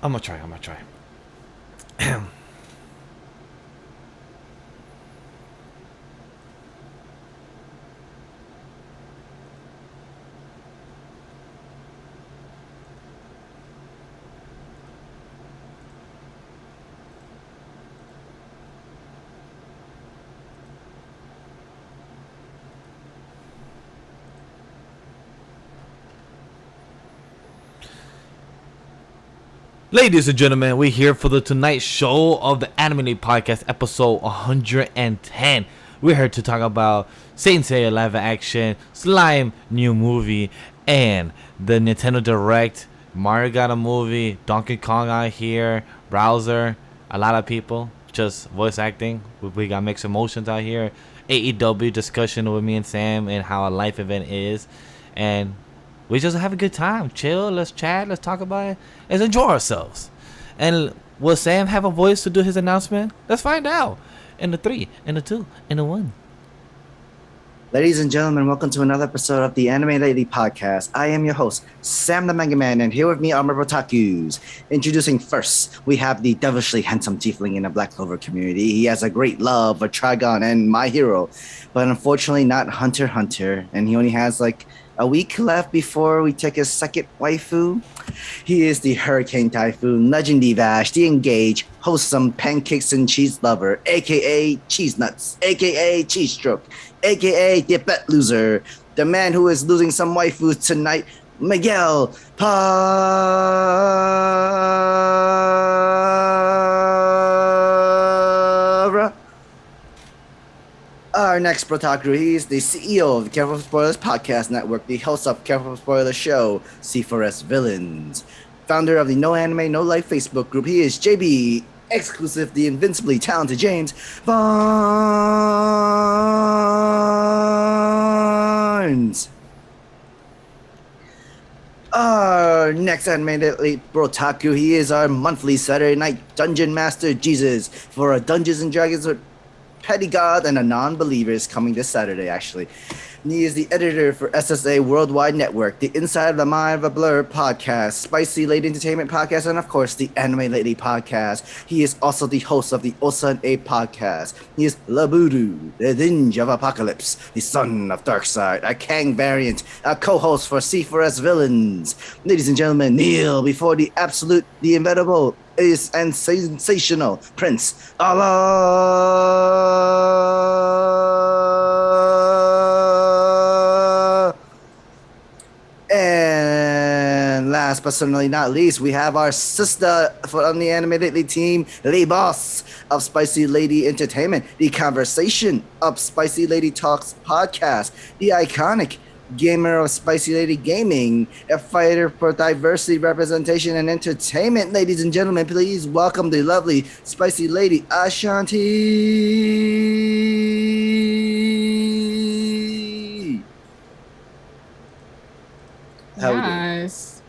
I'm gonna try. Ladies and gentlemen, we're here for the tonight show of the Anime Podcast, episode 110. We're here to talk about Saint Seiya live action, Slime new movie, and the Nintendo Direct. Mario got a movie, Donkey Kong out here, Browser, a lot of people just voice acting. We got mixed emotions out here. AEW discussion with me and Sam and how a life event is, and we just have a good time, chill, let's chat, let's talk about it, let's enjoy ourselves. And will Sam have a voice to do his announcement? Let's find out. In the 3, in the 2, in the 1. Ladies and gentlemen, welcome to another episode of the Anime Lady Podcast. I am your host, Sam the Manga Man, and here with me are my otakus. Introducing first, we have the devilishly handsome tiefling in the Black Clover community. He has a great love for Trigon and My Hero, but unfortunately not Hunter x Hunter, and he only has like a week left before we take his second waifu. He is the Hurricane Typhoon, Legendy Vash, the Engage, wholesome pancakes and cheese lover, aka Cheese Nuts, aka Cheese Stroke, aka the Bet Loser, the man who is losing some waifus tonight, Miguel Parra. Our next Protaku, he is the CEO of the Careful Spoilers Podcast Network, the host of Careful Spoilers Show, C4S Villains, founder of the No Anime, No Life Facebook group. He is JB, exclusive, the invincibly talented James Barnes. Our next animated Protaku, he is our monthly Saturday night Dungeon Master Jesus for a Dungeons and Dragons with Petty God and a Non-Believers coming this Saturday, actually. And he is the editor for SSA Worldwide Network, the Inside of the Mind of a Blur podcast, Spicy Lady Entertainment podcast, and of course, the Anime Lady podcast. He is also the host of the Osan A podcast. He is Labudu, the Ninja of Apocalypse, the son of Darkseid, a Kang variant, a co-host for C4S Villains. Ladies and gentlemen, kneel before the absolute, the inevitable, is and sensational Prince Allah. And last but certainly not least, we have our sister on the animated team, the boss of Spicy Lady Entertainment, the conversation of Spicy Lady Talks podcast, the iconic gamer of Spicy Lady Gaming, a fighter for diversity, representation, and entertainment. Ladies and gentlemen, please welcome the lovely Spicy Lady Ashanti. How nice.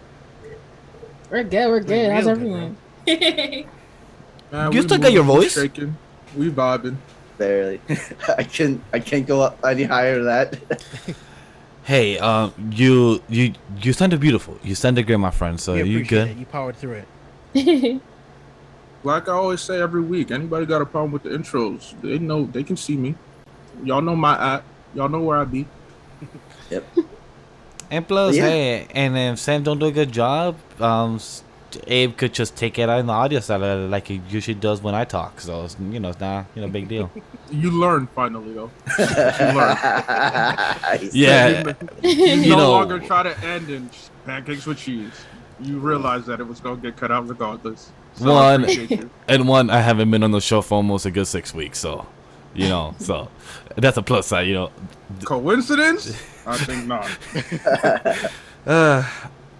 We're good. How's everyone? Man, You still got your voice? Shaking. We vibing. Barely. I can't go up any higher than that. Hey, you sounded beautiful. You sounded great, my friend. So you good? It. You powered through it. Like I always say every week, anybody got a problem with the intros, they know, they can see me. Y'all know my app. Y'all know where I be. Yep. And plus, Yeah. hey, and if Sam don't do a good job, Abe could just take it out in the audio side like he usually does when I talk. So it's, it's not a big deal. You learn finally, though. You learn. Yeah, You no know- longer try to end in pancakes with cheese. You realize that it was going to get cut out regardless. So I One- appreciate you. and I haven't been on the show for almost a good 6 weeks. So, so that's a plus side. Coincidence? I think not.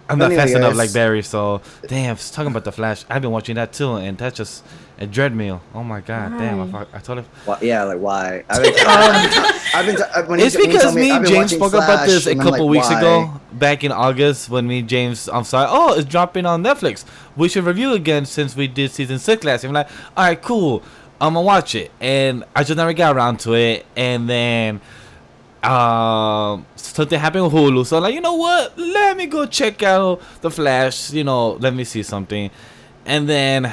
I'm not Anyway, fast enough guys. like Barry. So damn, talking about the Flash, I've been watching that too, and that's just a dread meal. Oh my god, damn! Why? I told him. Why, yeah, like why? It's because me and James spoke about this a and I'm couple like, weeks why? ago, back in August, when me and James, I'm sorry, oh, it's dropping on Netflix. We should review again since we did season 6 last year. I'm like, all right, cool, I'm gonna watch it, and I just never got around to it, and then something happened with Hulu, so I'm like, you know what? Let me go check out the Flash. Let me see something. And then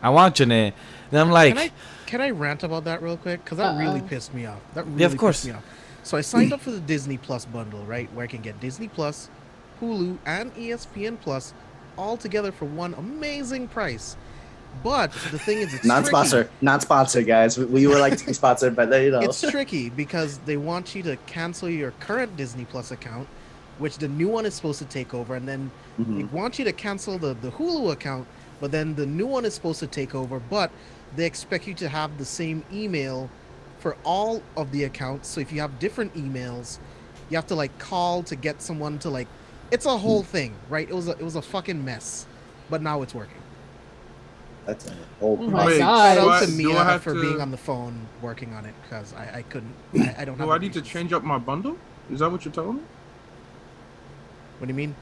I'm watching it, and I'm like, Can I rant about that real quick? Because that really pissed me off. That really Yeah, of course. pissed me off. So I signed up for the Disney Plus bundle, right? Where I can get Disney Plus, Hulu, and ESPN Plus all together for one amazing price. But the thing is, it's Non-sponsor, tricky. not sponsored, guys. We would like to be sponsored, but you know. It's tricky because they want you to cancel your current Disney Plus account, which the new one is supposed to take over, and then they want you to cancel the Hulu account, but then the new one is supposed to take over, but they expect you to have the same email for all of the accounts. So if you have different emails, you have to like call to get someone to like. It's a whole thing, right? It was a fucking mess, but now it's working. That's a whole. Oh my Wait, God. Shout out do to I Mia have for to- being on the phone working on it because I couldn't. I don't have. Do I the need to patience. change up my bundle? Is that what you're telling me? What do you mean?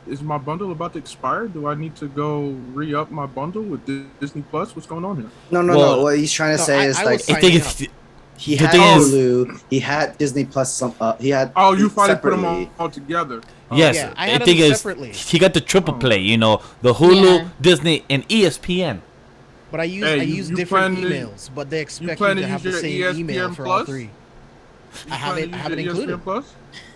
Is my bundle about to expire? Do I need to go re-up my bundle with Disney Plus? What's going on here? No. Well- What he's trying to No, say is I like was I think signing it's he the had thing is- Hulu, he had Disney Plus. He had. Oh, you finally put them separately. all together. Oh, yes. Yeah, I I had think them is separately. he got the triple Oh. play. You know, the Hulu, Yeah. Disney, and ESPN. But I use Hey, I you- use you different plan to- emails, but they expect plan you to to have use the your same email ESPN for all Plus? three. You I have plan it- to I have use it your included. ESPN Plus?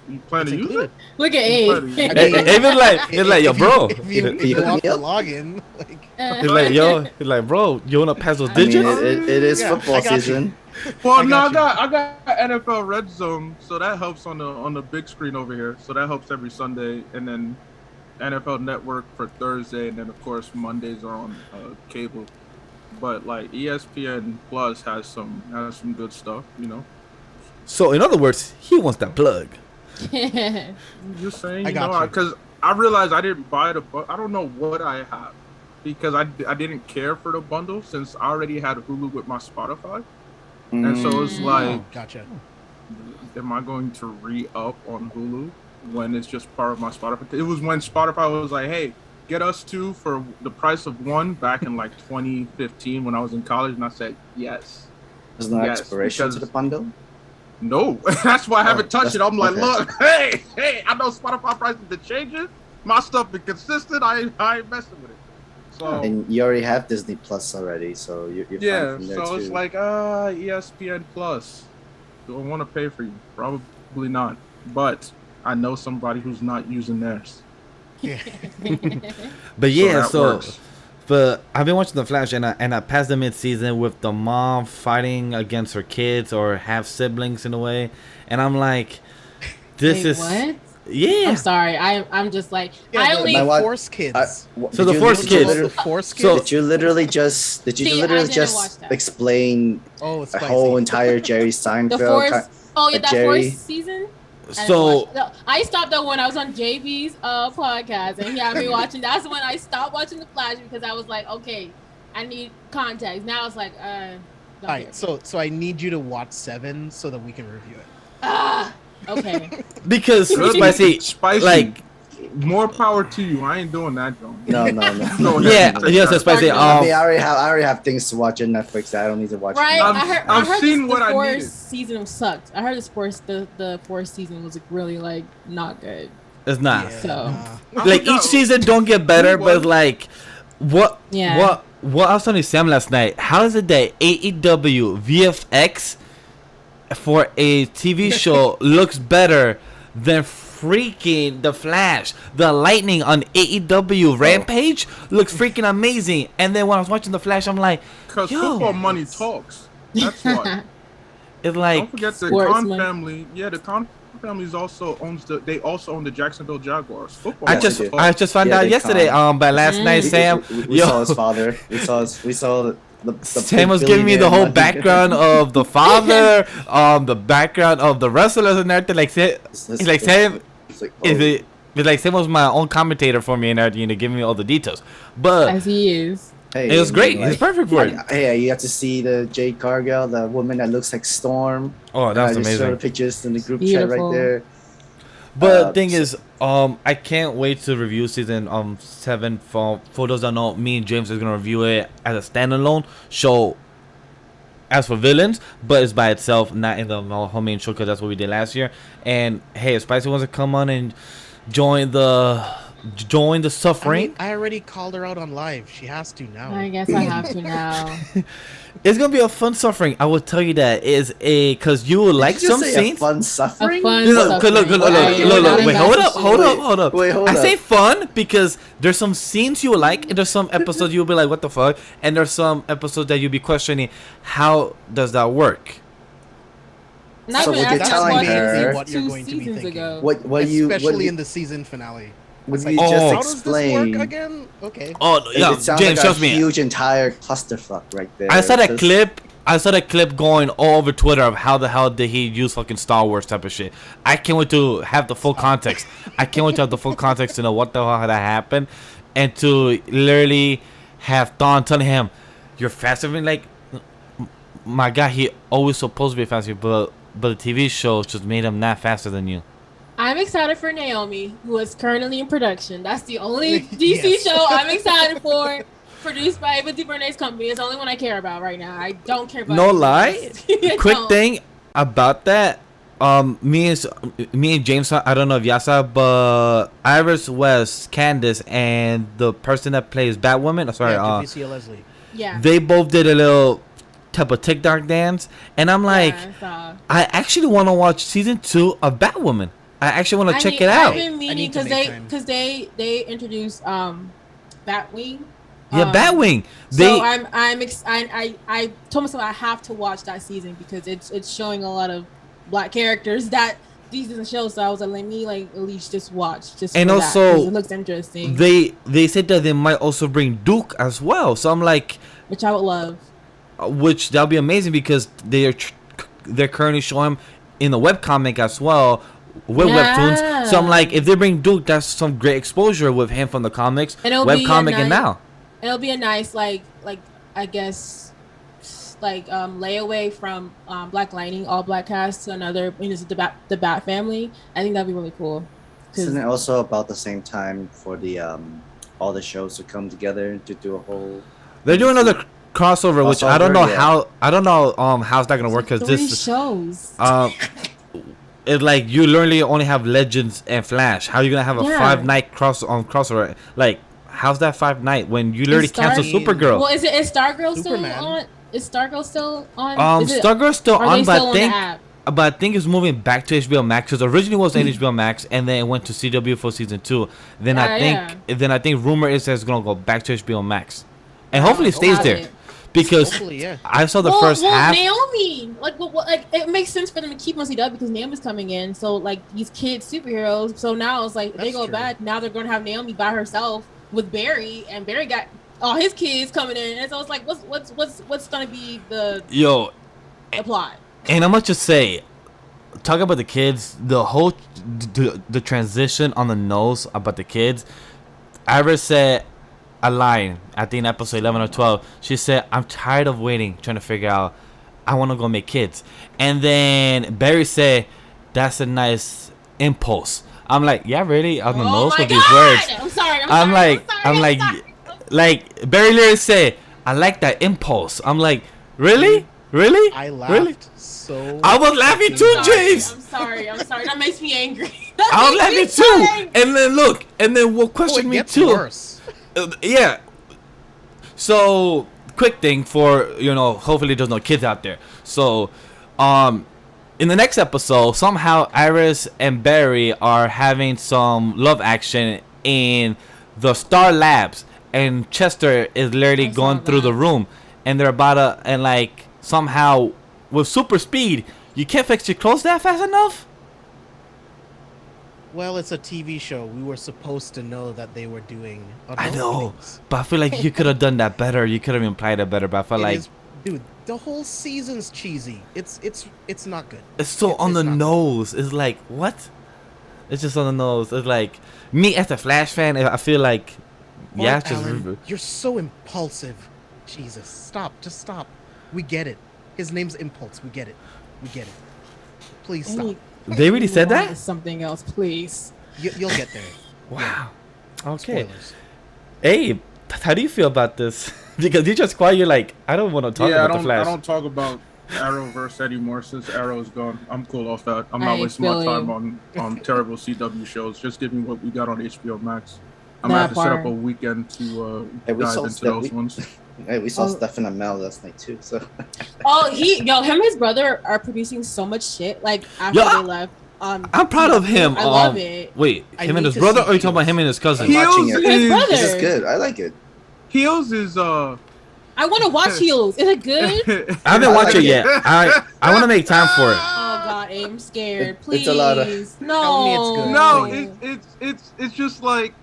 You plan It's to use included. it? Look at Buddy. A. I mean, It's like it's like yo, bro. If you, If if you you hook want me the up. login, like, It's like yo, it's like bro, you wanna pass those I I mean, digits? it is Yeah, football I got you. season. Well, I no, got I got NFL Red Zone, so that helps on the big screen over here. So that helps every Sunday, and then NFL Network for Thursday, and then of course Mondays are on cable. But like ESPN Plus has some good stuff, you know. So in other words, he wants that plug. I'm just saying, I you got know, you. because I realized I didn't buy I don't know what I have because I didn't care for the bundle since I already had Hulu with my Spotify, and so it's like, oh, gotcha. am I going to re-up on Hulu when it's just part of my Spotify? It was when Spotify was like, hey, get us two for the price of one back in like 2015 when I was in college, and I said yes. There's no Yes, expiration to because- the bundle. No, that's why I haven't touched it. I'm like, okay. look, hey, I know Spotify prices are changing. My stuff is consistent. I ain't messing with it. So And you already have Disney Plus already, so you're yeah, fine from there so too. it's like ESPN Plus. Do I want to pay for you? Probably not. But I know somebody who's not using theirs. Yeah. But yeah, that so works. but I've been watching The Flash, and I passed the mid season with the mom fighting against her kids or half siblings in a way, and I'm like, this Wait, is what? yeah. I'm sorry. I'm just like Yeah, I the, only. My wife- Force Kids. So the Force Did you Kids. literally- The Force Kids. So- Did you literally just See, I didn't watch just that. explain oh, it's a spicy. whole entire Jerry Seinfeld? The Force. Oh yeah, like that Jerry. Force season. I didn't So watch- no, I stopped that when I was on JB's podcast, and he had me watching. That's when I stopped watching The Flash because I was like, okay, I need context. Now it's like, All don't right, care. so I need you to watch 7 so that we can review it. Okay. because Good. spicy, like more power to you. I ain't doing that, John. No. Go yeah, ahead. yes, so spicy. I mean, I already have things to watch on Netflix that I don't need to watch. Right, I've I heard seen the what I fourth needed. season sucked. I heard the fourth season was really like not good. it's not. So- I Like forgot each season don't get better, who but was- like what Yeah. what I was telling Sam last night. How is it that AEW VFX for a TV show looks better than freaking The Flash? The lightning on AEW Rampage looks freaking amazing. And then when I was watching The Flash, I'm like, Because Yo. football money talks. That's why. it's like Don't forget the Sports Khan money. family. Yeah, the Khan family also owns they also own the Jacksonville Jaguars. Football. I money just they do. talks. I just found Yeah, out they yesterday. can't. But last night Sam, We yo, saw his father. We saw the Sam was big giving me the whole billionaire background of the father, the background of the wrestlers and everything. Like, he's like Sam, It's like, it's like Sam was my own commentator for me and everything, you know, giving me all the details. But As he is. hey, it was I great. mean, It was perfect for it. Hey, you have to see the Jade Cargill, the woman that looks like Storm. Oh, that was I just showed the amazing. pictures in the group chat Beautiful. right there. But thing so- is, I can't wait to review season 7. For those that know, me and James is gonna review it as a standalone show. As for villains, but it's by itself, not in the whole main show, because that's what we did last year. And hey, if Spicy wants to come on and join the join the suffering. I already called her out on live. She has to now. I guess I have to now. It's gonna be a fun suffering. I will tell you that is a because you will like Did you some say scenes. a fun suffering? A fun Look, suffering. look. Wait, hold up. Wait, hold I up. say fun because there's some scenes you will like, and there's some episodes you'll be like, "What the fuck?" And there's some episodes that you'll be questioning, "How does that work?" Not So even what you're after telling watching her- what you're two going to be seasons thinking. ago. Especially in the season finale. Would It's you like, just how does this explain? work again? Okay. Oh yeah, It sounds James, like trust a me. huge entire clusterfuck right there. I saw that Just- clip. I saw that clip going all over Twitter of how the hell did he use fucking Star Wars type of shit. I can't wait to have the full context. I can't wait to have the full context to know what the hell that happened, and to literally have Thawne telling him, "You're faster than me." Like, my God, he always supposed to be faster, but the TV show just made him not faster than you. I'm excited for Naomi, who is currently in production. That's the only DC Yes. show I'm excited for. Produced by Ava DuVernay's company. It's the only one I care about right now. I don't care about No anything lie. else. I Quick don't. thing about that. Me and James, I don't know if y'all saw, but Iris West, Candace, and the person that plays Batwoman. Sorry, Yeah, Javicia Leslie. Yeah. they both did a little type of TikTok dance, and I'm like, Yeah, I actually want to watch season 2 of Batwoman. I actually want to check it I've out. been I meaning need to because make time. they introduced Batwing. Yeah, Batwing. So I told myself I have to watch that season because it's showing a lot of black characters that these doesn't show. So I was like, let me at least just watch And for also, that, 'cause it looks interesting, They said that they might also bring Duke as well. So I'm like, which I would love. which that'll be amazing because they're currently showing him in the webcomic as well with webtoons. So I'm like, if they bring Duke, that's some great exposure with him from the comics, And it'll be a webcomic, and nice- now. It'll be a nice I guess layaway from Black Lightning, all black cast to another, the Bat family. I think that'd be really cool. 'Cause- Isn't it also about the same time for the all the shows to come together to do a whole? They're doing another crossover, which I don't know Crossover, yeah. how's that gonna work because 3 this shows. it's like you literally only have Legends and Flash. How are you gonna have a Yeah. 5-night crossover? Like, how's that 5-night when you literally Is Star- cancel Supergirl? Well, is Stargirl still Superman. on? Is Stargirl still on? Is it- Stargirl's still are on, they but still I on the think app? but I think it's moving back to HBO Max because originally it was on HBO Max and then it went to CW for season 2. Then I think rumor is that it's gonna go back to HBO Max, and hopefully it stays Got there it. because Hopefully, yeah. I saw the first half. Naomi, it makes sense for them to keep on CW because Naomi's coming in. So these kids superheroes. So now it's like they That's go true. back. Now they're gonna have Naomi by herself with Barry, and Barry got all his kids coming in. And so it's like, what's gonna be the plot? And I'm gonna just say, talk about the kids. The whole the transition on the nose about the kids. Iris said a line, I think episode 11 or 12. She said, "I'm tired of waiting, trying to figure out. I want to go make kids." And then Barry said, "That's a nice impulse." I'm like, yeah, really on the Oh nose my with these God! words. I'm sorry. I'm like, sorry. like Barry literally said, "I like that impulse." I'm like, really? I laughed Really? so. I was laughing too, fucking James. I'm sorry. That makes me angry. I was laughing too. And then look, and then what Oh, questioned it me gets too. worse. Yeah. So, quick thing for, hopefully there's no kids out there. So, in the next episode, somehow Iris and Barry are having some love action in the Star Labs, and Chester is literally I saw going through the that. room, and they're about to, and somehow with super speed, you can't fix your clothes that fast enough. Well, it's a TV show. We were supposed to know that they were doing. I adult know, things. but I feel like you could have done that better. You could have implied it better, but I felt It like is- dude, the whole season's cheesy. It's not good. it's so on the it's not good. nose. It's like, what? It's just on the nose. It's like, me as a Flash fan, I feel like, yeah, Mark it's just Allen, you're so impulsive. Jesus, stop. Just stop. We get it. His name's Impulse. We get it. Please stop. They really said Move on to that? Something else, please. You'll get there. Wow. Okay. Spoilers. Hey, how do you feel about this? Because you just quiet. You're like, I don't want to talk Yeah, about the Flash. I don't talk about Arrowverse anymore since Arrow's gone. I'm cool off that. I'm I not wasting my feel time on terrible CW shows. Just give me what we got on HBO Max. I'm gonna have to set part. up a weekend to Hey, we dive saw into stuff. those ones. Hey, we saw Oh. Stefan and Mel last night too. So Oh, him and his brother are producing so much shit. Like after Yeah. they left. I'm proud of him. I love it. Wait, I him and need his to brother, see or are you talking about him and his cousin? I'm watching Heels it. His brother. This is good. I like it. Heels is I want to watch Heels. Is it good? I haven't I watched like it it. yet. I want to make time for it. Oh God, I'm scared. Please, It's a lot of- no. Tell me it's good. No, it's just like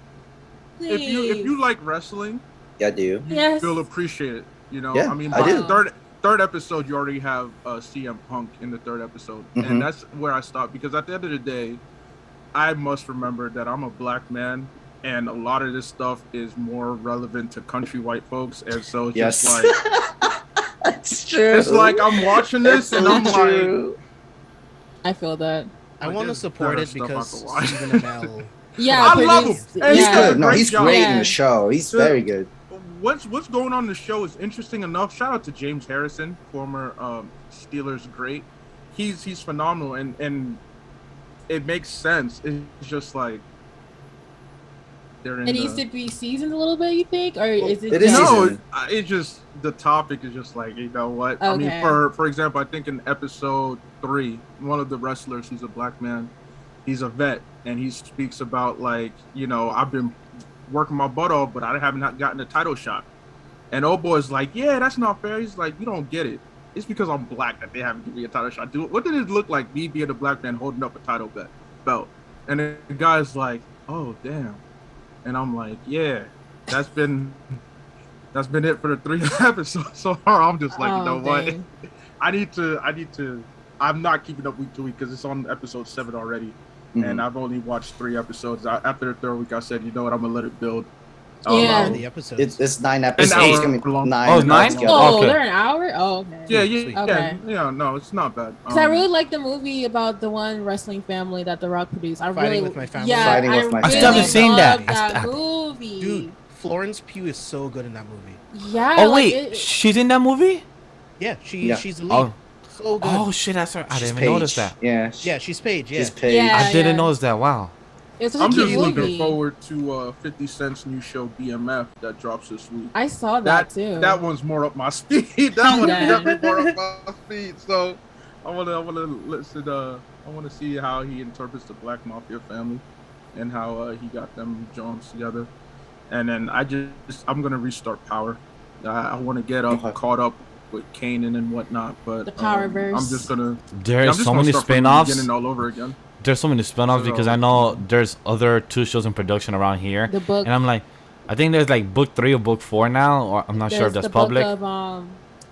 if Please. you like wrestling, Yeah, I do. Yes. you'll appreciate it. You know, Yeah, I mean, I by do. the third episode, you already have CM Punk in the third episode, Mhm. and that's where I stopped because at the end of the day, I must remember that I'm a black man, and a lot of this stuff is more relevant to country white folks, and so it's Yes. just like It's true. it's like I'm watching this and I'm like, true. I feel that. I Like, want to there's support better it stuff I because could watch. Stephen Amell. Yeah, I love produced- him. And He's Yeah. good. No, Great he's job. great in Yeah. the show. He's So- very good. what's going on in the show is interesting enough. Shout out to James Harrison, former Steelers great. He's phenomenal, and it makes sense. It's just like they're in It needs to be seasoned a little bit. You think, or is it? It is just- no, seasoned. it just the topic is just like, you know what? I mean, Okay. for example, I think in episode 3, one of the wrestlers, he's a black man, he's a vet, and he speaks about like, you know, I've been working my butt off, but I haven't not gotten a title shot. And old boy's like, yeah, that's not fair. He's like, you don't get it. It's because I'm black that they haven't given me a title shot. Dude, what did it look like, me being a black man holding up a title belt? And the guy's like, oh damn. And I'm like, yeah, that's been it for the 3 episodes so far. I'm just like, you know what? dang. I need to. I'm not keeping up week to week because it's on episode 7 already, Mhm. and I've only watched 3 episodes. After the 3rd week, I said, you know what? I'm gonna let it build. Yeah. The episodes. It's 9 episodes. hour It's gonna be long. 9. Oh, it's 9? altogether. Oh, Okay. they're an hour. Oh, okay. Yeah, Sweet. yeah, Okay. yeah. No, it's not bad. Because I really like the movie about the one wrestling family that The Rock produced. I Fighting really, with My Family. Yeah, Fighting with My I still haven't Family. seen that. loved I that st- movie. Dude, Florence Pugh is so good in that movie. Yeah. Oh like, wait, she's in that movie? Yeah, Yeah. she's the lead. Oh, So good. oh shit, that's her. I She's didn't even notice Paige. that. Yeah. Yeah, she's Paige. Yeah. She's Paige. Yeah. I didn't notice that. Wow. it was such I'm a just cute looking movie. forward to 50 Cent's new show BMF that drops this week. I saw that too. That one's more up my speed. That I'm one's done. definitely more up my speed. So I wanna listen. I wanna see how he interprets the Black Mafia family and how he got them joints together. And then I'm gonna restart Power. I want to get Okay. caught up with Kanan and whatnot, but The Powerverse. I'm just gonna. There's so many start from the spin-offs. beginning all over again. There's so many spin-offs because I know there's other 2 shows in production around here. The book. And I'm like, I think there's like book 3 or book 4 now, or I'm not sure if There's that's the public. Book of,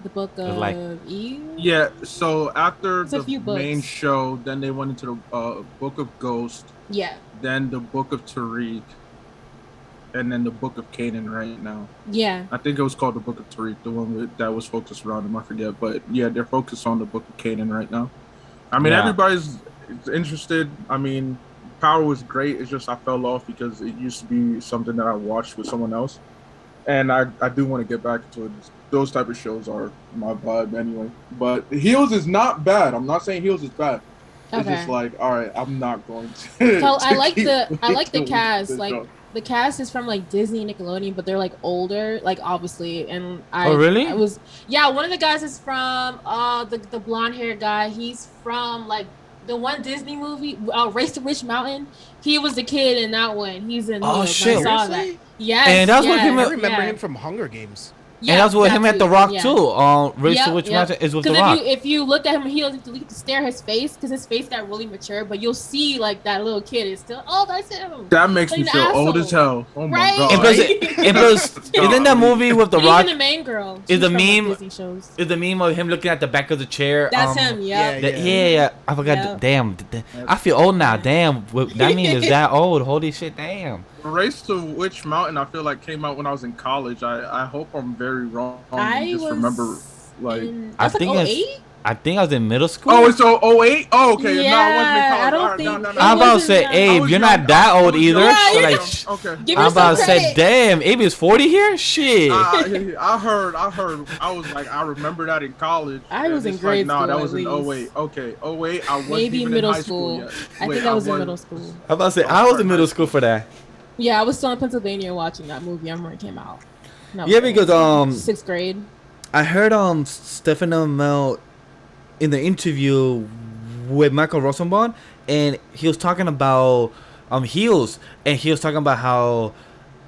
the book of like- E. Yeah. So after It's a the few books. main show, then they went into the Book of Ghost, Yeah. then the Book of Tariq, and then the Book of Canaan right now. Yeah. I think it was called the Book of Tariq, the one that was focused around him. I forget, but yeah, they're focused on the Book of Canaan right now. I mean, Yeah. everybody's interested. I mean, Power was great. It's just I fell off because it used to be something that I watched with someone else, and I do want to get back into it. Those type of shows are my vibe anyway. But Heels is not bad. I'm not saying Heels is bad. It's Okay. just like, all right, I'm not going to. So I to like keep the doing cast. this Like show. the cast is from like Disney, Nickelodeon, but they're like older, like obviously. And I Oh, really? I was one of the guys is from the blonde haired guy. He's from like the one Disney movie, Race to Witch Mountain. He was the kid in that one. He's in. Oh, Heels. shit. I saw that. Seriously? Yes. And that's what yes, him- I remember yeah. him from Hunger Games. And that's what that him at too, The Rock yeah. too. Race to Yep, Which yep. Mountain is with The Because Rock. if you look at him, you can stare at his face because his face got really mature, but you'll see like that little kid is still. Oh, that's him. That makes me Like an feel old as asshole. hell. Oh my Right? god. And plus, and plus, isn't that movie with The Even Rock? the main girl. Is the she's from, like, meme- Disney shows. Is the meme of him looking at the back of the chair? That's him. Yeah. yeah. Yeah, I forgot. Yep. Damn, I feel old now. Damn, that meme is that old. Holy shit, damn. Race to Witch Mountain, I feel like came out when I was in college. I hope I'm very wrong. I just was remember like. I That's think like it's- 08? I think I was in middle school. Oh, it's 08? Oh, okay. No, I wasn't in Yeah, college. I don't All right, think no. it I'm about to wasn't say, that- I Abe, was you're young. not that I old was either. young. So Yeah, like, Okay. Give I'm yourself about to say, credit. damn, Abe is 40 here. Shit. I heard. I was like, I remember that in college. I and was in it's grade like, nah, that school, was at in least. 08. Okay, 08. I wasn't Maybe even middle in high school. school yet. I Wait, think I was in was- middle school. I'm about to say, I was in middle school for that. Yeah, I was still in Pennsylvania watching that movie. I remember it came out. No, Yeah, because sixth grade. I heard Stephen Amell in the interview with Michael Rosenbaum, and he was talking about Heels, and he was talking about how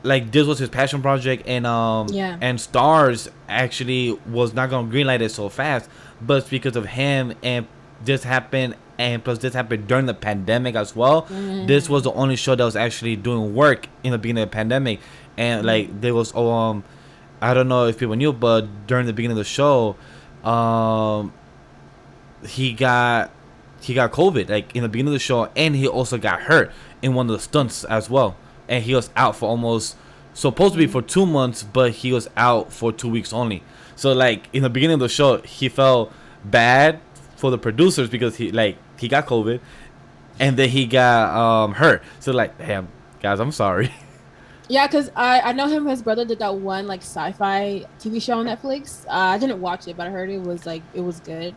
like this was his passion project, and and Stars actually was not gonna greenlight it so fast, but it's because of him, and this happened, and plus this happened during the pandemic as well. This was the only show that was actually doing work in the beginning of the pandemic, and like there was I don't know if people knew, but during the beginning of the show, he got COVID like in the beginning of the show, and he also got hurt in one of the stunts as well, and he was out for almost supposed to be for 2 months, but he was out for 2 weeks only. So like in the beginning of the show, he felt bad for the producers because he got COVID, and then he got hurt. So like, damn guys, I'm sorry. Yeah, because I know him. His brother did that one like sci-fi TV show on Netflix. I didn't watch it, but I heard it was good.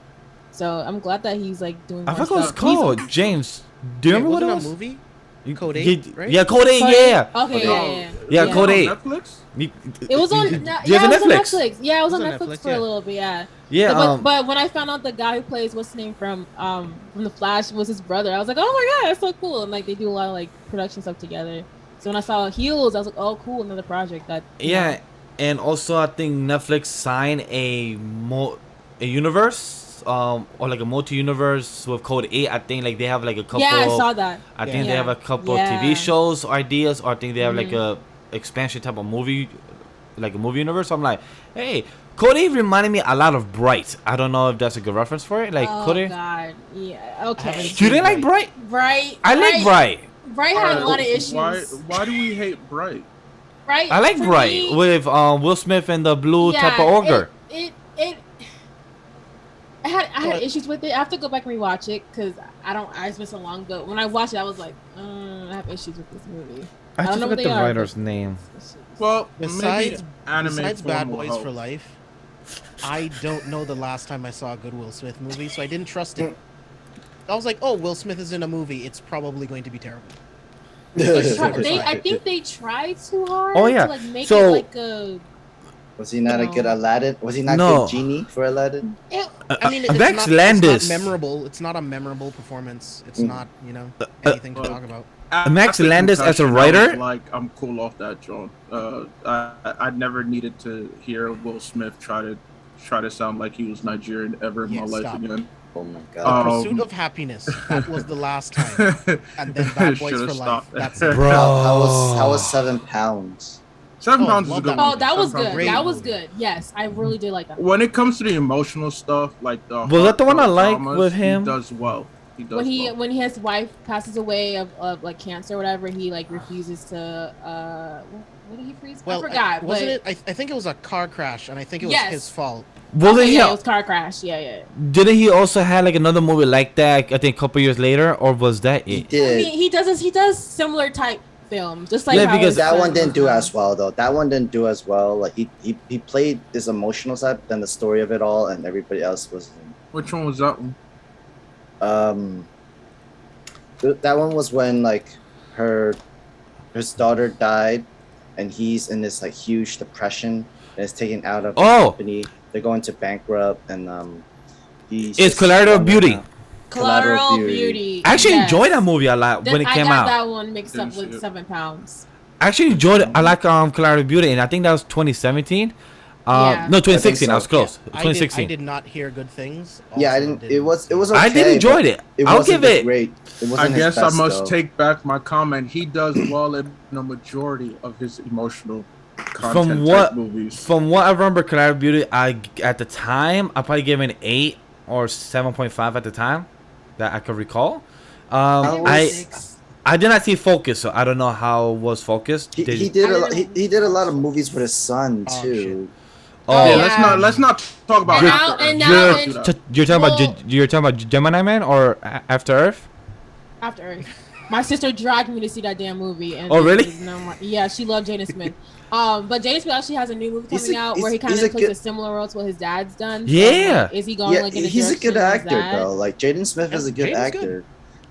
So I'm glad that he's like doing. I forgot what it's called. James, do you remember what it was? A movie? Code 8, right? Yeah, Code 8. Yeah. Okay. Yeah, Code 8. Netflix? It was on. it was on Netflix. Yeah, it was on Netflix for a little bit. Yeah. Yeah. But when I found out the guy who plays what's his name from The Flash was his brother, I was like, oh my god, that's so cool. And like they do a lot of like production stuff together. So when I saw Heels, I was like, oh cool, another project that. Yeah, and also I think Netflix signed a universe. Or like a multi-universe with Code 8. I think like they have like a couple. Yeah, I saw that. I think they have a couple TV shows ideas, or I think they have like a expansion type of movie, like a movie universe. So I'm like, hey, Code 8 reminded me a lot of Bright. I don't know if that's a good reference for it. Like Code 8. Oh god, yeah, okay. You didn't like Bright? Bright. I like Bright. Bright had a lot of issues. Why do we hate Bright? Bright. I like Bright me, with Will Smith and the blue type of ogre. I had issues with it. I have to go back and rewatch it because it's been so long. But when I watched it, I was like, I have issues with this movie. I just forgot the writer's name. Well, besides Bad Boys help. for Life, I don't know the last time I saw a good Will Smith movie, so I didn't trust it. I was like, oh, Will Smith is in a movie. It's probably going to be terrible. I think they tried too hard. Oh yeah. To, like, make it like a. Was he not a good Aladdin? Was he not good genie for Aladdin? I mean, it's Landis. not memorable. It's not a memorable performance. It's not, anything to talk about. Max Landis as a writer? I'm cool off that, John. I never needed to hear Will Smith try to sound like he was Nigerian ever in my life again. Oh my god. Pursuit of Happiness. That was the last time. And then Bad Boys for Life. That's it. Bro. How was 7 pounds? 7 pounds is a good Oh, movie. that was good. Great That was movie. good. Yes, I really did like that. When it comes to the emotional stuff, like the Was that the one I like dramas, with him? He does well. When his wife passes away of like cancer or whatever, he like refuses to what did he freeze? Well, I forgot. Wasn't it? I think it was a car crash, and I think it was his fault. Wasn't he? Yeah, it was car crash. Yeah. Didn't he also have like another movie like that? I think a couple years later, or was that it? He did. I mean, he does similar type films, just like because that one didn't do as well though. That one didn't do as well. Like he played this emotional side, but then the story of it all, and everybody else was. Which one was that one? That one was when like his daughter died, and he's in this like huge depression, and is taken out of the company. They're going to bankrupt, and it's Collateral Beauty. Collateral Beauty. I actually enjoyed that movie a lot when it came out. I got that one mixed up with 7 pounds. I actually enjoyed it. I like Collateral Beauty, and I think that was 2017. No, 2016. I was close. 2016. I did not hear good things. Yeah, I didn't. It was okay. I did enjoy it. I'll give it. Great. I guess I must take back my comment. He does well in the majority of his emotional content movies. From what I remember, Collateral Beauty, at the time I probably gave it an 8 or 7.5 at the time that I could recall. I did not see Focus, so I don't know how it was Focused. He did a lot of movies with his son too. Let's not talk about you're talking about Gemini Man or After Earth? After Earth. My sister dragged me to see that damn movie. And really? Yeah, she loved Jaden Smith. But Jaden Smith actually has a new movie coming out where he kind of plays a similar role to what his dad's done. Yeah. So, is he going like in a he's a good actor though? Like Jaden Smith is a good actor,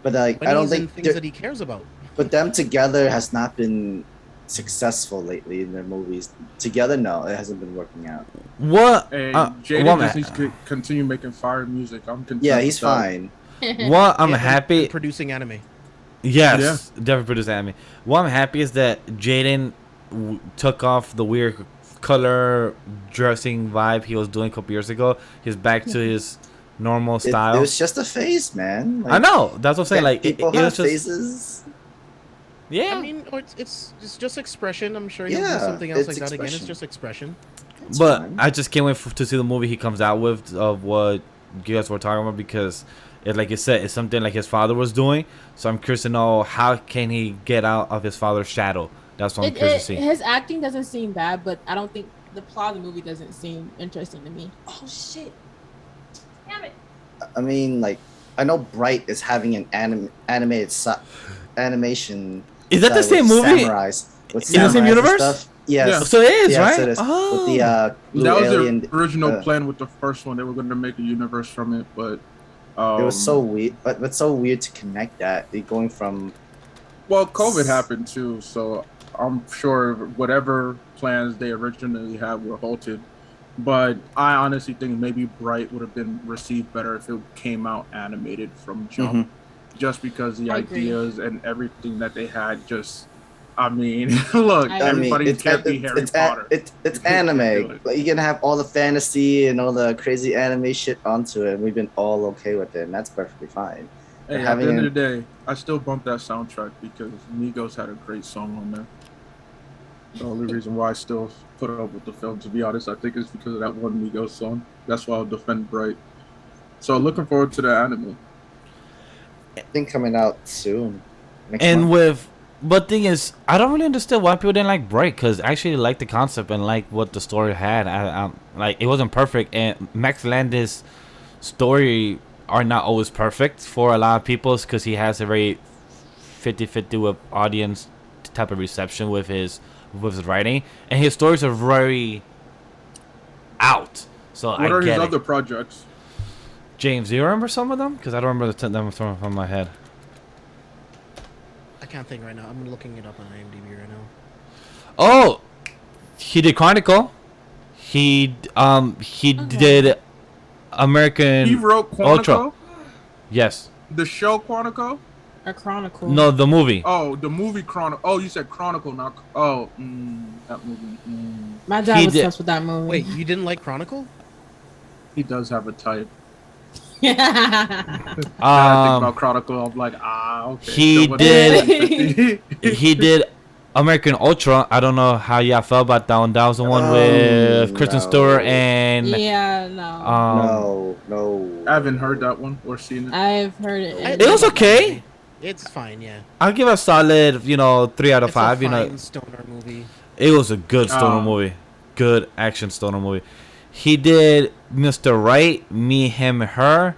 but like but I don't think things that he cares about. but them together has not been successful lately in their movies. Together, no, it hasn't been working out. What? Hey, what Jaden I'm, just needs to continue making fire music. I'm content. Yeah, he's with that. fine. what I'm And happy. producing anime. Yes, definitely produce anime. What I'm happy is that Jaden took off the weird color dressing vibe he was doing a couple years ago. He's back to his normal style. It was just a phase, man. I know. That's what I'm saying. Like people it have was just phases. yeah. I mean, or it's just expression. I'm sure he'll Yeah, do something else it's like that again. It's expression. just expression. It's But fine. I just can't wait to see the movie he comes out with of what you guys were talking about because, like you said, it's something like his father was doing. So I'm curious to know how can he get out of his father's shadow. That's what I'm curious to see. His acting doesn't seem bad, but I don't think the plot of the movie doesn't seem interesting to me. Oh shit! Damn it! I mean, like, I know Bright is having an animated animation. Is that the style same with movie? Samurais, with In the same samurais and universe? stuff. Yes. Yeah. So it is, Yes, right? it is. Oh. With the blue That was alien. the original plan with the first one. They were going to make a universe from it, but It was so weird, but so weird to connect that. It going from well, COVID happened too, so I'm sure whatever plans they originally had were halted. But I honestly think maybe Bright would have been received better if it came out animated from jump, just because the I agree. ideas and everything that they had just. I mean, look, I everybody it's, can't be Harry Potter. It's You can't do anime. it. Like, you can have all the fantasy and all the crazy anime shit onto it, and we've been all okay with it, and that's perfectly fine. Hey, at the having end an- of the day, I still bump that soundtrack because Migos had a great song on there. The only reason why I still put up with the film, to be honest, I think is because of that one Migos song. That's why I'll defend Bright. So looking forward to the anime. I think coming out soon. Next And month. with, but thing is, I don't really understand why people didn't like Bright because I actually liked the concept and like what the story had. Like it wasn't perfect, and Max Landis' story are not always perfect for a lot of people because he has a very 50-50 with audience type of reception with his writing, and his stories are very out. So What I are his get it. other projects? James, do you remember some of them? Because I don't remember them from my head. I can't think right now. I'm looking it up on IMDb right now. Oh, he did Chronicle. He did American He wrote Quantico? Ultra. Yes. The show Quantico? A chronicle. No, the movie. Oh, the movie Chronicle. Oh, you said Chronicle, not... Oh, that movie. My dad He was did- obsessed with that movie. Wait, you didn't like Chronicle? He does have a type. Yeah. When I think about Chronicle, I'm like, okay. He so what's did- the- He did American Ultra. I don't know how y'all felt about that one. That was the one with Kristen no. Stewart and Yeah, no. No. I haven't heard that one or seen it. I've heard it. It was okay. It's fine, yeah. I'll give it a solid, 3 out of It's 5. a fine stoner movie. It was a good stoner Oh. movie. Good action stoner movie. He did Mr. Right, Me, Him, Her.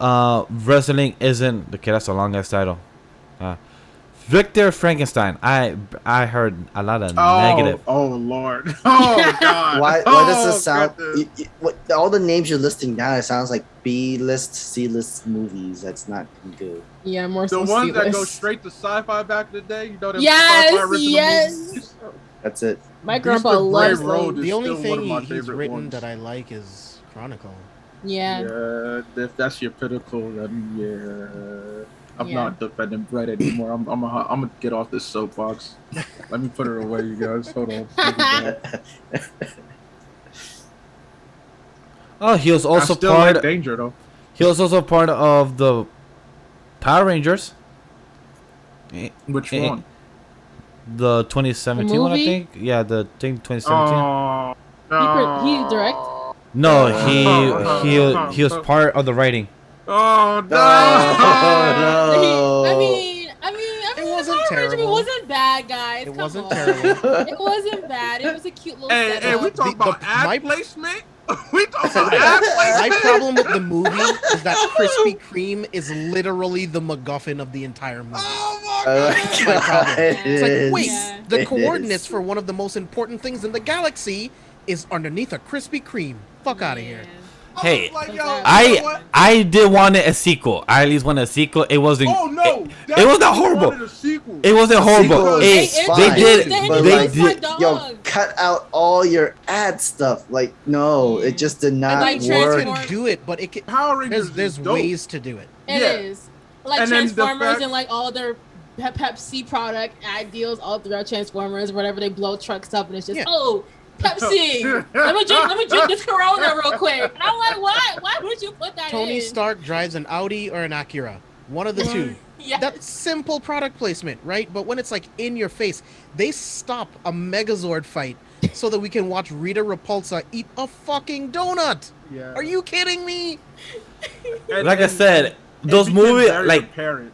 Wrestling isn't... Okay, that's a long ass title. Victor Frankenstein. I heard a lot of negative. Oh Lord. Oh God. Why does this Oh, sound? goodness. All the names you're listing down, it sounds like B-list, C-list movies. That's not good. Yeah, more The so ones that go C-list. straight to sci-fi back in the day, you know them Yes, sci-fi original yes. movies? That's it. My Beast grandpa of Bray loves Road those. is The only still one thing of my he's favorite written ones. that I like is Chronicle. Yeah. Yeah, if that's your pinnacle, then yeah. I'm Yeah. not defending Brett anymore. I'm gonna get off this soapbox. Let me put her away, you guys. Hold on. Oh, he was I also still part. like Danger though. He was also part of the Power Rangers. Which Eh, one? The 2017 one, I movie? think. Yeah, the thing 2017. Oh, He direct? No, he was part of the writing. Oh no! Oh, I no. mean, It wasn't Power Rangers, terrible. It wasn't bad, guys. It Come wasn't on. terrible. It wasn't bad. It was a cute little Hey, setup. we talking about my- ad placement? We talking about ad My placement? problem with the movie is that Krispy Kreme is literally the MacGuffin of the entire movie. Oh my Oh god! my my problem. God, it It's like, is. wait, Yeah. the It coordinates is. for one of the most important things in the galaxy is underneath a Krispy Kreme. Fuck out of here. Hey, was like, yo, I- you know what? I did want a sequel. I at least wanted a sequel. It wasn't. Oh no, It was not horrible. A sequel. It wasn't horrible. sequel Hey, is Hey, fine. they did. They They did. did. Yo, cut out all your ad stuff. Like, no, it just did not like You work. Transform- can do it, but it can, Power Rangers. there's is dope. ways to do it. It Yeah. is. Like And then the Transformers fact- and like all their Pepsi product ad deals all throughout Transformers, whatever they blow trucks up and it's just Yeah. oh Pepsi. let me drink this Corona real quick. And I'm like, why would you put that Tony in? Stark drives an Audi or an Acura. One of the two. Yes. That's simple product placement, right? But when it's like in your face, they stop a Megazord fight so that we can watch Rita Repulsa eat a fucking donut. Yeah. Are you kidding me? And- Like I and- said, it those became movies very like. apparent.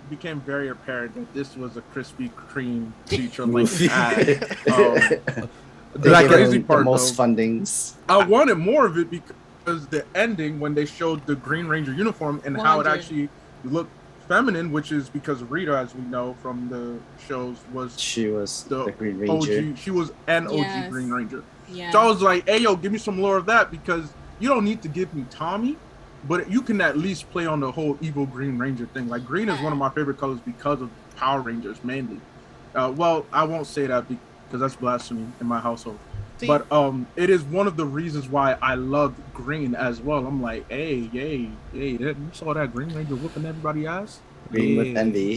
It became very apparent that this was a Krispy Kreme feature length ad. The Like, crazy the part, most though, fundings. I wanted more of it because the ending when they showed the Green Ranger uniform and how it 100. actually looked feminine, which is because Rita, as we know from the shows, was She was the the Green Ranger. OG. She was an OG Yes. Green Ranger. Yeah. So I was like, hey, yo, give me some more of that because you don't need to give me Tommy, but you can at least play on the whole evil Green Ranger thing. Like, green is one of my favorite colors because of Power Rangers, mainly. Well, I won't say that because that's blasphemy in my household. See, But it is one of the reasons why I loved green as well. I'm like, hey, you saw that Green Ranger whooping everybody ass? Green with Yeah. envy.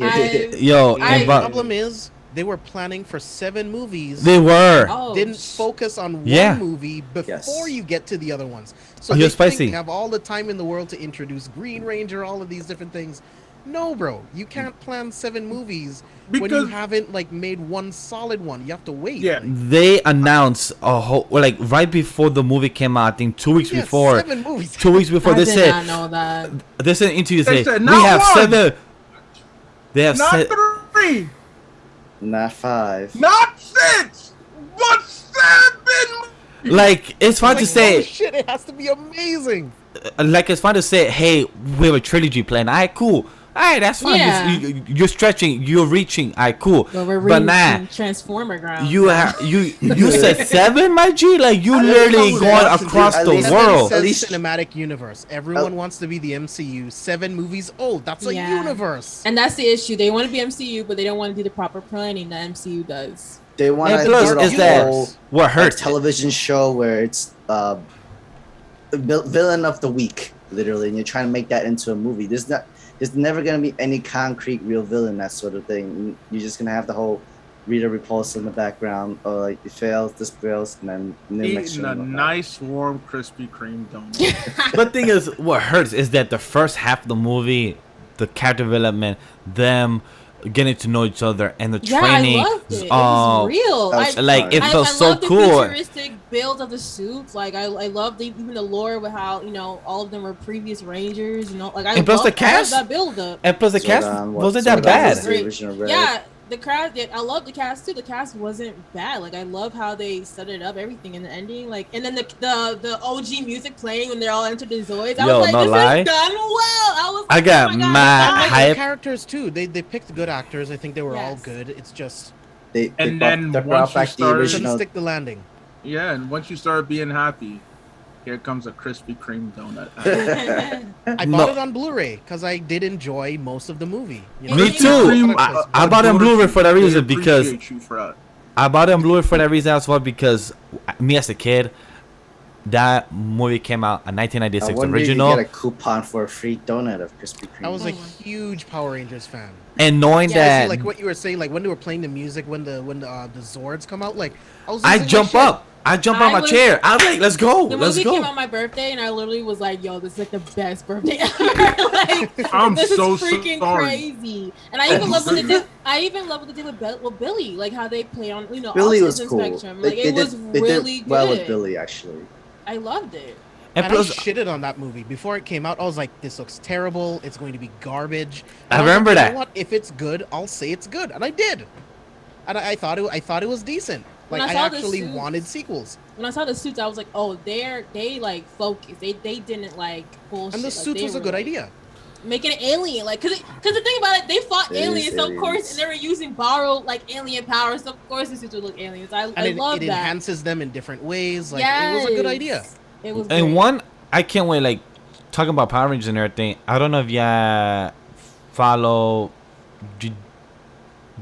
Yo, I- and the but problem is they were planning for 7 movies. they were. Oh, Didn't focus on one Yeah. movie before Yes. you get to the other ones. So Oh, they you're think spicy. they have all the time in the world to introduce Green Ranger, all of these different things. No, bro, you can't plan 7 movies when you Because- haven't like made one solid one. You have to wait. Yeah. They announced a whole like right before the movie came out. I think 2 weeks Yeah, before. 7 movies. 2 weeks before I they did said not know that. they said an interview They say said, we "Not have one." 7. They have Not 3, Not 5. not 6, but 7. like it's fine to Like, say oh shit, it has to be amazing. like it's fine to say hey we have a trilogy plan. Alright, cool. Alright, that's fine. Yeah. You're stretching. You're reaching. Alright, cool. But we're But reaching nah. Transformer ground. You said 7, my G. Like you I don't literally know going what to do. across At the least- world. Says At least- cinematic universe. Everyone wants to be the MCU. 7 movies. Oh, that's a Yeah. universe. And that's the issue. They want to be MCU, but they don't want to do the proper planning that MCU does. They want And to plus, do is a that whole what like, hurts? television show where it's villain of the week, literally, and you're trying to make that into a movie. There's never gonna be any concrete real villain, that sort of thing. You're just gonna have the whole Rita Repulsa in the background, or like it fails, this fails, and then next Eating a one. nice, warm, Krispy Kreme donut. But the thing is, what hurts is that the first half of the movie, the character development, them getting to know each other, and the Yeah, training, I loved it. It was real. that was like it fun. felt I so love the cool. futuristic build of the suits. Like I love even the lore with how all of them were previous Rangers. Like I And plus love the cast? all of that build up. And plus the cast Zordon, wasn't Zordon that bad. was the original Red. Yeah, the cast. I love the cast too. The cast wasn't bad. Like I love how they set it up, everything in the ending. Like and then the OG music playing when they're all entered the Zoids. I Yo, was like, no this lie. is done well. I was. I Like, got oh my God, mad it's Like done. the hype. characters too. They picked good actors. I think they were all Yes. good. It's just They And brought- then they once brought you back the started- couldn't original. stick the landing. Yeah, and once you start being happy, here comes a Krispy Kreme donut. I No. bought it on Blu-ray because I did enjoy most of the movie. You Me Krispy too. Kreme- I bought it on Blu-ray for that reason because Appreciate you for that. I bought it on Blu-ray for that reason as well because me as a kid, that movie came out in I 1996 wonder if original, you get a coupon for a free donut of Krispy Kreme. I was a Oh my. huge Power Rangers fan. and knowing Yeah, that Like what you were saying, like when they were playing the music, when the Zords come out, like I was. I losing my jump shit. up. I jump on I my was- chair. I was like, let's go. The Let's movie go. came out on my birthday, and I literally was like, "Yo, this is like the best birthday ever!" Like, I'm this so is freaking sorry. crazy. And I even love what they did. I even love what they did with Billy, like how they play on Billy autism was cool. spectrum. Like it was they really did well good. with Billy, actually. I loved it. And And I plus, shitted on that movie before it came out. I was like, "This looks terrible. It's going to be garbage." I And was remember like, you that. know what? If it's good, I'll say it's good, and I did. And I thought it was decent. When Like I I saw the actually suits- wanted sequels. When I saw the suits, I was like, "Oh, they like focused. They didn't like bullshit." And the Like, suits they was a were, good like, idea. Making an alien, like, cause the thing about it, they fought It is aliens, so of course, aliens. and they were using borrowed like alien powers, so of course the suits would look aliens. I And love it that. enhances them in different ways. Like it was a good idea. It was and great. one I can't wait. Like talking about Power Rangers and everything. I don't know if you follow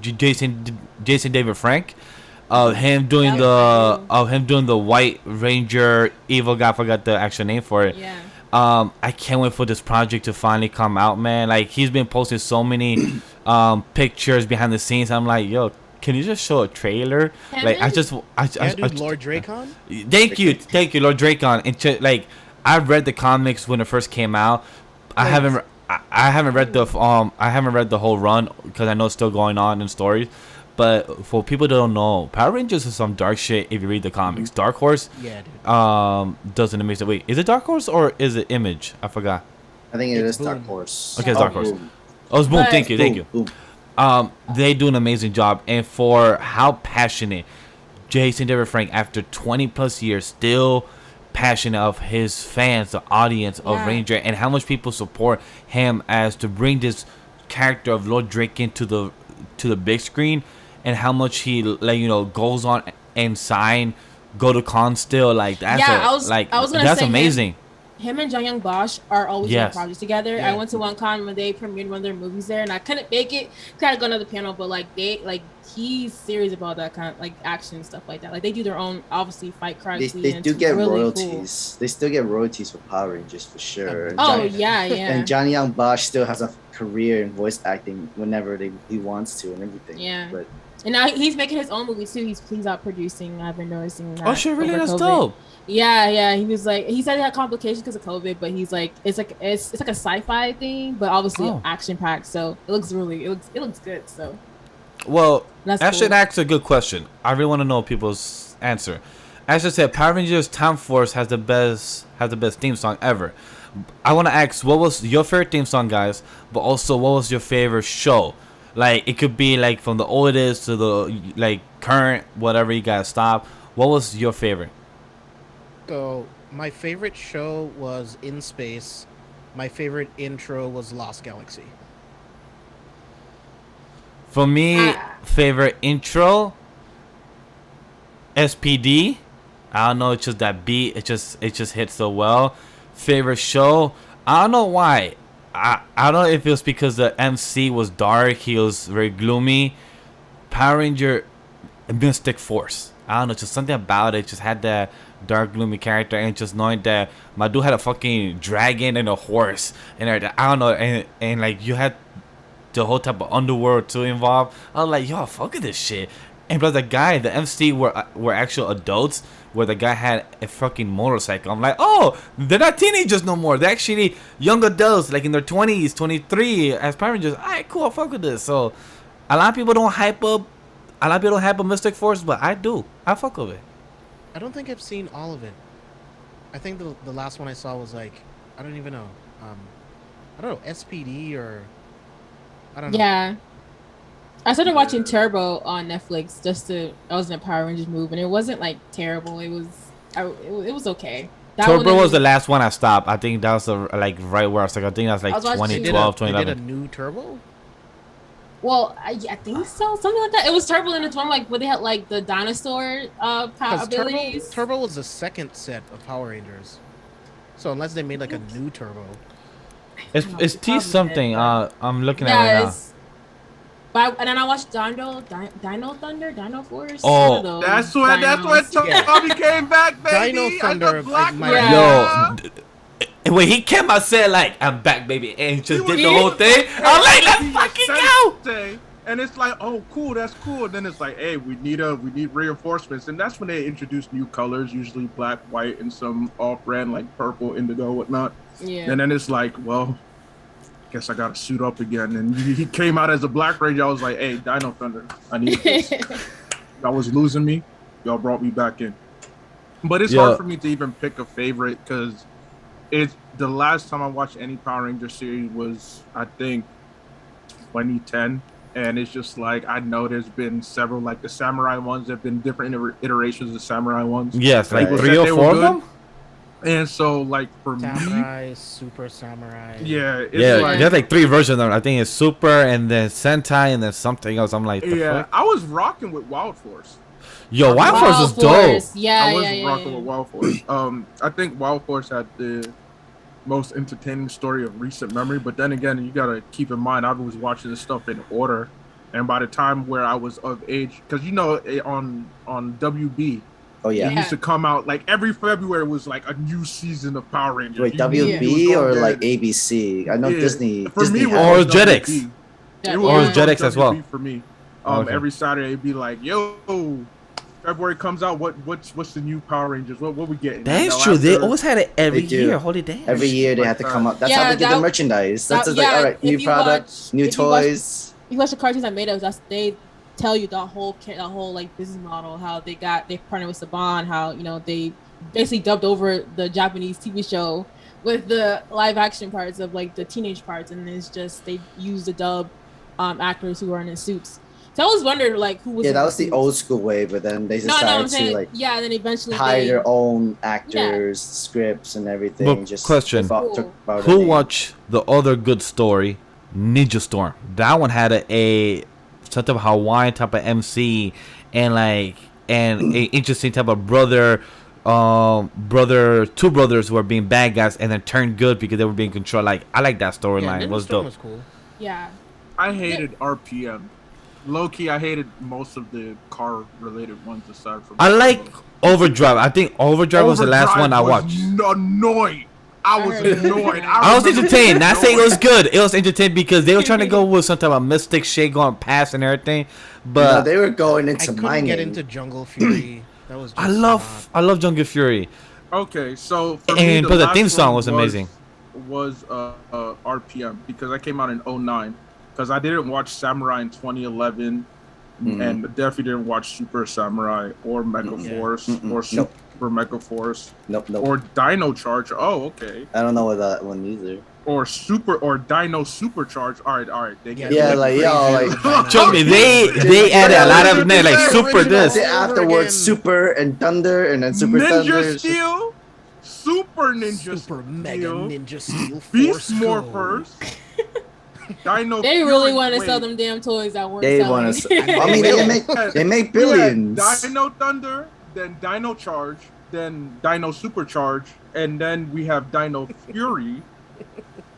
Jason David Frank. Of him doing the White Ranger evil guy. I forgot the actual name for it. Yeah. I can't wait for this project to finally come out, man. Like he's been posting so many pictures behind the scenes. I'm like, yo, can you just show a trailer? Like Lord Dracon. Thank you, Lord Dracon. And like I read the comics when it first came out. I haven't read the whole run because I know it's still going on in stories. But for people that don't know, Power Rangers is some dark shit if you read the comics. Dark Horse, Yeah, dude. does an amazing. Wait, is it Dark Horse or is it Image? I forgot. I think it It's is Dark Boom. Horse. Okay, it's Dark Horse. Boom. Oh, it's Boom. But- Thank you. Boom. They do an amazing job, and for how passionate Jason David Frank, after 20 plus years, still passionate of his fans, the audience of Yeah. Ranger, and how much people support him as to bring this character of Lord Drake into the big screen, and how much he goes on and go to cons still. Like that's I was gonna that's say amazing. Him and Jung Young Bosch are always Yes. doing projects together. Yeah. I went to one con when they premiered one of their movies there, and I couldn't make it. Had to go to another panel, but he's serious about that kind of action and stuff like that. Like they do their own, obviously, fight They choreography. do get really royalties. They still get royalties for Power Rangers for sure. Cool. Oh Johnny- yeah. And Johnny Young Bosch still has a career in voice acting whenever he wants to and everything. Yeah. But And now he's making his own movie too. He's out producing. I've been noticing that. Oh shit, really? over That's COVID. dope. Yeah. He was like, he said he had complications because of COVID, but he's like, it's like a sci-fi thing, but obviously Oh. action packed. So it looks good. So Well, that's Ashton cool. asked a good question. I really want to know people's answer. Ashton said Power Rangers Time Force has the best theme song ever. I want to ask, what was your favorite theme song, guys? But also, what was your favorite show? Like, it could be like from the oldest to the current, whatever you guys stop. What was your favorite? So my favorite show was In Space. My favorite intro was Lost Galaxy. For me, favorite intro, SPD. I don't know, it's just that beat. It just hits so well. Favorite show, I don't know why. I don't know if it was because the MC was dark. He was very gloomy. Power Ranger Mystic Force. I don't know, just something about it. Just had that dark, gloomy character, and just knowing that my dude had a fucking dragon and a horse and everything. I don't know, and like you had the whole type of underworld too involved. I was like, yo, fuck with this shit. And plus the MC were actual adults, where the guy had a fucking motorcycle. I'm like, oh, they're not teenagers no more. They're actually young adults, like in their 20s, 23, as Power Rangers. All right, cool, I'll fuck with this. So a lot of people don't hype up Mystic Force, but I do. I fuck with it. I don't think I've seen all of it. I think the last one I saw was like, I don't even know. I don't know, SPD or I don't know. Yeah. I started watching Turbo on Netflix I was in a Power Rangers movie, and it wasn't like terrible. It was okay. That Turbo one was the last one I stopped. I think that was right where I was like, I think that was like I was watching- 2012, They did 2011. a new Turbo? Well, I think so, something like that. It was Turbo, and it's one like where they had like the dinosaur power 'Cause abilities. Turbo was the second set of Power Rangers. So unless they made like a new Turbo. It's T Probably something. did, but- I'm looking at it right now. And then I watched Dino Thunder, Dino Force. Oh. one of those That's when dinos. Tommy came back, baby. Dino as a Thunder, black my- man. Yeah. Yo, when he came out said like, I'm back, baby, and he just He did was- the whole thing. I'm like, let's fucking go. Sensei. And it's like, oh, cool, that's cool. And then it's like, hey, we need reinforcements, and that's when they introduce new colors, usually black, white, and some off-brand like purple, indigo, whatnot. Yeah. And then it's like, well, guess I gotta suit up again. And he came out as a Black Ranger. I was like, hey, Dino Thunder, I need this. Y'all was losing me. Y'all brought me back in. But it's hard for me to even pick a favorite because it's the last time I watched any Power Ranger series was, I think, 2010. And it's just like, I know there's been several, like the Samurai ones, there have been different iterations of Samurai ones. Yes, like People 3 said or they 4 were of good. them. And so, like, for me, Samurai, Super Samurai. yeah, it's Yeah, like, there's like 3 versions of them. I think it's Super and then Sentai and then something else. I'm like, the yeah, fuck? I was rocking with Wild Force. Yo, Wild Force was dope. Yeah, I was yeah, rocking with Wild Force. I think Wild Force had the most entertaining story of recent memory. But then again, you gotta keep in mind, I was watching this stuff in order, and by the time where I was of age, because on WB. Oh yeah. It used to come out like every February was like a new season of Power Rangers. Wait, You knew it WB was or gonna like get- ABC? I know Yeah. Disney. For Disney me, it was Or on Jetix. WB. Yeah. It Or was on Jetix as well. WB for me. Okay. Every Saturday it'd be like, yo, February comes out. What's the new Power Rangers? What we getting? That's Now true. They after- always had it every They do. year. Holy damn. Every year they had to come up. That's how Yeah, they get the that- merchandise. That's that- just like, yeah, all right, if new you product, watch- new if you watch- toys. You watch the cartoons I made of, they tell you the whole like business model, how they partnered with Saban, how they basically dubbed over the Japanese TV show with the live action parts of like the teenage parts, and it's just they use the dub actors who are in the suits. So I was wondering like who was Yeah, in that was the suits. old school way, but then they No, I'm decided saying to like yeah, and then eventually hire they, their own actors, scripts, and everything. But Just question. took about Who it. watched the other good story, Ninja Storm? That one had a some type of Hawaiian type of MC and like and a interesting type of two brothers who were being bad guys and then turned good because they were being controlled. Like I like that storyline. It was Storm dope. was cool. yeah. I hated RPM. Low key, I hated most of the car related ones aside from. I like Overdrive. I think Overdrive was the last one I watched. Annoyed. I was annoyed. I was remember entertained. Not saying it was annoyed. good. It was entertained because they were trying to go with some type of mystic shit going past and everything. No, But they were going I into couldn't mining. get into Jungle Fury. That was. Just I love Jungle Fury. Okay, so for me, And but the last theme song one was amazing. Was RPM because I came out in 09. Because I didn't watch Samurai in 2011, and definitely didn't watch Super Samurai or Mega Force or Super Mega Force Nope. or Dino Charge. Oh, okay. I don't know what that one either. Or Dino Supercharge. All right. They get Yeah, it. like yo, like Trust me, they added a lot of names like Super this. the afterwards, Super and Thunder, and then Super Thunder. Ninja Steel, Super Ninja Super Steel, Mega Ninja Steel Beast Force Go. Morphers, Dino. They really Fury. want to Wait, sell them damn toys that weren't They selling. want to. I mean, they make we had billions. Dino Thunder, then Dino Charge, then Dino Supercharge, and then we have Dino Fury.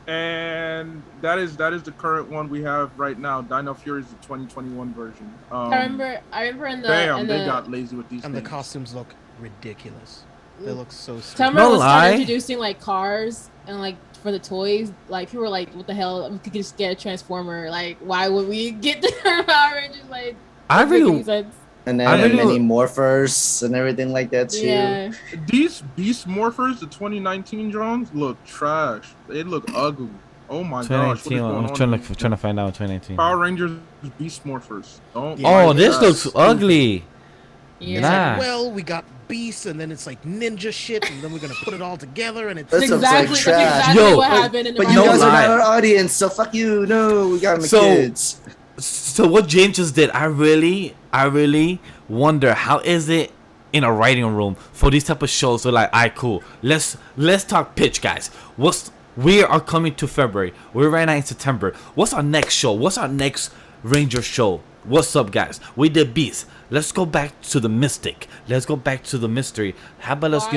And that is the current one we have right now. Dino Fury is the 2021 version. I remember in the Damn, they got lazy with these And the names. costumes look ridiculous. They look so So I stupid. remember No when they started lie. introducing like cars and like for the toys, like people were like, "What the hell? We could just get a Transformer. Like, why would we get the Power Rangers?" Like, I doesn't make really any sense. And then I really- many morphers and everything like that too. Yeah, These Beast Morphers, the 2019 drones, look trash. They look ugly. Oh my gosh, what is 2019. going I'm on? trying to find out 2019. Power Rangers Beast Morphers. Don't Yeah. Oh, like this that. looks ugly. yeah. It's Nah. like, well, we got beasts, and then it's like ninja shit, and then we're gonna put it all together, and it's That's That's looks like exactly, trash. that's exactly Yo, what happened in the But you No guys are lie. not our audience, so fuck you. No, we got them So- kids. So what James just did, I really wonder how is it in a writing room for these type of shows. So like, alright, cool. Let's talk pitch, guys. We are coming to February. We're right now in September. What's our next show? What's our next Ranger show? What's up, guys? We did Beast. Let's go back to the mystic. Let's go back to the mystery. How about us,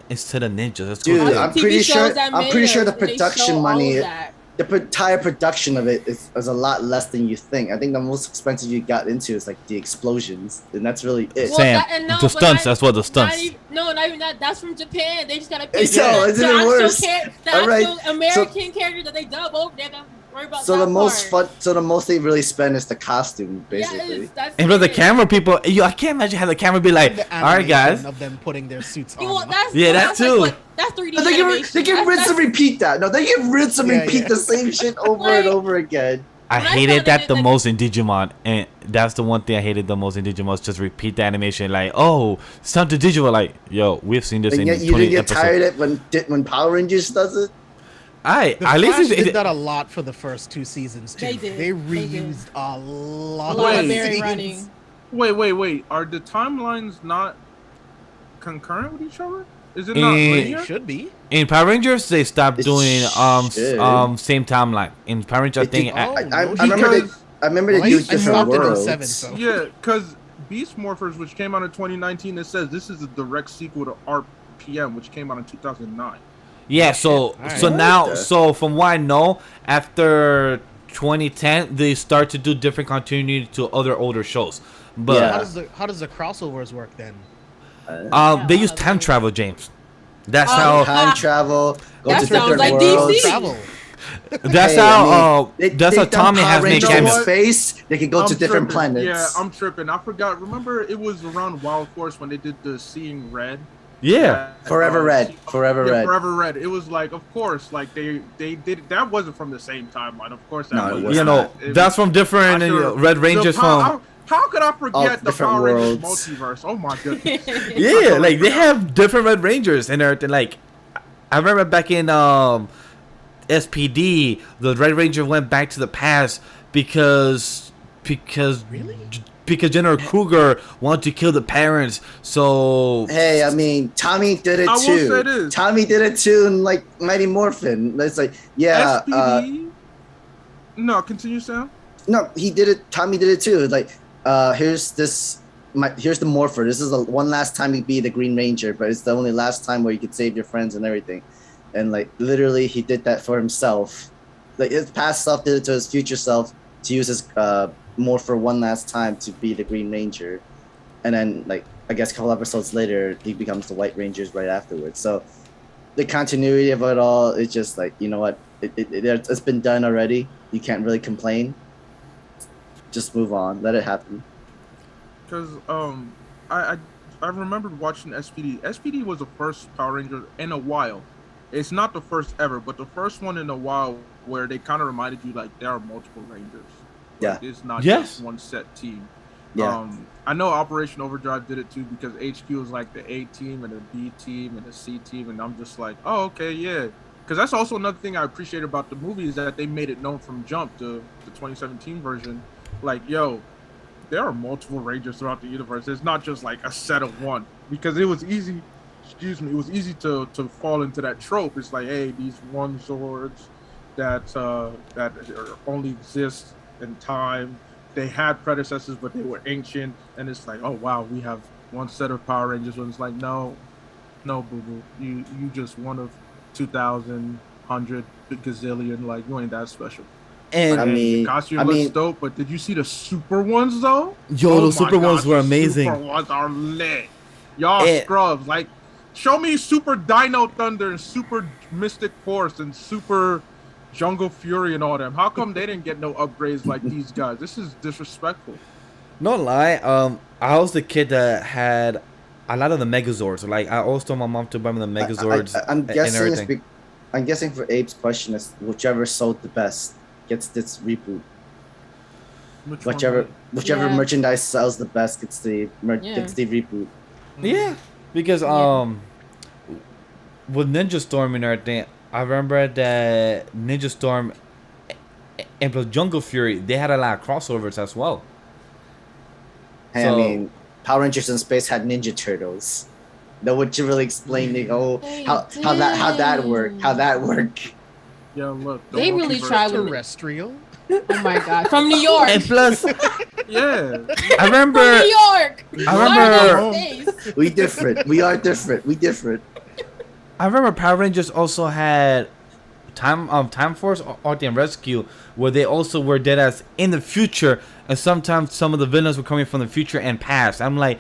instead of ninjas, let's Dude, go. Watch I'm the TV pretty shows sure- that I'm made pretty sure us, the and they production show all money- of that. The entire production of it is a lot less than you think. I think the most expensive you got into is like the explosions, and that's really it. Well, Sam, and the but stunts. That's what the Not stunts. even, not even that. That's from Japan. They just gotta Hey, pick so, isn't it worse? The All right, actual American character that they dub over. They gotta worry about So that the most part. fun, so the most they really spend is the costume, basically. Yes, that's And for the it. camera people, I can't imagine how the camera be like, the all right, guys. animation of them putting their suits on. Well, that's, Yeah, that that's too. Like, that's 3D But they animation. can rinse and repeat that. No, they can rinse and Yeah, repeat yeah. the same shit over and over again. I When I hated saw that that, the like- most in Digimon, and that's the one thing I hated the most in Digimon. Was just repeat the animation, like, oh, it's time to Digimon. Like, yo, we've seen this And in yet you 20 didn't get tired episodes. of it when Power Rangers does it. I The at least Flash it, did that a lot for the first 2 seasons too. They did. They They did. reused a lot. A lot of Wait. berry scenes. running. Wait. Are the timelines not concurrent with each other? Is it not Eh, They linear? should be. in Power Rangers they stopped It doing should. same timeline. In Power Rangers, I It did- think Oh, I no remember they. Because- I remember they Well, do I different stopped it in worlds. 7, so. Yeah, because Beast Morphers, which came out in 2019, it says this is a direct sequel to RPM, which came out in 2009. Yeah, so Alright. so now What the- so from what I know, after 2010 they start to do different continuity to other older shows. But Yeah. How does the crossovers work then? they use time travel, James. That's Oh, how Time travel, go That to sounds different like worlds. DC. Travel. that's Hey, how I mean, that's how they've done Tommy Power has made Rangers cameos. in cameos. space. They can go to different tripping. planets. Yeah, I'm tripping. I forgot. Remember, it was around Wild Force when they did the Seeing Red. Yeah. Forever Red. Forever yeah, Red. Forever Red. It was like, of course, like they did. That wasn't from the same timeline. Of course, that No, it wasn't. was You not. know, It that's was- from different I sure- Red Rangers the from How could I forget the different Power Rangers worlds. multiverse? Oh my goodness. yeah, like they have different Red Rangers and everything. Like I remember back in SPD, the Red Ranger went back to the past because Really? because General Kruger wanted to kill the parents. So Hey, I mean, Tommy did it I will too. say this. Tommy did it too in like Mighty Morphin. It's like, yeah, SPD. No, continue, Sam. no, he did it. Tommy did it too. Like, here's here's the Morpher. This is the one last time you be the Green Ranger, but it's the only last time where you could save your friends and everything. And like, literally, he did that for himself. Like his past self did it to his future self to use his Morpher one last time to be the Green Ranger, and then like I guess a couple episodes later, he becomes the White Rangers right afterwards. So the continuity of it all is just like, you know what, it's been done already. You can't really complain. Just move on, let it happen. Because I remembered watching SPD. SPD was the first Power Ranger in a while. It's not the first ever, but the first one in a while where they kind of reminded you like there are multiple Rangers. Yeah. Like, it's not Yes. just one set team. Yeah. I know Operation Overdrive did it too because HQ was like the A team and the B team and the C team, and I'm just like, oh, okay, yeah. Because that's also another thing I appreciate about the movie is that they made it known from jump to the 2017 version. Like, yo, there are multiple Rangers throughout the universe. It's not just like a set of one. Because it was easy, it was easy to fall into that trope. It's like, hey, these one swords that only exist in time. They had predecessors, but they were ancient. And it's like, oh, wow, we have one set of Power Rangers. And it's like, no, boo-boo. You just one of 2,000, 100 gazillion. Like, you ain't that special. and I mean- the costume I looks mean- dope, but did you see the super ones though? yo, Oh those my super ones gosh, were the amazing. Super ones are lit. Y'all And- scrubs, like, show me Super Dino Thunder and Super Mystic Force and Super Jungle Fury and all them. How come they didn't get no upgrades like these guys? This is disrespectful. No lie, I was the kid that had a lot of the Megazords. Like I always told my mom to buy me the Megazords I'm and guessing everything. I'm guessing for Abe's question is whichever sold the best gets this reboot. Which one? Whichever Yeah. merchandise sells the best gets the Yeah. gets the reboot. Yeah, because Yeah. with Ninja Storm and everything, I remember that Ninja Storm and plus Jungle Fury, they had a lot of crossovers as well. Hey, So- I mean, Power Rangers in Space had Ninja Turtles. No, would you really explain the They how that work? How that work? Yeah, look. the They really multiverse. tried with Terrestrial. Oh my god, from New York. And plus, Yeah. I From remember, New York. I Why remember, not space? We different. We are different. We different. I remember Power Rangers also had Time Force or and Rescue, where they also were dead as in the future, and sometimes some of the villains were coming from the future and past. I'm like,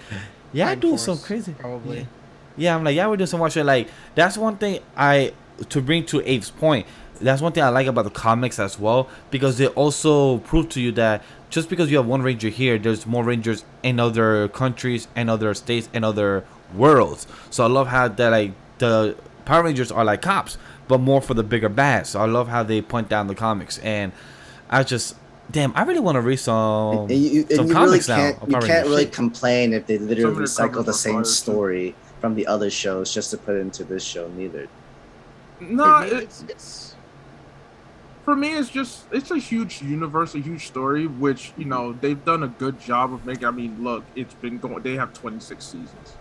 yeah, Time doing Force, some crazy. probably. Yeah, I'm like, yeah, we're doing some more shit. Like, that's one thing to bring to Abe's point. That's one thing I like about the comics as well, because they also prove to you that just because you have one ranger here, there's more rangers in other countries and other states and other worlds. So I love how that like the Power Rangers are like cops, but more for the bigger bads. So I love how they point down the comics, and I just damn, I really want to read some And you really comics now. can't. of You Power can't Rangers. really Shit. complain if they literally Some of the recycle covers the are same fire, too. story from the other shows just to put it into this show. Neither. No, It's for me, it's a huge universe, a huge story, which, you know, they've done a good job of making. I mean, look, it's been going. They have 26 seasons,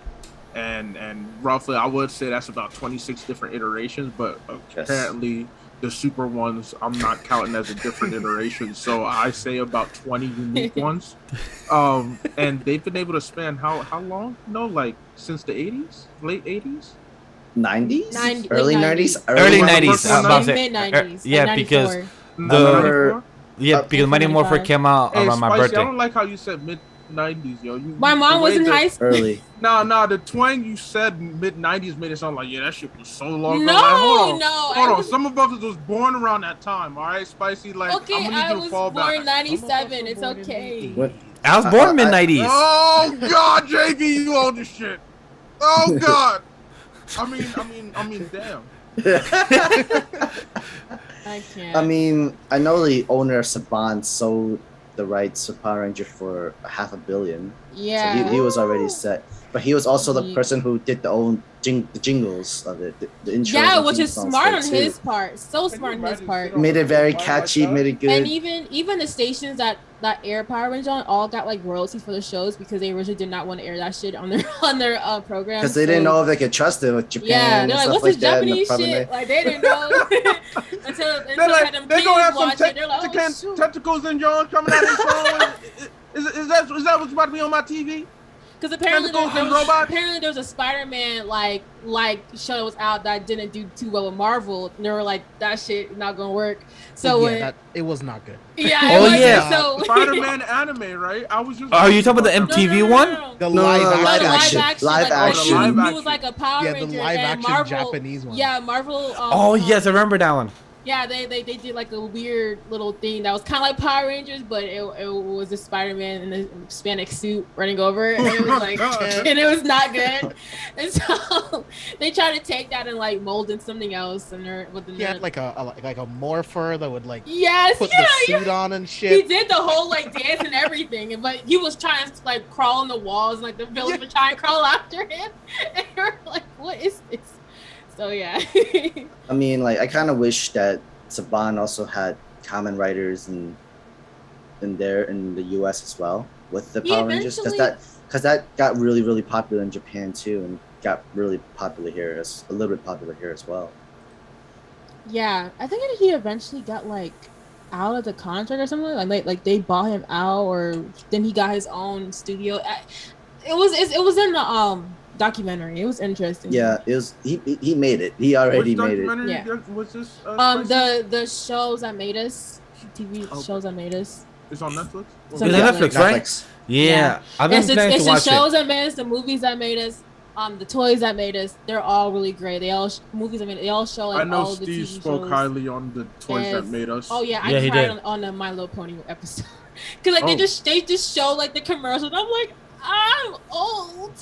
and roughly, I would say that's about 26 different iterations. But Yes. apparently, the super ones, I'm not counting as a different iteration. So I say about 20 unique ones. And they've been able to span how long? No, like since the 80s, late 80s. 90s, early 90s, Early When the 90s. first one I'm about to say, mid-90s, yeah, like because 94. the because Mighty Morphin 95. came out Hey, around my Spicy, I birthday. don't like how you said mid 90s, yo. My mom was in high school. early. Nah, the twang you said mid 90s made it sound like, yeah, that shit was so long ago. No, Like, hold no, on. Some of us was born around that time, all right, Spicy. Like, Okay, I'm gonna I need you to was fall born back. 97. It's okay. What? I was born mid 90s. Oh God, JB, you old as shit. Oh God. I mean, damn. I can't. I mean, I know the owner of Saban sold the rights to Power Ranger for $500 million. yeah. So he was already set. But he was also the Yeah. person who did the jingles of it, the intro. Yeah, and which theme is songs smart for on it, too. his part. So Can smart you on his imagine part. sit on Made it very Why like catchy, that? made it good. And even the stations that air Power Ranger on all got like royalties for the shows because they originally did not want to air that shit on their program. Because they didn't know if they could trust it with Japan Yeah, and they're like, stuff what's like this that. and Japanese probably shit? Like they didn't know until They're they like, had them they kids gonna have some watch it. They're like, oh, shoot. tentacles in John coming out of his phone. Is that what's about to be on my TV? Because apparently Tentacles and robots? there was a Spider-Man like show that was out that didn't do too well with Marvel. And they were like, that shit not gonna work. So it was not good. yeah, Oh, it wasn't, yeah. so Spider-Man Anime, right? I was just. Are you talking about the that. MTV one? The No, live no, action. live action. Live like, action. live He action. was like a Power Yeah, Ranger. the live and action Marvel, Japanese one. Yeah, Marvel. Oh yes, I remember that one. Yeah, they did like a weird little thing that was kind of like Power Rangers, but it was a Spider-Man in a Hispanic suit running over, and it was like, and it was not good. And so they tried to take that and like mold in something else, and He had like a morpher that would like yes, put yeah, the suit on and he shit. did the whole like dance and everything, but he was trying to like crawl on the walls, and like the villains were trying to crawl after him, and you're like, what is this? So yeah. I mean, like, I kind of wish that Saban also had common writers in the U.S. as well with the Power Rangers, because that got really, really popular in Japan too, and got really popular here, a little bit popular here as well. Yeah, I think he eventually got like out of the contract or something. Like they bought him out, or then he got his own studio. It was in the documentary. It was interesting. Yeah, it was. He made it. He already made it. Yeah. What's this? The shows that made us, TV shows that made us. It's on Netflix. It's It's on on Netflix, right? Yeah, I've been planning to watch it's the shows it. that made us, the movies that made us, the toys that made us. They're all really great. They all movies that made. They all show like I know all the Steve TV spoke shows. highly on the toys that Yes. made us. Oh yeah, Yeah, I he cried did. on the My Little Pony episode because like they just show like the commercials. I'm like, I'm old.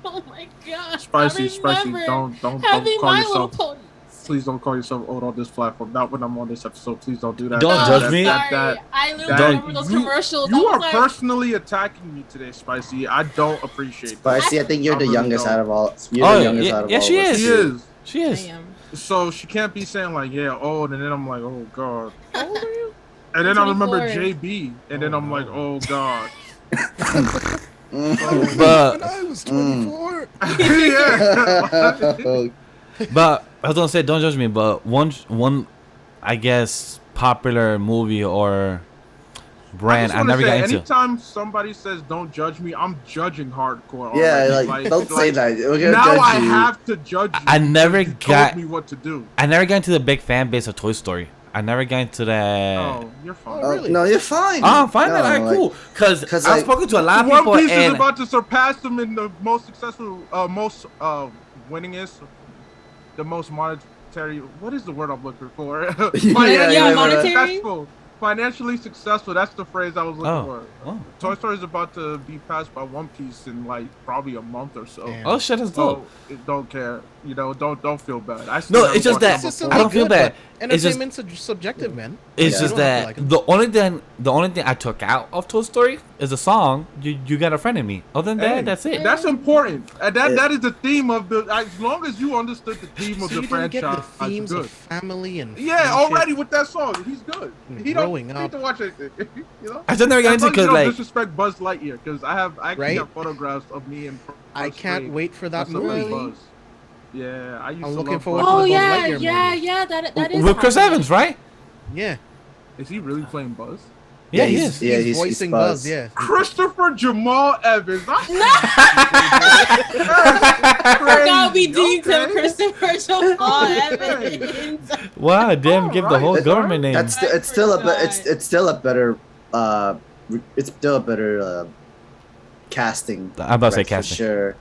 Oh my gosh. Spicy, I remember don't call having My Little yourself. Ponies. Please don't call yourself old on this platform. Not when I'm on this episode. Please don't do that. Don't judge me. Sorry, I literally that- remember those commercials. You I are was like, personally attacking me today, Spicy. I don't appreciate But I that. see. I think you're I the really youngest don't. out of all. You're the youngest yeah, out of yeah, all. she of us. is. She is. She I is. am. So she can't be saying like, yeah, old, and then I'm like, oh god. How old are you? And then I remember 24. JB, and then I'm like, oh god. But I was 24. Yeah. But I was gonna say, don't judge me. But one, I guess, popular movie or brand I never got into. Anytime somebody says "don't judge me," I'm judging hardcore. Yeah, already. like don't say that. We're gonna Now judge I you. have to judge you. I never because you got- told me what to do. I never got into the big fan base of Toy Story. I never got into that. Oh, you're fine. Oh, really? No, you're fine. Oh, I'm fine. No, Then. All right, like, cool. Because 'cause, I've like, spoken to a lot of One people, Piece is and about to surpass them in the most successful, winningest, the most monetary. What is the word I'm looking for? Yeah, monetary? Successful. Financially successful. That's the phrase I was looking for. oh, Toy Story is about to be passed by One Piece in like probably a month or so. Damn. oh shit, that's dope. So don't care. You know, don't feel bad. I still No, haven't it's just watched that them It's before. I don't feel bad. It's just Entertainment's subjective, man. it's Yeah. just You don't have that to like 'em. the only thing I took out of Toy Story is a song. You got a friend in me. Other than that, Hey, that's it. That's important. And Yeah. that is the theme of the. As long as you understood the theme of So the you didn't get franchise, the themes good. of family and Yeah, friendship? already with that song, he's good. And He don't growing need up. to watch anything. You know. I just never got As into long as you because don't like disrespect Buzz Lightyear, because I actually Right? have photographs of me and. I Buzz can't Lightyear. wait for that That's a really movie. Buzz. Yeah, I used I'm to looking love forward Buzz. to Oh the Buzz yeah, Lightyear yeah, movie. yeah. That is With Chris happening. Evans, right? Yeah. Is he really playing Buzz? Yeah, Yeah, he he's- is. Yeah, he's voicing Buzz. Buzz. Yeah. Christopher Jamal Evans. I forgot we deemed him Okay. Christopher Jamal Evans. Wow, damn! Give the Alright, whole sir. government name. That's I it's still a forgot. it's still a better casting. I'm about to say for casting. sure,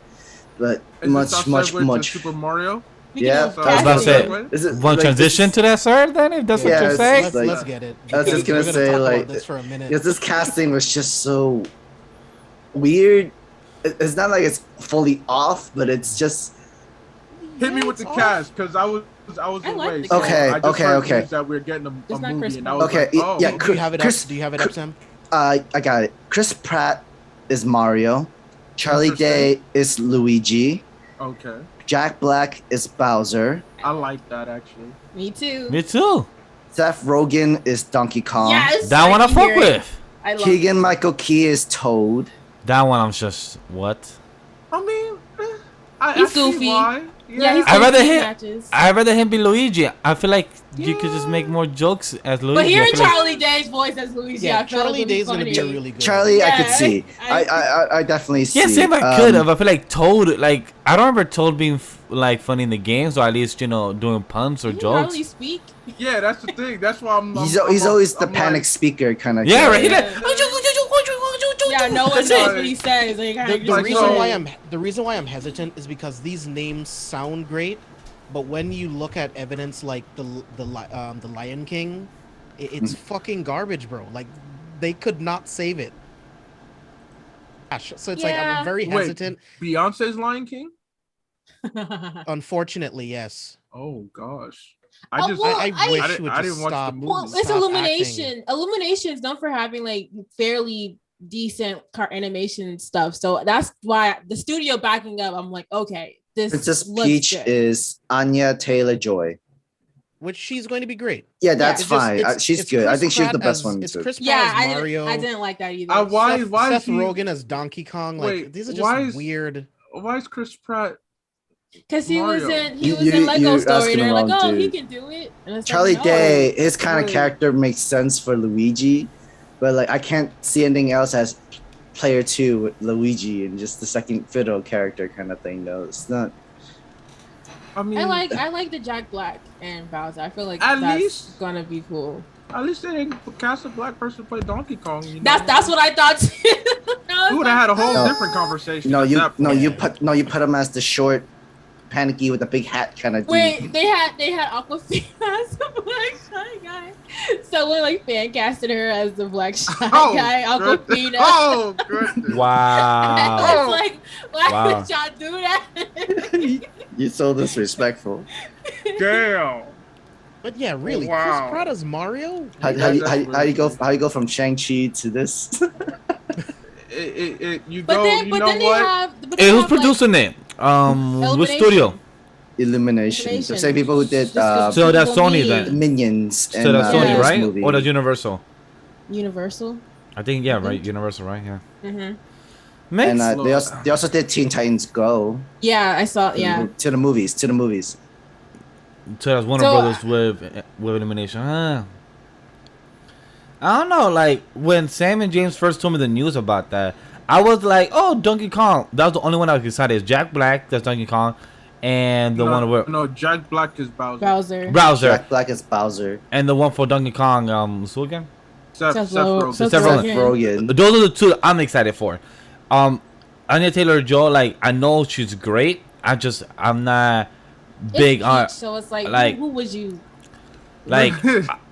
but Is this our much segue to Super Mario? Speaking Yeah, of So, I was about to say- segue? Is it Want like, to transition this- to that, sir? Then, if that's Yeah, what you're it's saying. like- Let's get it. I was just because gonna we're say, talk like, about this for a minute. Because this casting was just so weird. It's not like it's fully off, but it's just Hit me with the it's cast, because I was I like away. the so cast. Okay, I just okay, heard okay. news that we're getting a It's not movie, Chris and I was Okay, like, oh, yeah, Do you have it Chris- up? Do you have it up, Sam? I got it. Chris Pratt is Mario. Charlie Interesting. Day is Luigi. okay. Jack Black is Bowser. I like that actually. Me too. Me too. Seth Rogen is Donkey Kong. Yes, That one I can fuck hear it. with. I love Keegan Michael Key is Toad. That one I'm just what? I mean, I He's see goofy. why. Yeah, he's I'd rather goofy him- matches. I'd rather him be Luigi. I feel like you could just make more jokes as Luigi. But I hearing feel like- Charlie Day's voice as Luigi, Yeah, I feel Charlie like Day's gonna be a funny. really good. Charlie, I could Yeah, see. I definitely see. Yeah, same. I could have. Um, I feel like Toad. Like I don't remember Toad being like funny in the games, or at least doing puns or Can jokes. Charlie speak? Yeah, that's the thing. That's why He's always the I'm panic like, speaker kind of. Yeah, right. He Yeah. like, Yeah, no one That's knows it. what he says. Like, The Like, reason so- why I'm hesitant is because these names sound great, but when you look at evidence like the Lion King, it's fucking garbage, bro. Like they could not save it. So it's like Yeah. I'm very Wait. hesitant. Beyonce's Lion King. Unfortunately, yes. Oh gosh, Oh, I just well, I wish I you didn't- would I just didn't watch the stop. movie. Well, it's stop Illumination. acting. Illumination is known for having like fairly decent car animation stuff. So that's why the studio backing up. I'm like, okay, this Princess looks Peach good. is Anya Taylor-Joy. Which she's going to be great. Yeah, that's It's just- fine. it's- She's it's good. I Chris think she's the Pratt best as- one It's too. Chris Pratt Yeah, as Mario. I didn't like that either. why Seth, why is Seth he, Rogen as Donkey Kong. Like Wait, these are why just is- weird. why is Chris Pratt? Because he was Mario. in he You- was you- in Lego you're Story, asking and the they're like, wrong oh, he dude. can do it. And it's Charlie like, no. Day, his kind of Wait. character makes sense for Luigi, but like I can't see anything else as player 2 with Luigi and just the second fiddle character kind of thing though. It's not. I mean, I like the Jack Black and Bowser. I feel like At that's least- gonna be cool. At least they didn't cast a black person to play Donkey Kong. You know? That's what I thought too. We would have had a whole No. different conversation. No, at that point. you put him as the short, panicky with the big hat kind of. Wait, they had Aquafina as the black shy guy. Someone like fan casted her as the black shy Oh, guy, good- Aquafina. Oh goodness! Wow. It's like, why Wow. would y'all do that? You're so disrespectful. Damn. But yeah, really, Wow. Chris Pratt as Mario. How you go from Shang-Chi to this? You But go. then, You but know then they what? have. But Hey, they who's have, like, producing it? Which Illumination. studio? Illumination. The same people who did Just 'cause So that's people Sony need then. Minions. So that's Yeah. Sony, this right? movie. Or that's Universal? Universal. I think yeah, right. Universal, right? Yeah. Mm-hmm. Makes And they also did Teen Titans Go. Yeah, I saw. Yeah. To the movies. so that's Warner So, Brothers with Illumination. I don't know. Like when Sam and James first told me the news about that, I was like, "Oh, Donkey Kong." That was the only one I was excited. Is Jack Black? That's Donkey Kong, and the one where No, Jack Black is Bowser. Bowser. Browser, Jack Black is Bowser. and the one for Donkey Kong. Who again? Seth Seth Rogen. Seth Seth Seth Rogen. Rogen. Those are the two that I'm excited for. Anya Taylor-Joy, like I know she's great. I'm not big It's on Peach, so it's like, like- who would you? like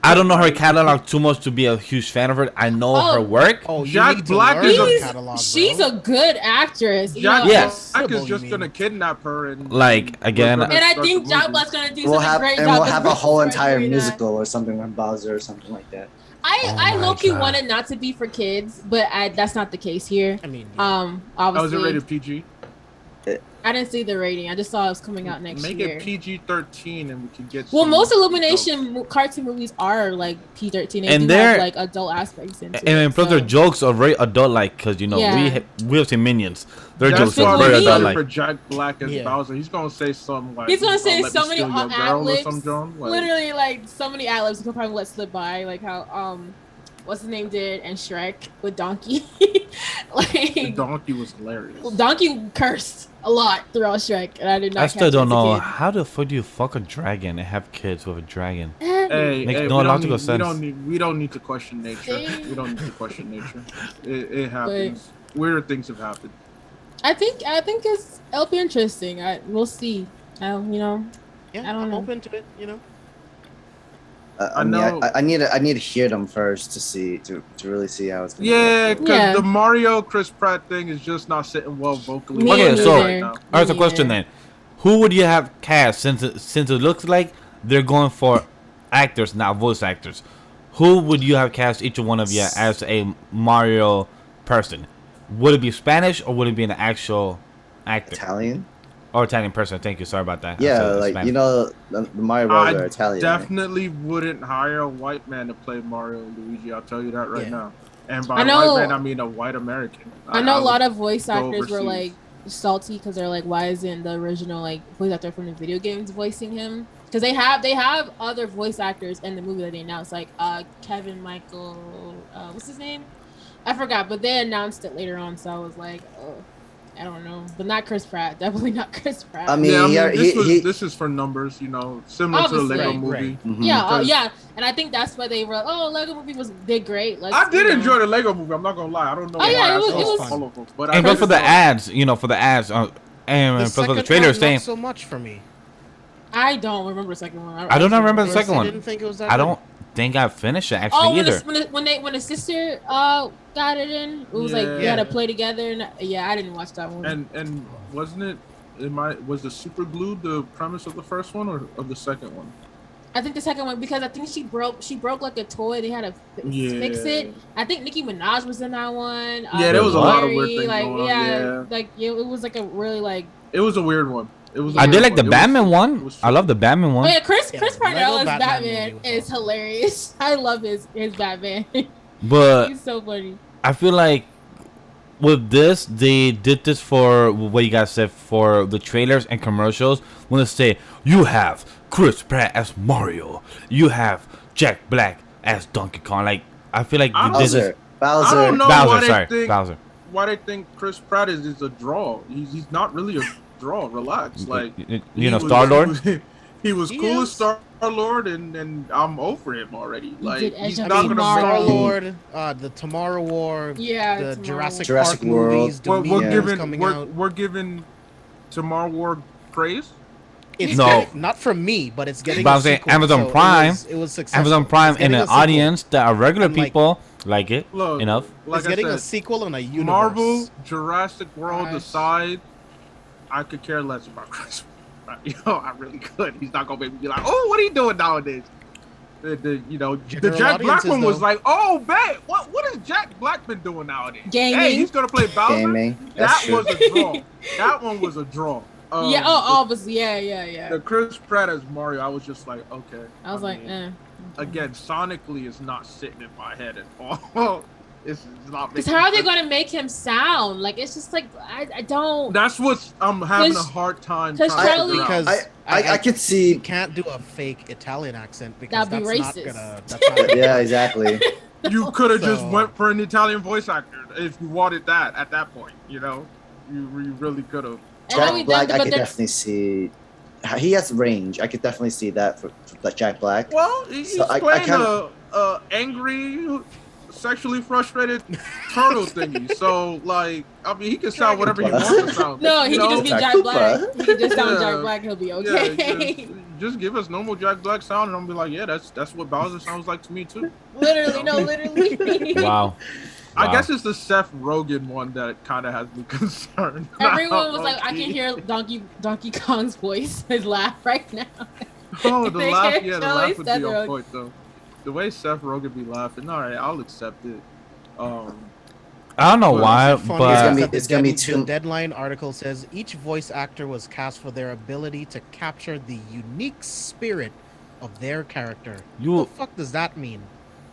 I don't know her catalog too much to be a huge fan of her. I know Oh. her work. Oh, you Jack need to Black learn is her a- catalog, She's bro. a good actress. You Jack know? Yes. Black What is do you just mean? gonna kidnap her and Like, again- we're gonna And I start think the Jack movie. Black's gonna do We'll such have a great and job. we'll as have a whole doing entire that. musical or something with Bowser or something like that. I Oh my low-key God. wanted not to be for kids, but that's not the case here. I mean, yeah. Oh, is it Obviously, rated PG? I didn't see the rating. I just saw it was coming out next Make year. it PG-13 and we can get. Well, some most details. Illumination cartoon movies are like P-13. They And do they're- have like adult aspects into it. And plus, their so- jokes are very adult-like because you know Yeah. we have seen Minions. Their That's jokes are probably very me. better for adult-like. Jack Black as Yeah. Bowser. He's gonna say something like. He's gonna say "Let so me many steal your girl" or ad-libs. some junk, like- Literally, like so many ad-libs you could probably let slip by, like how what's his name did and Shrek with Donkey. The Like donkey was hilarious. Donkey cursed a lot throughout Shrek, and I did not. I still catch it don't as a know kid. how the fuck do you fuck a dragon and have kids with a dragon. Hey, Makes hey, no we don't logical need- sense. We don't need to question nature. Dang. We don't need to question nature. It happens. Weird things have happened. I think it'll be interesting. We'll see. You know, Yeah, I don't I'm know. open to it. You know. I mean, know- I need to hear them first to see to really see how it's gonna Yeah, go. because Yeah. the Mario Chris Pratt thing is just not sitting well vocally. Me Okay, so neither. all right, so Me question neither. then: who would you have cast since it looks like they're going for actors, not voice actors? Who would you have cast each one of you as a Mario person? Would it be Spanish or would it be an actual actor Italian. or Italian person? Thank you. Sorry about that. I Yeah, said like Spanish. you know, the Mario Bros. I are Italian. right? definitely wouldn't hire a white man to play Mario and Luigi. I'll tell you that right Yeah. now. And by I know- white man, I mean a white American. I know a would lot of voice go actors were overseas. like salty because they're like, why isn't the original like voice actor from the video games voicing him? Because they have other voice actors in the movie that they announced, like Kevin Michael, what's his name? I forgot, but they announced it later on, so I was like, oh, I don't know, but not Chris Pratt, definitely not Chris Pratt. I mean, Yeah, he- this is for numbers, you know, similar to the Obviously. Lego Right, movie. right. Mhm. yeah, because- yeah, and I think that's why they were like, oh, Lego movie did great. Let's, I did you know. enjoy the Lego movie. I'm not gonna lie. I don't know Oh, why yeah, I it was- saw it was all fun. of them, but and I plus for the did- ads, you know, for the ads, and plus for the second trailer one, saying, not so much for me. I don't remember the second one. I don't remember the First, second I one. didn't think it was that I good. don't think I finished it Oh, actually either. when the sister got it in, it was like they had to Yeah. play together. And yeah, I didn't watch that one. And wasn't it? Was the super glue the premise of the first one or of the second one? I think the second one because I think she broke like a toy. They had to fix it. I think Nicki Minaj was in that one. Yeah, there was a lot of weird things like going on, yeah, yeah. like it was like a really like. It was a weird one. It was. a I did weird like the one. It Batman was- one. it was I love the Batman Oh one. yeah, Chris Yeah, Parnell Lego as Batman Batman movie was is hilarious. I love his Batman. But He's so funny. I feel like with this, they did this for what you guys said for the trailers and commercials. When they say you have Chris Pratt as Mario, you have Jack Black as Donkey Kong. Like I feel like I this is Bowser. I don't know Bowser. why they Sorry, think Bowser. why they think Chris Pratt is a draw. He's not really a draw. Relax, like You know, Star-Lord? He was He cool as is. Star-Lord, and I'm over him already. Like did he's Edge not of gonna Tomorrow. make. Star-Lord, the Tomorrow War, Yeah, the Tomorrow. Jurassic Park World. movies, the We're, Minions we're giving coming out. we're giving Tomorrow War praise. It's No. getting, not from me, but it's getting. But I'm a saying sequel, Amazon so Prime- It was successful. Amazon Prime It's and getting an a sequel. audience that are regular And, like- people like it Look, enough. like It's I getting a said, sequel and a universe. Marvel, Jurassic World Gosh. aside, I could care less about Chris. You know, I really could. He's not gonna make me be like, "Oh, what are you doing nowadays?" The General Jack Black audiences, one was though. like, "Oh, man, what is Jack Black been doing nowadays?" Gaming. Hey, he's gonna play Bowser. Gaming. That's That true. was a draw. That one was a draw. Yeah. Oh, obviously. Yeah. The Chris Pratt as Mario, I was just like, okay. I was like, mean, again, sonically, it's not sitting in my head at all. It's not. Because making how are they sense. going to make him sound? Like, it's just like, I don't. That's what I'm having a 'Cause- hard time 'cause trying to Charlie- figure out. Because I could you see. can't do a fake Italian accent because That'd be that's racist. not gonna. That's not Yeah, exactly. You could have just So- went for an Italian voice actor if you wanted that at that point. You know, you really could have. And then we Jack Black, did- I but could then- definitely see. He has range. I could definitely see that for Jack Black. Well, he's So I playing kinda- a angry, sexually frustrated turtle thingy. So, like, I mean, he can sound whatever he wants to sound. No, he you can know? just be Jack Jack Koopa. Black. He can just sound Yeah. Jack Black. He'll be Yeah, okay. just give us normal Jack Black sound, and I'll be like, yeah, that's what Bowser sounds like to me too. literally, no, literally. Wow. I Wow. guess it's the Seth Rogen one that kind of has me concerned. Everyone was like, I can hear Donkey Kong's voice, his laugh right now. Oh, the They laugh, can't yeah, the tell laugh it's would Seth be on Rogen. point though. The way Seth Rogen be laughing, all right, I'll accept it. I don't know Well, why, It's funny but is that it's gonna be the too- Deadline article says each voice actor was cast for their ability to capture the unique spirit of their character. What the fuck does that mean?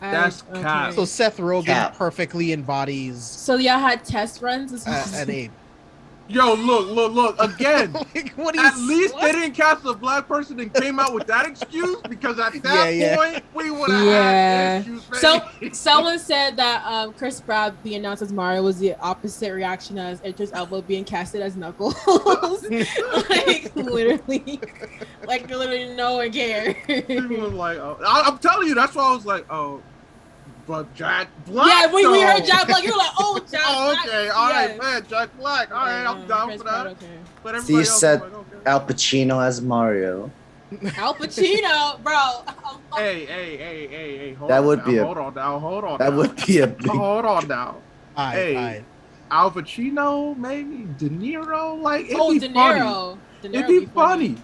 That's cap. So Seth Rogen Cap. perfectly embodies So y'all had test runs. an ape. Yo, look again. Like, what do you At least what? they didn't cast a black person and came out with that excuse, because at that Yeah. point we would have Yeah. had issues. So man. someone said that Chris Pratt being announced as Mario was the opposite reaction as Idris Elba being casted as Knuckles. like literally no one cared. People was like, oh, I'm telling you, that's why I was like, oh, but Jack Black. Yeah, we though. heard Jack Black. You're like, oh, Jack Oh, Black. okay, all right, Yes. man, Jack Black. All right, I'm down Chris for that. Pratt, okay. But everybody Steve else was said like, okay. Al Pacino as Mario. Al Pacino, bro. Hey, hold That on would now, be a- hold on now. That would be a big. Hold on now. Hey. Aye. Al Pacino, maybe De Niro, like it'd Oh, be De funny. Niro. De Niro It'd be funny.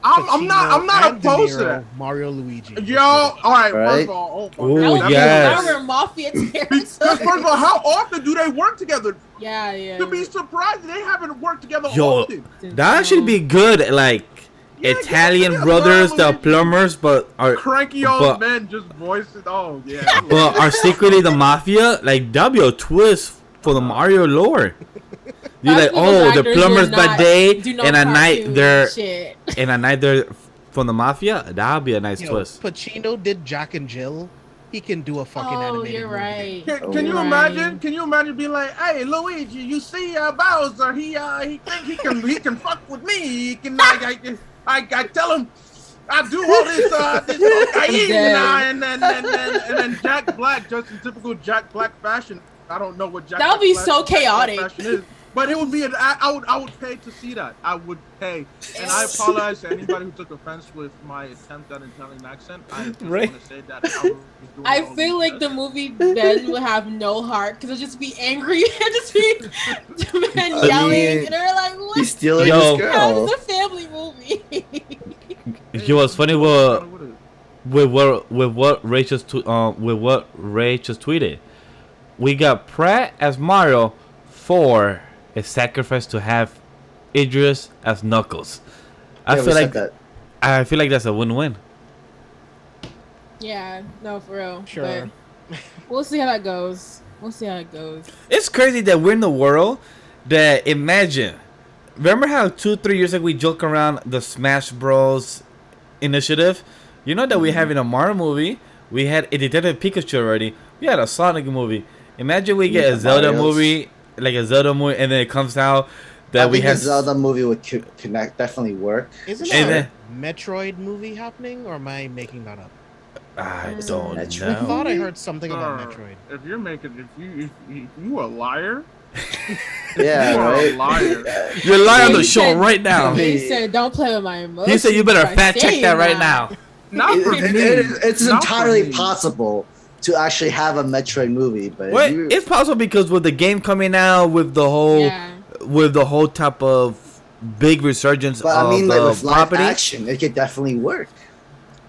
I'm not Pacino and De opposed to Niro, that. Mario Luigi. Yo, all right. Right? First of all, Ooh, That would be yes. our mafia territory. Because first of all, how often do they work together? Yeah. To be surprised, they haven't worked together Yo, often. that should be good. Like Yeah, Italian yeah, brothers, the Luigi. plumbers, but are Cranky old but- men just voicing. Oh yeah. but are secretly the mafia. Like that'd be a twist for the Mario lore. You're like, Most of those oh, the actors plumbers would by not day, do no and at night cartoon they're shit. from the mafia. That'd be a nice Yo, twist. Pacino did Jack and Jill. He can do a fucking Oh, animated you're movie. right. Can you Right. imagine? Can you imagine being like, "Hey, Luigi, you see Bowser? He think he can fuck with me. He can I tell him I do all this cocaine dead. and then Jack Black, just in typical Jack Black fashion. I don't know what Jack. That would be Black so Jack Black chaotic. fashion is, but it would be I would pay to see that. I would pay, and I apologize to anybody who took offense with my attempt at an Italian accent. I just Right. want to say that I was doing I all feel these like the tests. movie Ben would have no heart because it'd just be angry and just be men I yelling, mean, and they're like, "What? He's stealing Yo. this How girl. is a family movie?" You know what's funny? With what Ray just tweeted, we got Pratt as Mario for a sacrifice to have Idris as Knuckles. I Yeah, we feel said like that. I feel like that's a win-win. Yeah, no, for real. Sure. But we'll see how that goes. It's crazy that we're in the world that imagine. Remember how 2-3 years ago we joke around the Smash Bros initiative? You know that we have in a Mario movie. We had a Detective Pikachu already. We had a Sonic movie. Imagine we get Yeah, a Zelda Marios. movie, like a Zelda movie, and then it comes out that I we think have the Zelda movie would connect definitely work. Isn't And there then- a Metroid movie happening, or am I making that up? I don't Metroid. I know. thought I heard something Sir, about Metroid. If you're making, if you a liar, Yeah, you are a right. liar. You're lying on the He show said- right now. He said, "Don't play with my emotions." He said you better by fact check saying that right now. Not for me. It's Not for entirely me. possible to actually have a Metroid movie, but Wait, you, it's possible because with the game coming out, with the whole type of big resurgence but of I mean, like the with live property. action, it could definitely work.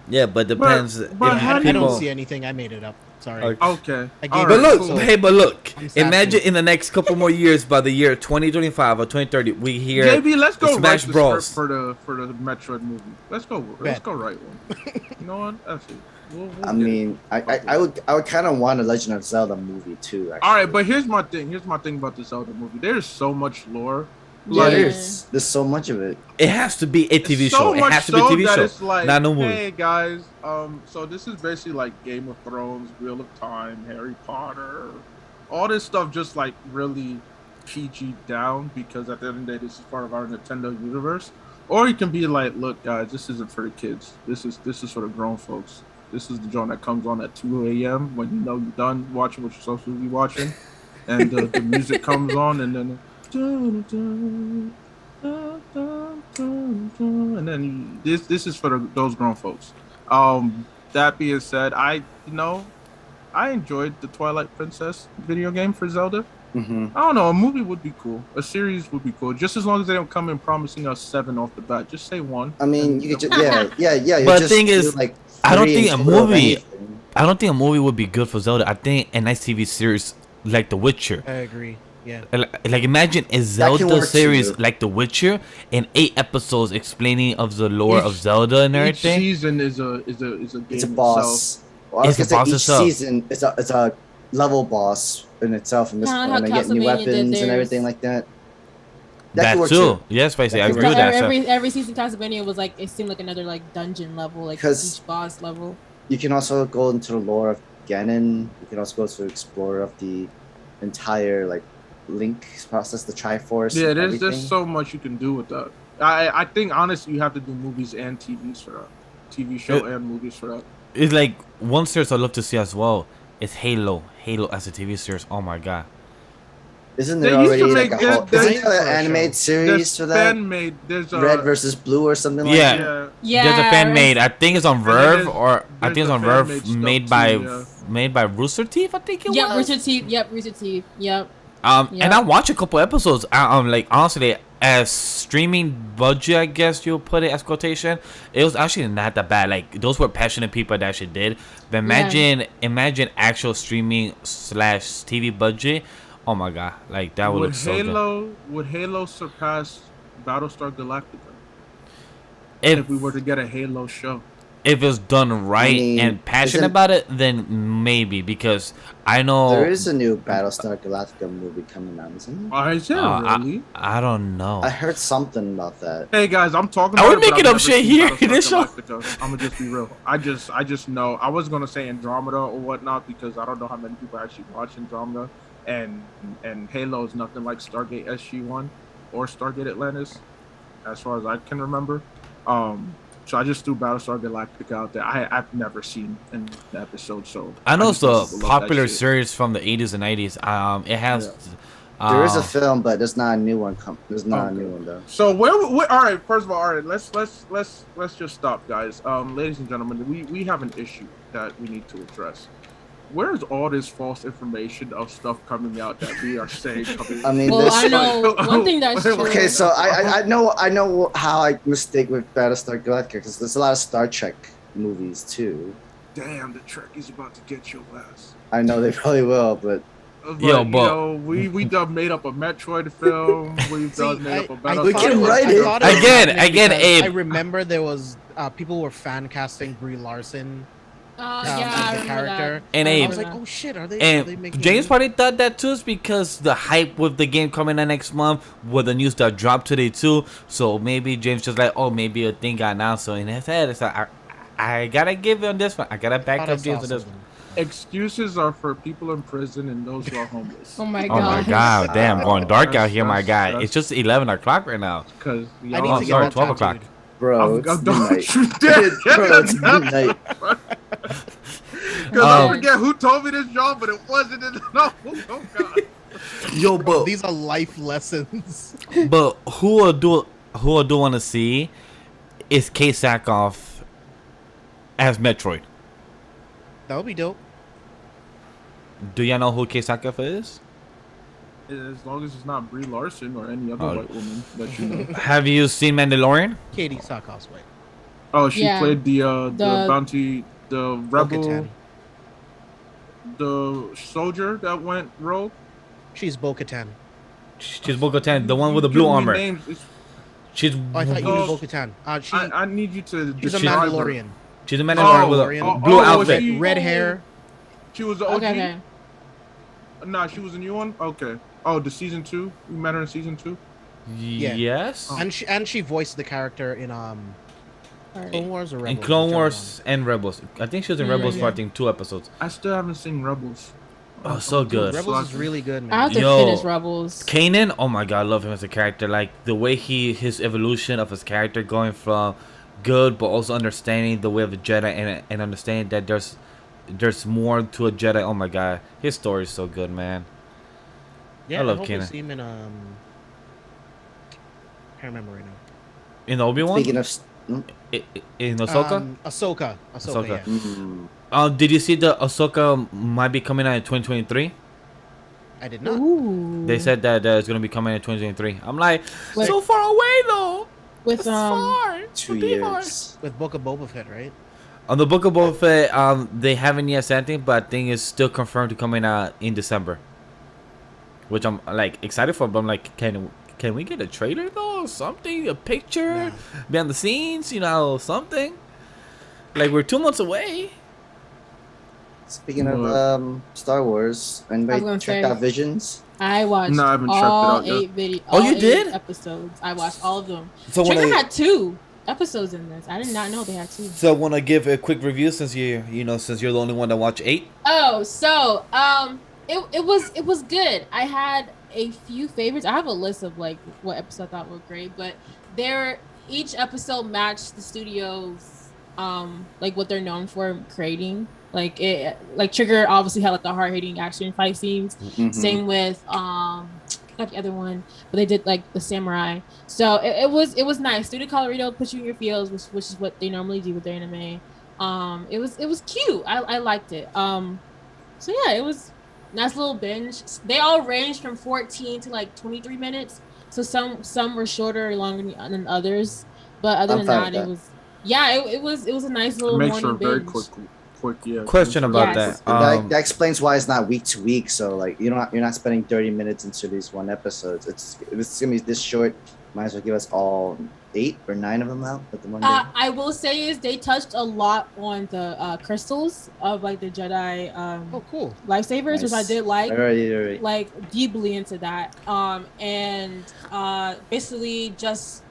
Yeah, but depends. but if how do I you- don't see anything. I made it up. Sorry. Okay. Okay. I gave All But it- right, look, cool. hey, but look. I'm sassy. Imagine in the next couple more years, by the year 2025 or 2030, we hear JB, let's go Smash write the Bros. script for the Metroid movie. Let's go write one. You know what? That's it. We'll I get it. mean, I would kind of want a Legend of Zelda movie too. Actually. All right, but here's my thing. Here's my thing about the Zelda movie. There's so much lore. yeah, Like, there's so much of it. it has to be a TV so show. It much has to be a so TV that show, it's like, not no movie. hey guys, so this is basically like Game of Thrones, Wheel of Time, Harry Potter, all this stuff just like really PG down because at the end of the day, this is part of our Nintendo universe. Or you can be like, look guys, this isn't for the kids. This is for the grown folks. This is the joint that comes on at 2 a.m. when you know you're done watching what you're supposed to be watching, and the music comes on, and then. And then this is for those grown folks. That being said, I enjoyed the Twilight Princess video game for Zelda. Hmm. I don't know, a movie would be cool. A series would be cool. Just as long as they don't come in promising us 7 off the bat. Just say 1. I mean, and, you could know. just you But the just thing do, is, like I don't 3 think a instead of movie- anything. I don't think a movie would be good for Zelda. I think a nice TV series like The Witcher. I agree. Yeah. Like imagine a can Zelda work series too. like The Witcher and 8 episodes explaining of the lore of Each- Zelda and Each everything. season is a game It's a itself. boss. Well, I was It's gonna a say boss each itself. season it's a level boss in itself, and this Kinda and how I get new Castlevania did weapons and theirs. everything like that. That could work too. Yes, Spicy. That I could agree work. with that. So, Every season Castlevania was like, it seemed like another like dungeon level, like 'Cause- each boss level. You can also go into the lore of Ganon. You can also go to explore of the entire like Link process, the Triforce. Yeah, and there's everything. so much you can do with that. I think honestly you have to do movies and TVs for that. TV show and movies for that. it's like one series I'd love to see as well. It's Halo. Halo as a TV series. Oh my god. Isn't They there used to already make like a this- whole? this- Isn't there an for a animated show. series There's for that? fan made. There's a Red versus Blue or something like Yeah. that. Yeah, There's a fan made. I think it's on then Verve there's- or I think there's it's on the Verve fan-made stuff made too, by yeah. made by Rooster Teeth. I think it Yep, was. Rooster Teeth. Yep, Rooster Teeth. Yep. And Yep. I watched a couple episodes. Like honestly, as streaming budget, I guess you'll put it as quotation. It was actually not that bad. Like those were passionate people that actually did. But imagine actual streaming / TV budget. Oh my god, like that would look so good. Would Halo surpass Battlestar Galactica If if we were to get a Halo show? if it's done right mean, and passionate isn't- about it, then maybe because I know There is a new Battlestar Galactica movie coming out, isn't there? Is there really? I don't know. I heard something about that. Hey guys, I'm talking Are about we it, but making I've up never shit seen here in Battlestar this show? Galactica. I'm gonna just be real. I just know. I was gonna say Andromeda or whatnot because I don't know how many people actually watch Andromeda, and Halo is nothing like Stargate SG-1 or Stargate Atlantis, as far as I can remember. So I just threw Battlestar Galactica out there. I've never seen an episode, so I know I it's just know a people love that popular shit. series from the 80s and 90s. It has. There is a film, but there's not a new one. There's not a Okay. new one though. So where all right, first of all, all right, let's just stop, guys. Ladies and gentlemen, we have an issue that we need to address. Where's all this false information of stuff coming out that we are saying coming? I mean, Well, this. I know one thing that's true. Okay, so I know how I mistake with Battlestar Galactica because there's a lot of Star Trek movies too. Damn, the Trekkies about to get your ass. I know they probably will, but But, Yo, you but- know, we done made up a Metroid film. We've done made up a Battlestar. We can thought write I it. thought I was get it, happening I get it, because Abe. I remember there was people were fan casting Brie Larson Yeah, as I the remember character. that. And I I Abe. was remember like, oh shit, are they And making James a- probably thought that too, is because the hype with the game coming out next month, with the news that dropped today too. So maybe James just like, oh, maybe a thing got announced. So in his head, it's like, I gotta give him this one. I gotta back thought I up saw James with this one. something. Excuses are for people in prison and those who are homeless. Oh my Oh god. my god, damn, going dark out here, my guy. That's- It's just 11 o'clock right now. Because I need Oh, to sorry, get 12 that o'clock. tattooed. bro, it's midnight. Because Bro, it's midnight. I forget who told me this, John, but it wasn't in the no. Oh god. Yo, but These are life lessons. but who I do want to see is Kate Sackhoff as Metroid. That would be dope. Do y'all know who Kate Sackhoff is? As long as it's not Brie Larson or any other Oh. white woman that you know. Have you seen Mandalorian? Katie Sackhoff's way. Oh, she Yeah. played the The- bounty, the rebel, Bo-Katan. the soldier that went rogue. She's Bo-Katan. She's Bo-Katan, the one with the blue Give me armor. names. It's- She's Oh, I thought you knew Oh, Bo-Katan. I need you to. She's a describe her. Mandalorian. she's a Mandalorian with a Mandalorian. blue Oh, outfit. she- Red hair. She was the OG. Okay. Nah, she was a new one. Okay. Oh, the season 2. We met her in season 2. Yeah. Yes. Oh. And she voiced the character in Clone Alright. Wars or Rebels. In Clone whichever Wars and Rebels. I think she was in Rebels for I think 2 episodes. I still haven't seen Rebels. Oh, so one. good. Rebels is really good, I man. have to Yo. finish Rebels. Kanan, oh my god, I love him as a character. Like the way his evolution of his character going from good but also understanding the way of the Jedi and understanding that there's more to a Jedi. Oh my god, his story is so good, man. Yeah, I love hope we Kanan. see him in can't remember right now. In Obi-Wan? Speaking of, In Ahsoka? Ahsoka. Ahsoka. Yeah. Did you see the Ahsoka might be coming out in 2023? I did not. Ooh. They said that it's gonna be coming in 2023. I'm like, Wait. so far away though. With It's far. 2 It'll be far. years. With Book of Boba Fett, right? On the Book of Boba Fett, they haven't yet said anything, but I think it's still confirmed to coming out in December. which I'm like excited for. But I'm like, can we get a trailer though? Something, a picture, behind the scenes, something. Like we're 2 months away. Speaking of Star Wars, anybody checked out Visions? I watched No, I haven't checked it all out yet. 8 videos. Oh, you did? Episodes. I watched all of them. So Trigger had 2 episodes in this. I did not know they had 2. So want to give a quick review since you're the only one that watched 8. Oh, so it was good. I had a few favorites. I have a list of like what episode I thought were great, but each episode matched the studio's like what they're known for creating. Like Trigger obviously had like the hard-hitting action fight scenes. Mm-hmm. Same with not the other one, but they did like the samurai. So it was nice. Studio Colorado puts you in your feels, which is what they normally do with their anime. It was cute. I liked it. So yeah, it was nice little binge. They all ranged from 14 to like 23 minutes. So some were shorter or longer than others, but other than that, it was a nice little It makes morning for a very binge. quick, yeah. Question about Yes. that. That explains why it's not week to week. So like you're not spending 30 minutes into these one episodes. If it's gonna be this short, might as well give us all 8 or 9 of them out at the one day. I will say is they touched a lot on the crystals of like the Jedi Oh, cool. lifesavers, which I did like. Alright. Like deeply into that. And basically just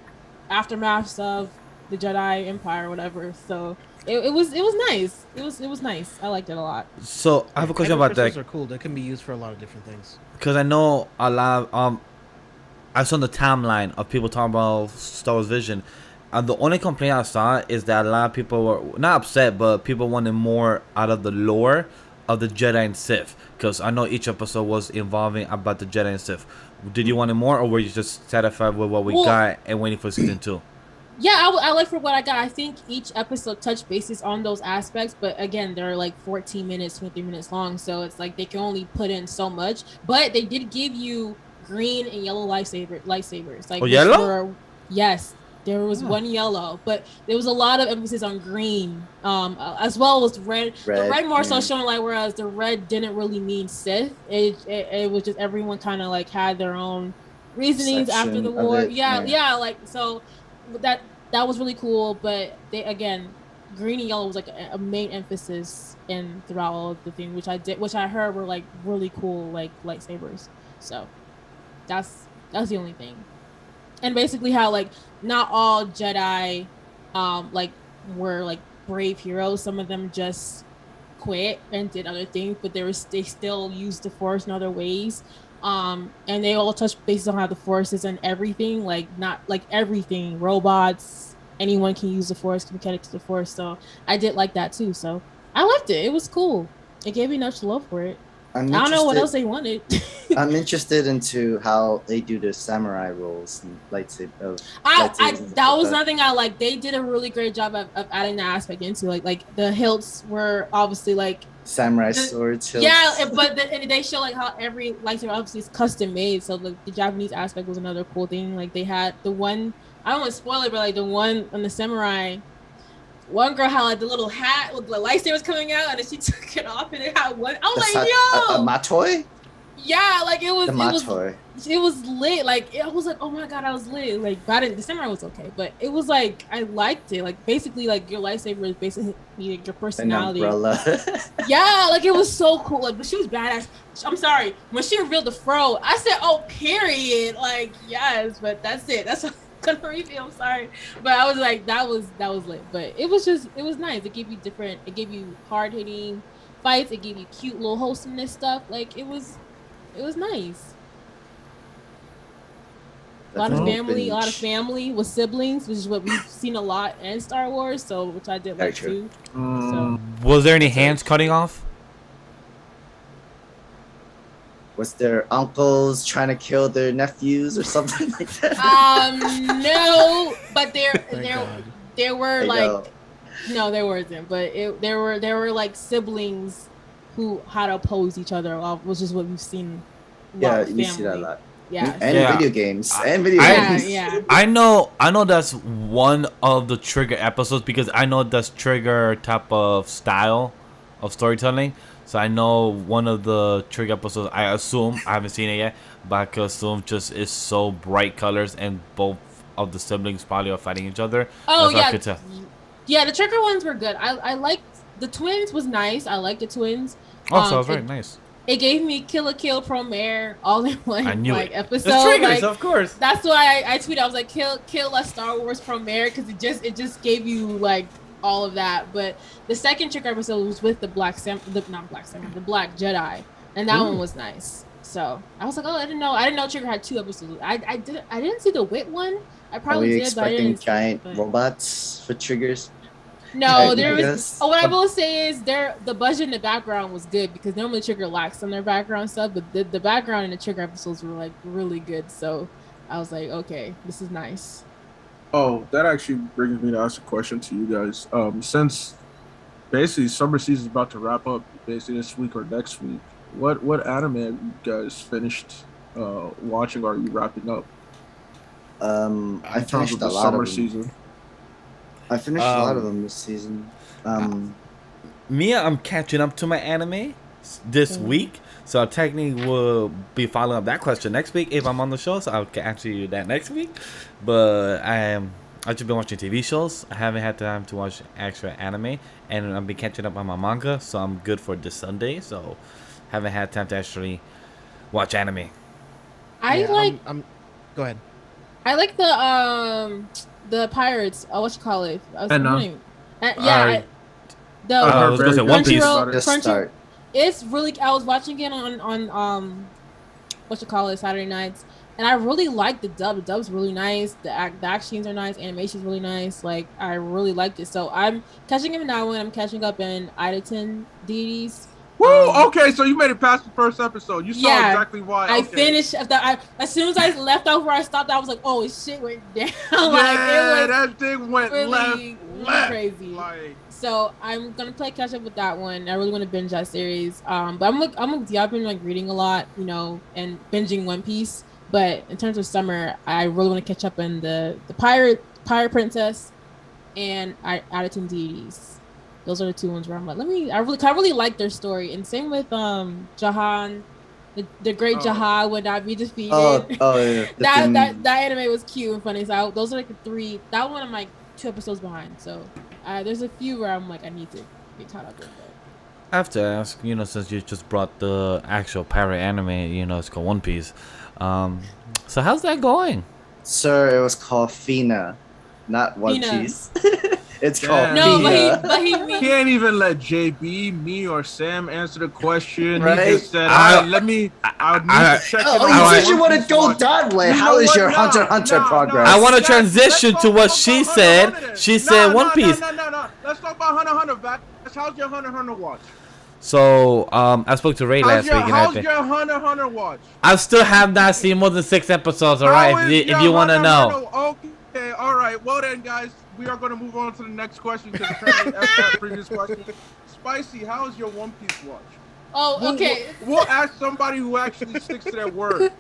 aftermaths of the Jedi Empire or whatever. So it was nice. It was nice. I liked it a lot. So I have a question about that. Crystals are cool. They can be used for a lot of different things. Because I know a lot of, I saw on the timeline of people talking about Star Wars Vision. The only complaint I saw is that a lot of people were not upset, but people wanted more out of the lore of the Jedi and Sith. Because I know each episode was involving about the Jedi and Sith. Did you want more, or were you just satisfied with what we got and waiting for season 2? Yeah, I like for what I got. I think each episode touched bases on those aspects, but again, they're like 14 minutes, 23 minutes long, so it's like they can only put in so much. But they did give you green and yellow lightsabers. Like yellow? Yes, there was one yellow, but there was a lot of emphasis on green, as well as red. The red more so showing like, whereas the red didn't really mean Sith. It was just everyone kind of like had their own reasonings after the war. Yeah, like so that was really cool. But they again, green and yellow was like a main emphasis in throughout all of the thing, which I heard were like really cool like lightsabers. So that's the only thing. And basically how like not all Jedi like were like brave heroes. Some of them just quit and did other things, but they still used the Force in other ways. And they all touch bases on how the Force is and everything, like not like everything, robots, anyone can use the Force, can be connected to the Force. So I did like that too. So I liked it. It was cool. It gave me enough love for it. I don't know what else they wanted. I'm interested into how they do the samurai roles and lightsabers. That was another thing I like. They did a really great job of adding that aspect into like the hilts were obviously like samurai swords. Hilts. Yeah, but they show like how every lightsaber obviously is custom made. So the Japanese aspect was another cool thing. Like they had the one, I don't want to spoil it, but like the one on the samurai. One girl had like the little hat with the lightsabers coming out, and then she took it off, and it had one. I was like, "Yo, a matoi." Yeah, like it was lit. Like it was like, oh my god, I was lit. Like, but the samurai was okay, but it was like I liked it. Like basically, like your lightsaber is basically like, your personality. An umbrella. Yeah, like it was so cool. Like, but she was badass. I'm sorry, when she revealed the fro, I said, oh, period. Like yes, but that's it. That's what gonna review. I'm sorry, but I was like, that was lit. But it was nice. It gave you hard hitting fights. It gave you cute little wholesomeness stuff. Like it was nice. A lot of family with siblings, which is what we've seen a lot in Star Wars. So which I did like too. So was there any hands cutting off? Was their uncles trying to kill their nephews or something like that? No, but there were like no, there wasn't. But there were like siblings who had to oppose each other, which is what we've seen. Yeah, you see that a lot. Yeah, and video games. Yeah. I know that's one of the Trigger episodes because I know that's Trigger type of style of storytelling. So I know one of the Trigger episodes, I assume, I haven't seen it yet, but I could assume just is so bright colors and both of the siblings probably are fighting each other. Oh That's what I yeah, could tell. yeah. The Trigger ones were good. I liked the twins. Was nice. I liked the twins. Oh, so it was very nice. It gave me Kill la Kill Promare all in one I knew it. episode. It's Triggers, like, of course. That's why I tweeted. I was like, kill a Star Wars Promare, because it just gave you like all of that. But the second Trigger episode was with the the Black Jedi, and that one was nice. So I was like, oh, I didn't know Trigger had 2 episodes. I didn't see the Wit one. I probably did, but I didn't. Giant robots for Triggers? No, there was. Oh, what I will say is the budget in the background was good, because normally Trigger lacks on their background stuff, but the background in the Trigger episodes were like really good. So I was like, okay, this is nice. Oh, that actually brings me to ask a question to you guys. Since basically summer season is about to wrap up, basically this week or next week, what anime have you guys finished watching, or are you wrapping up? I finished a lot summer of them. season. I finished a lot of them this season. I'm catching up to my anime this week, so I technically will be following up that question next week if I'm on the show. So I'll answer you that next week. But I've just been watching TV shows. I haven't had time to watch actual anime, and I've been catching up on my manga, so I'm good for this Sunday. So haven't had time to actually watch anime. Go ahead. I like the pirates. What you call it? I was One Piece. Crunchyroll. It's really. I was watching it on what you call it, Saturday nights, and I really like the dub. The dub's really nice. The actions are nice. Animation's really nice. Like, I really liked it. So I'm catching up in that one. I'm catching up in Idaten Deities. Woo! Okay, so you made it past the first episode. You saw exactly why. I finished. As soon as I left off where I stopped, I was like, "Oh, shit went down!" Like, that thing went really, left, crazy. Like, so I'm gonna play catch up with that one. I really want to binge that series. But I'm with you. I've been like reading a lot, and binging One Piece. But in terms of summer, I really want to catch up on the pirate Princess and Idaten Deities. Those are the 2 ones where I'm like, I really like their story. And same with Jahan, the great Jahan would not be defeated. Yeah. that anime was cute and funny. So those are like the 3. That one I'm like 2 episodes behind. So there's a few where I'm like, I need to get caught up with it. I have to ask, since you just brought the actual pirate anime, it's called One Piece. So how's that going? Sir, it was called Fina, not One Piece. It's called Fina. But he can't even let JB, me, or Sam answer the question. Right? He just said, I need to check it out. You said you want to go that way. How is your Hunter progress? I want to transition to what she said. She said One Piece. No. Let's talk about Hunter, Vac. How's your Hunter watch? So, I spoke to Ray last week. How's your Hunter watch? I still have not seen more than 6 episodes, alright? If you want to know. Okay, alright. Well then, guys, we are going to move on to the next question, because apparently that's that previous question. Spicy, how is your One Piece watch? Oh, okay. We'll ask somebody who actually sticks to their word.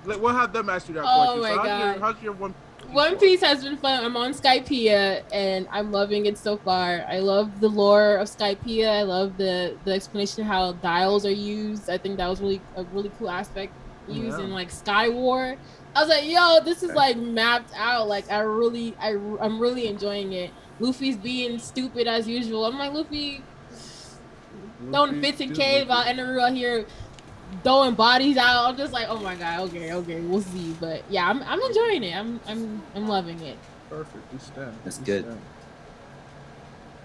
We'll have them ask you that question. Oh my God. How's your One Piece? One Piece has been fun. I'm on Skypiea and I'm loving it so far. I love the lore of Skypiea. I love the explanation of how dials are used. I think that was a really cool aspect used in like Sky War. I was like, yo, this is like mapped out. Like, I'm really enjoying it. Luffy's being stupid as usual. I'm like, Luffy throwing fits in cave while Eneru out here throwing bodies out. I'm just like, oh my God, okay, we'll see. But yeah, I'm enjoying it. I'm loving it. Perfect. That's good.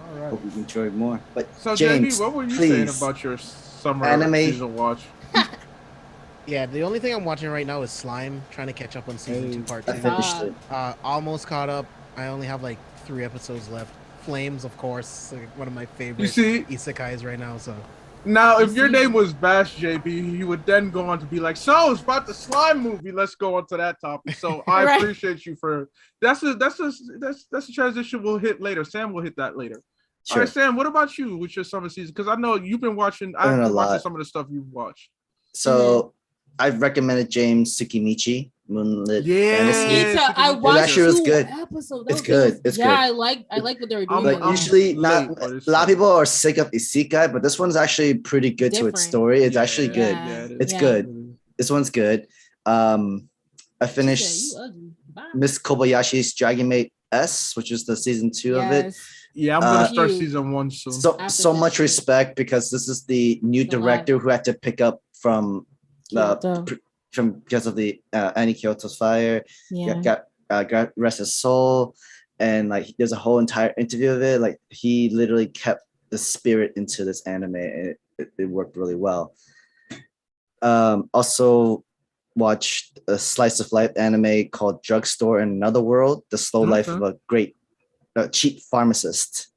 All right. Hope you enjoyed more. But so, James, JB, what were you please, saying about your summer anime season watch? Yeah, the only thing I'm watching right now is Slime, trying to catch up on season 2 part 2. I finished it. Almost caught up. I only have like 3 episodes left. Flames, of course, like one of my favorite isekais right now. So now, if your name was Bash JB, you would then go on to be like, so it's about the Slime movie. Let's go on to that topic. So I appreciate you for that's a transition we'll hit later. Sam will hit that later. Sure. All right, Sam, what about you with your summer season? Because I know you've been watching. I've been watching some of the stuff you've watched. So I've recommended James Tsukimichi Moonlit Yeah. Fantasy. Me too. I It watched actually was two good. episodes. It's good. It's yeah, good. I like what they were doing. I'm Like with it. usually, late, not but a it's lot of fun. people are sick of isekai, but this one's actually pretty good to its Different. story. It's actually good. Yeah. it It's is. good. This one's good. I She said, finished "You ugly." Bye. Miss Kobayashi's Dragon Maid S, which is the season 2 of it. Yes. Yeah, I'm gonna start Cute. season 1 soon. So After much finishing it. respect because this is the new The director who had to pick up from Kyoto. because of the Annie Kyoto's fire. Yeah. Got rest his soul, and like there's a whole entire interview of it. Like he literally kept the spirit into this anime, and it worked really well. Also watched a slice of life anime called Drugstore in Another World: The Slow Life of a Great Cheap Pharmacist.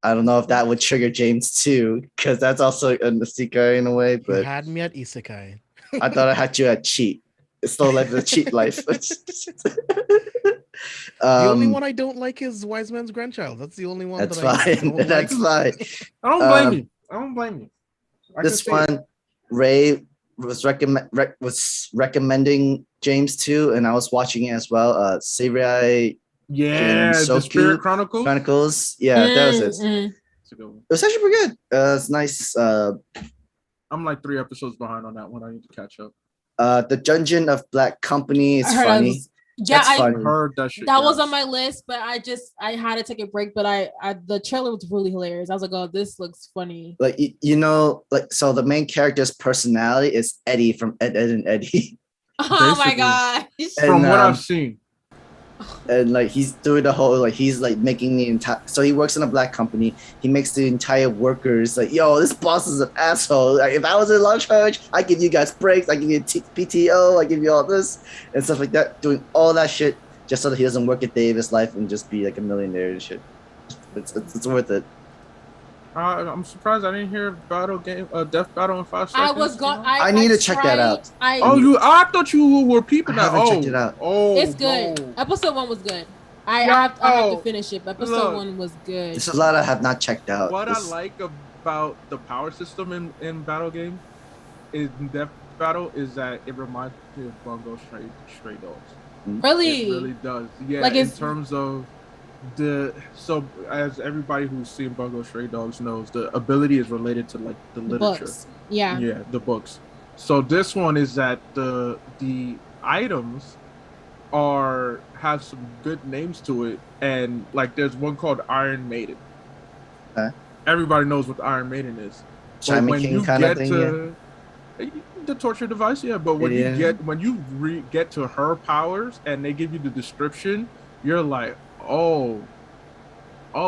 I don't know if that would trigger James too, because that's also an isekai in a way. You But had me at isekai. I thought I had you at cheat. It's Slow Life of a Cheap Life. The only one I don't like is Wise Man's Grandchild. That's the only one That's that I fine. don't That's like. fine. I don't blame Um, you. I don't blame you. I This can see it. one, Ray was recommending James too, and I was watching it as well. Samurai Yeah, the Soku Spirit Chronicles. Chronicles. Yeah, that was it. Mm. It's a good one. It was actually pretty good. It's nice. I'm like 3 episodes behind on that one. I need to catch up. The Dungeon of Black Company is I heard funny. Yeah, That's I funny. heard that shit. that was yes. on my list, but I had to take a break. But I the trailer was really hilarious. I was like, oh, this looks funny. Like you know, like so the main character's personality is Eddie from Ed, Ed and Eddie. Oh my Basically. gosh. From And, what I've seen. and like he's doing the whole like he's like making the entire so he works in a black company. He makes the entire workers like, yo, this boss is an asshole. Like if I was in large charge, I give you guys breaks, I give you PTO, I give you all this and stuff like that, doing all that shit just so that he doesn't work a day of his life and just be like a millionaire and shit. It's worth it. I'm surprised I didn't hear Death Battle in 5 seconds. I was going. I need to check that out. I thought you were peeping I that. haven't Oh, checked it out. oh, It's good. no. Episode 1 was good. I Yeah, have to finish it. But episode look. 1 was good. There's a lot I have not checked out. What I like about the power system in battle game, in Death Battle, is that it reminds me of Bungo Stray Dogs. Really? It really does. Yeah, Like in it's- terms of as everybody who's seen Bungo Stray Dogs knows, the ability is related to like the literature. Books. Yeah. Yeah, the books. So this one is that the items have some good names to it, and like there's one called Iron Maiden. Okay. Everybody knows what the Iron Maiden is. But Chimey when King you kind of get thing. to the torture device, yeah. But when Yeah. you get to her powers and they give you the description, you're like, oh,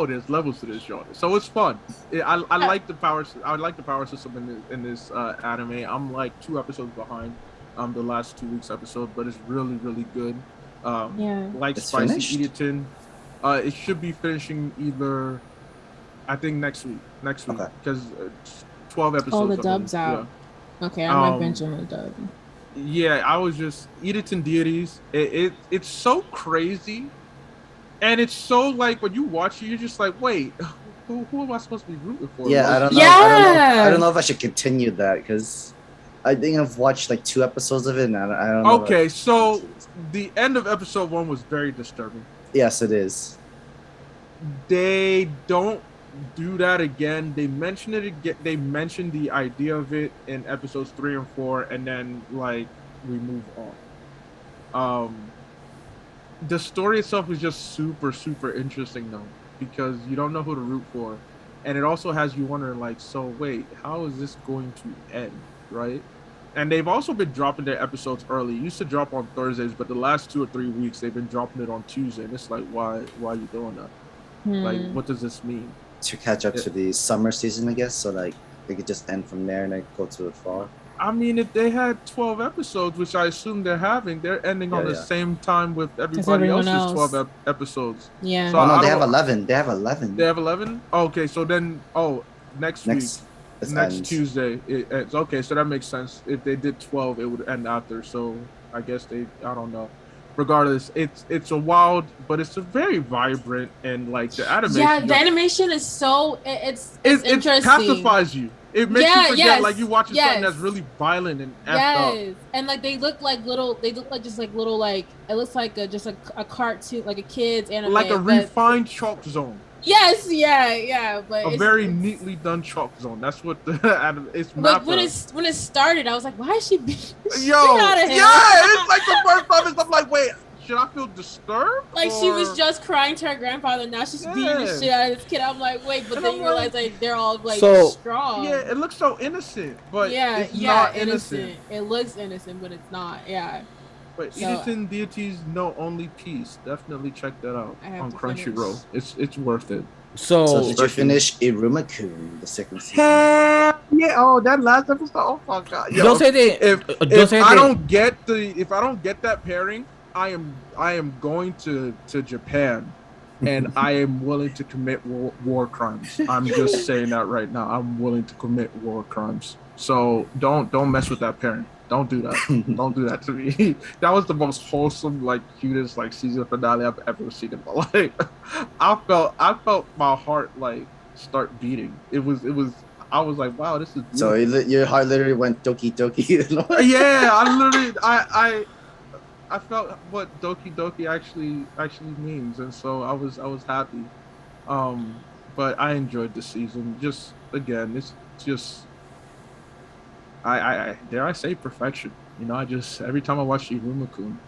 there's levels to this genre. So it's fun. I like the power. I like the power system in this anime. I'm like 2 episodes behind the last 2 weeks episode, but it's really really good. Yeah. Like It's Spicy finished? Eaton, it should be finishing either, I think next week Okay. because 12 episodes. Oh, the I believe. dub's out. Okay, I might binge on the dub. Yeah, I was just Eaton deities. It's so crazy, and it's so like when you watch it, you're just like, wait, who am I supposed to be rooting for? Yeah, I Like, don't know. I don't know if I should continue that because I think I've watched like 2 episodes of it, and I don't know. Okay, so the end of episode 1 was very disturbing. Yes, it is. They don't do that again. They mention it again. They mentioned the idea of it in episodes 3 and 4, and then like we move on. The story itself is just super interesting though, because you don't know who to root for, and it also has you wondering like, so wait, how is this going to end, right? And they've also been dropping their episodes early. It used to drop on Thursdays, but the last 2 or 3 weeks they've been dropping it on Tuesday, and it's like, why are you doing that? Like, what does this mean? To catch up to the summer season, I guess. So like they could just end from there and then go to the fall. I mean, if they had 12 episodes, which I assume they're having, they're ending on the same time with everybody everyone else's else. 12 episodes. Yeah. So Oh no, I they have don't- 11. They have 11. They have 11? Okay, so then, next week, This next ends. Tuesday, it ends. Okay, so that makes sense. If they did 12, it would end after. So I guess I don't know. regardless, it's a wild, but it's a very vibrant and like the animation. Yeah, the animation is so it's interesting. It pacifies you. It makes you forget like you watching something that's yes. really violent and effed up. And like they look like just like little like it looks like just a cartoon, like a kid's anime, like a refined chalk zone. Yes, yeah, but a very neatly done chalk zone. That's what the it's. But when it started, I was like, why is she being yo? Out of him? Yeah, it's like the first time. I'm like, wait, should I feel disturbed? Like she was just crying to her grandfather. Now she's beating the shit out of this kid. I'm like, wait, but then you realize like they're all like strong. Yeah, it looks so innocent, but it's not not innocent. It looks innocent, but it's not. Yeah. But Edison Deities Know Only Peace. Definitely check that out on Crunchyroll. It's worth it. So did you finish Iruma-kun, the second season? Yeah. Oh, that last episode. Oh my god. Yo, don't say that. If I don't get that pairing, I am going to Japan, and I am willing to commit war crimes. I'm just saying that right now. I'm willing to commit war crimes. So don't mess with that pairing. Don't do that. Don't do that to me. That was the most wholesome, like cutest, like season finale I've ever seen in my life. I felt my heart like start beating. It was. I was like, wow, this is beautiful. So your heart literally went doki doki. Yeah, I felt what doki doki actually means, and so I was happy. But I enjoyed the season. Just again, it's just. I dare I say perfection. You know, I just every time I watch Iruma-kun,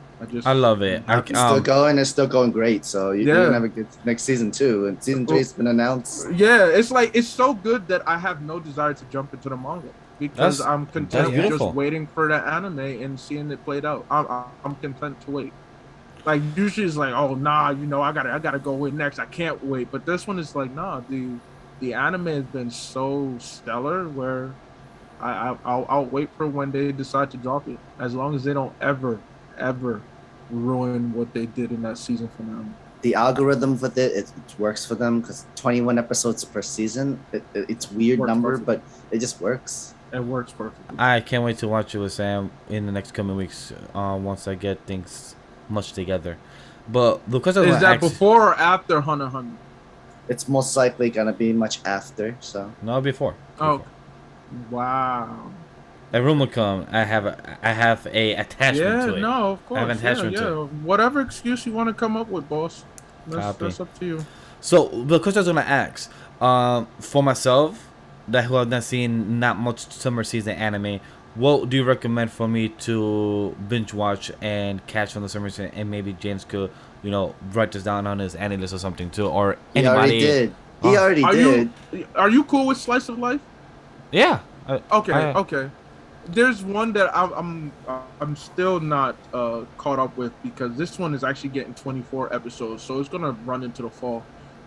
I love it. It's still going great. So you're gonna have a good next season too, and season 3 has been announced. Yeah, it's so good that I have no desire to jump into the manga because I'm content with just waiting for the anime and seeing it played out. I'm content to wait. Like usually it's like, oh nah, you know, I gotta go in next. I can't wait. But this one is like, nah, the anime has been so stellar where. I'll wait for when they decide to drop it, as long as they don't ever ruin what they did in that season finale. The algorithm with it works for them because 21 episodes per season. It's weird number, but it just works. It works perfectly. I can't wait to watch it with Sam in the next coming weeks. Once I get things much together, but because of is that before or after Hunter x Hunter? It's most likely gonna be much after. So no, before. Oh. Wow. Iruma-kun, I have a attachment to it. Yeah, no, of course. I have an attachment to it. Whatever excuse you want to come up with, boss. That's up to you. So because I was gonna ask, for myself, who have not seen not much summer season anime, what do you recommend for me to binge watch and catch on the summer season? And maybe James could, you know, write this down on his anime list or something too, or anybody. He already did. Are you cool with slice of life? Yeah. Okay. There's one that I'm still not caught up with because this one is actually getting 24 episodes, so it's gonna run into the fall.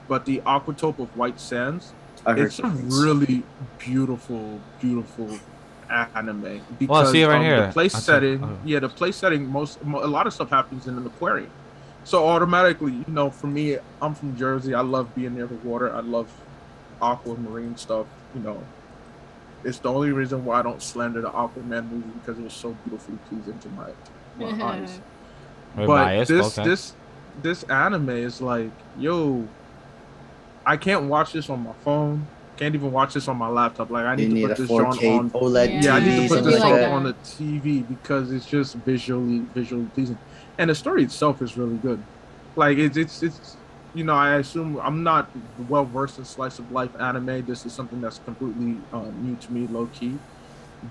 But the Aquatope of White Sands, it's a really beautiful anime because see it right here. The place setting. Yeah, the place setting. A lot of stuff happens in an aquarium, so automatically, you know, for me, I'm from Jersey. I love being near the water. I love aquamarine stuff. You know. It's the only reason why I don't slander the Aquaman movie because it was so beautifully pleasing to my eyes. But this anime is like, yo, I can't watch this on my phone. Can't even watch this on my laptop. Like I need to put this on OLED. Yeah, I need to put this on the TV because it's just visually pleasing, and the story itself is really good. Like it's. You know, I assume I'm not well versed in slice of life anime. This is something that's completely new to me, low key.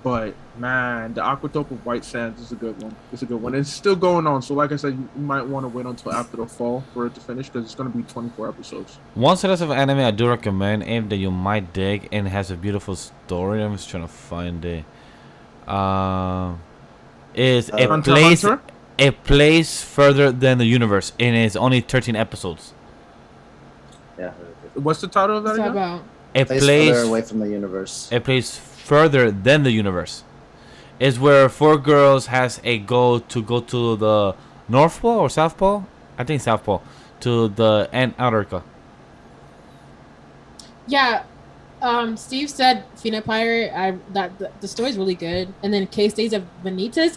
But man, the Aquatope of White Sands is a good one. It's a good one. It's still going on. So, like I said, you might want to wait until after the fall for it to finish because it's going to be 24 episodes. One series of anime I do recommend, Abe, that you might dig and has a beautiful story. I'm just trying to find it. Is a place further than the universe, and it's only 13 episodes. Yeah. What's the title of that again? About? A place further away from the universe. A place further than the universe. Is where 4 girls has a goal to go to the North Pole or South Pole? I think South Pole. To the Antarctica. Yeah. Steve said Phoenix Pirate. That the story's really good. And then Case Days of Vanitas.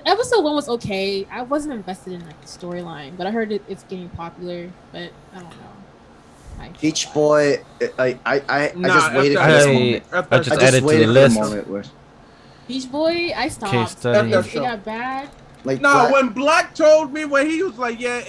Episode 1 was okay. I wasn't invested in like the storyline, but I heard it's getting popular. But I don't know. Peach Boy, I Nah, just waited for F this that- moment. F I that just I shit. just added to waited the for the list. moment where, Beach Boy, I stopped. Case study. F It that got bad. like, No, Black- when Black told me when he was like, yeah,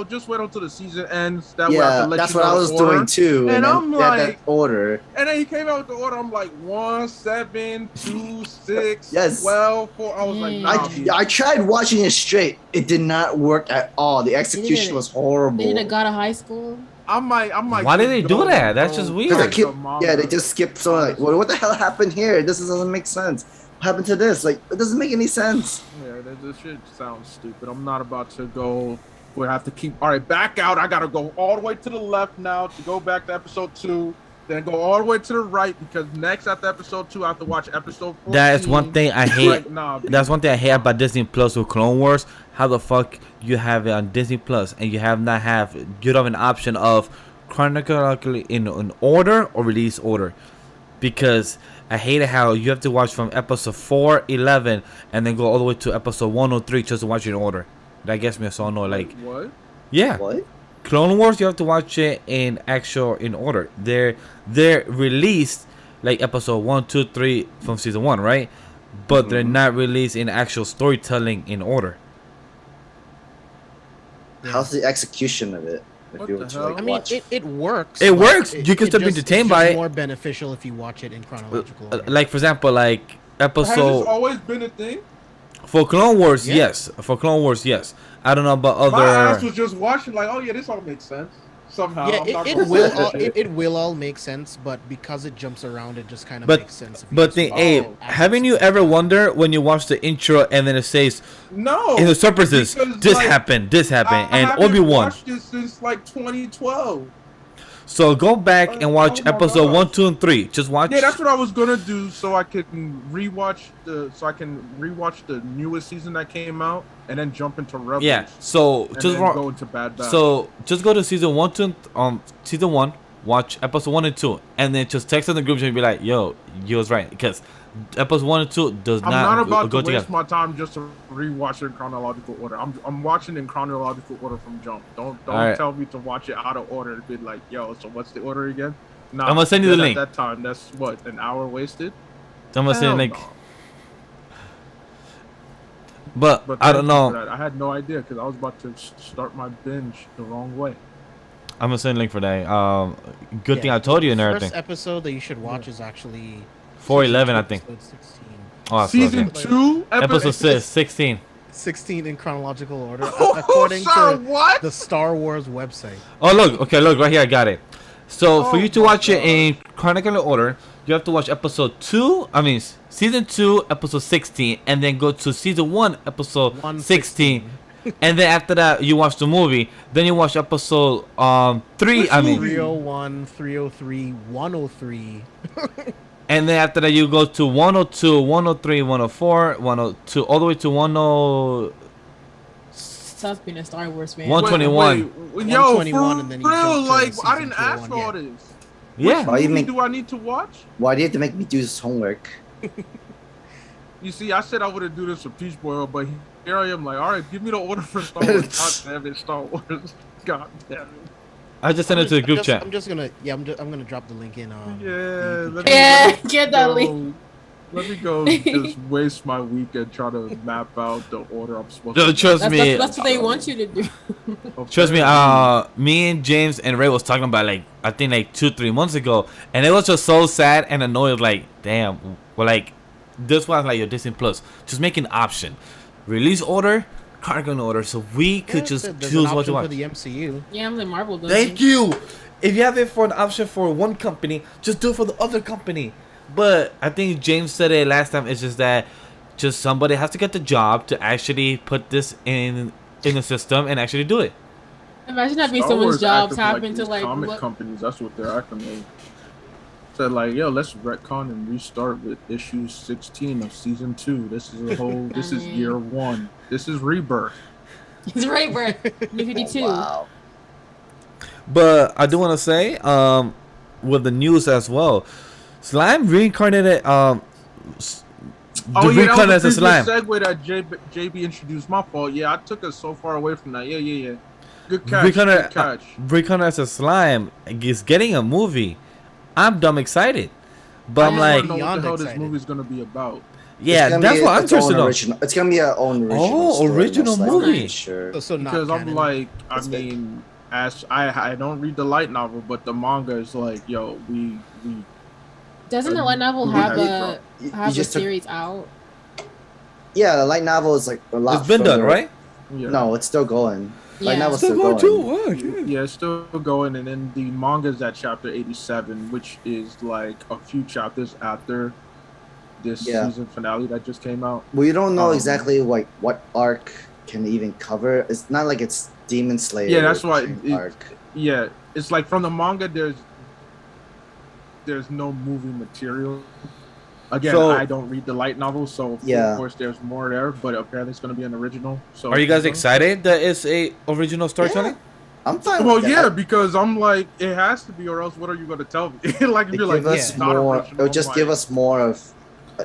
just wait until the season ends. That way I yeah, can let that's you what know I the was order. doing too. And And then I'm they had that like- order. And then he came out with the order. I'm like 1, 7, 2, 6, Yes. 12, 4. I was like, nah, B. I tried watching it straight. It did not work at all. The execution was horrible. They did a God of High School. I might. Why did they do that? That's just weird. Because Like the manga. yeah, they just skipped so like, what the hell happened here? This doesn't make sense. What happened to this? Like, it doesn't make any sense. Yeah, this shit sounds stupid. I'm not about to go. We have to keep. All right, back out. I gotta go all the way to the left now to go back to episode 2. Then go all the way to the right because next after episode 2, I have to watch episode 14. That is one thing I hate. Like, nah, B. That's one thing I hate about Disney Plus with Clone Wars. How the fuck you have it on Disney Plus and you don't have an option of chronologically in order or release order? Because I hate it how you have to watch from episode 411 and then go all the way to episode 103 just to watch it in order. That gets me so annoyed. Like, what? yeah, What? Clone Wars, you have to watch it in order. They're released like episode 1, 2, 3 from season 1, right? But they're not released in actual storytelling in order. How's the execution of it? If What you the were to, hell? like, I mean, watch. it works. It but works. You can still be entertained by it's it. more beneficial if you watch it in chronological order. Like for example, like Has this episode always been a thing? for Clone Wars, Yeah. yes. For Clone Wars, yes. I don't know about My ass other. was just watching like, oh yeah, this all makes sense somehow. Yeah, I'm not it gonna will say all, that. it will all make sense, but because it jumps around, it just kind of But- makes sense. if you But just the watch hey, it as haven't you it's- ever wonder when you watch the intro and then it says No. in the surfaces because, this like, happened, I and haven't Obi-Wan. watched this since like 2012. So go back and watch Oh my episode gosh. 1, 2, and 3. Just watch. Yeah, that's what I was gonna do, so I can rewatch the newest season that came out, and then jump into Rebels. Yeah. So and just then go into Bad Batch. so just go to season 1, 2, season 1. Watch episode 1 and 2, and then just text on the group chat and be like, "Yo, you was right," because episode 1 and 2 does I'm not not about go to waste together. my time just to rewatch it in chronological order. I'm watching in chronological order from jump. Don't Alright. tell me to watch it out of order and be like, yo, so what's the order again? Nah, I'm gonna send you the then link. At that time, that's what, an hour wasted. I'm gonna say Hell like, no. but But I thank don't you for know. that. I had no idea because I was about to start my binge the wrong way. I'm gonna send a link for that. Good Yeah, thing I told you and the everything. First episode that you should watch is actually 411, I think. episode 16. Oh, I Season forgot. 2, Episode 16. 16 in chronological order, Oh, according sir, to what? the Star Wars website. Oh look, okay, look right here, I got it. So for Oh you to my watch it God. in chronological order, you have to watch episode 2. I mean, season 2, episode 16, and then go to season 1, episode 16. And then after that, you watch the movie. Then you watch episode 3. Which I mean, movie? 301, 303, 103. and then after that, you go to 102, 103, 104, 102, all the way to 10. Stop being a Star Wars fan. 121. Wait, yo, 121, for and then you real, jump to like I season didn't ask 201, for all yeah. this. Yeah. Why you Movie make? do I need to watch? Why do you have to make me do this homework? You see, I said I wouldn't do this for Peach Boy, but here I am, like, all right, give me the order for Star Wars. God damn it, Star Wars. God damn it. I just sent it to the group chat. I'm just gonna, I'm gonna drop the link in. Yeah, let Yeah, me get that go- link. Let me go just waste my weekend trying to map out the order I'm supposed No, to. trust That's, me. that's what they want you to do. Trust me, me and James and Ray was talking about like I think like 2-3 months ago, and it was just so sad and annoyed. Like, damn, well, like this was like your Disney Plus, just make an option, release order, cargo order, so we could just there's choose an what to option watch. for the MCU. Yeah, I'm like Marvel does. Thank you. If you have it for an option for one company, just do it for the other company. But I think James said it last time. It's just that just somebody has to get the job to actually put this in the system and actually do it. Imagine that being Star someone's Wars jobs acting happen to these like comic what, companies. That's what they're acting like. Said like, yo, let's retcon and restart with issue 16 of season 2. This is a whole. This is year 1. This is rebirth. It's right, bro. New 52. Wow. But I do want to say, with the news as well, Slime reincarnated Oh yeah, that Recon was as the a previous slime. segue that JB introduced. My fault. Yeah, I took us so far away from that. Yeah. Good catch. Recon, Good catch. Recon as a slime is getting a movie. I'm dumb excited, but I I'm just like, want to know what Beyond the hell this excited. movie's gonna be about. yeah, It's gonna that's be what I'm its own interested in. original. It's gonna be our own original. Oh, story, original most likely, movie. for sure. So not Because I'm canon. like, I It's good. mean, as I don't read the light novel, but the manga is like, yo, we Doesn't the light novel we have have a series out? Yeah, the light novel is like a lot. It's been done, further. right? yeah. No, it's still going. Light Yeah. novel's Still still going going. too. Wow, Yeah, it's still going, and then the manga's at chapter 87, which is like a few chapters after this Yeah. season finale that just came out. We don't know Um, exactly like what arc can even cover. It's not like it's Demon Slayer. Yeah, that's why arc. Yeah, it's like from the manga, there's no movie material. Again, So- I don't read the light novel, so Yeah. of course there's more there. But apparently it's gonna be an original. So Are you guys excited that it's a original storytelling? I'm fine. Well, with that. yeah, because I'm like, it has to be, or else what are you gonna tell me? Like, if It you're like, give us it's not more. original, It'll just I'm give like, us more of,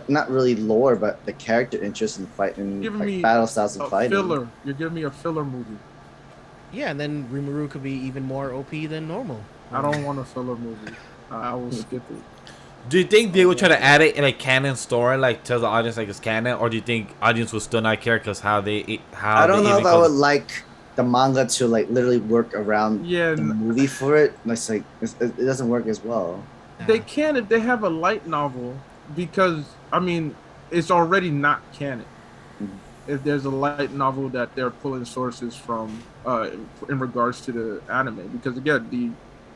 not really lore, but the character interest in fighting, Giving like me battle styles and a fighting. filler. You're giving me a filler movie. Yeah, and then Rimuru could be even more OP than normal. I don't want a filler movie. I will skip it. Do you think they would try to add it in a canon story, like tell the audience like it's canon, or do you think audience will still not care because how I don't know if I would like the manga to like literally work around Yeah, the movie for it. It's like it doesn't work as well. they can if they have a light novel, because I mean, it's already not canon. Mhm. If there's a light novel that they're pulling sources from, in regards to the anime, because again, the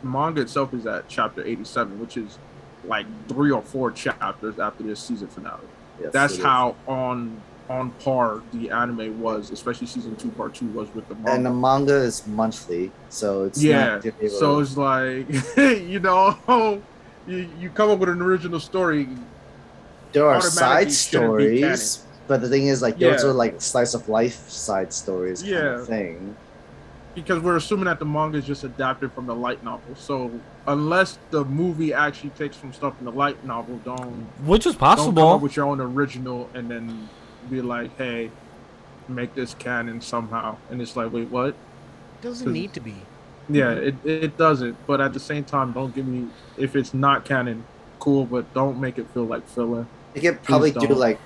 manga itself is at chapter 87, which is like 3 or 4 chapters after this season finale. Yes, That's it is. how on par the anime was, especially season 2 part 2 was with the manga. And the manga is monthly, so it's Yeah, not able so to- it's like, you know, you come up with an original story. there are automatically side shouldn't be stories, but the thing is, like, those Yeah. are like slice of life side stories kind Yeah. of thing. Because we're assuming that the manga is just adapted from the light novel. So unless the movie actually takes from stuff in the light novel, which is don't come possible. up with your own original and then be like, hey, make this canon somehow. And it's like, wait, what? Doesn't need to be. Yeah, it doesn't. But at the same time, don't give me, if it's not canon, cool, but don't make it feel like filler. They could probably do don't. like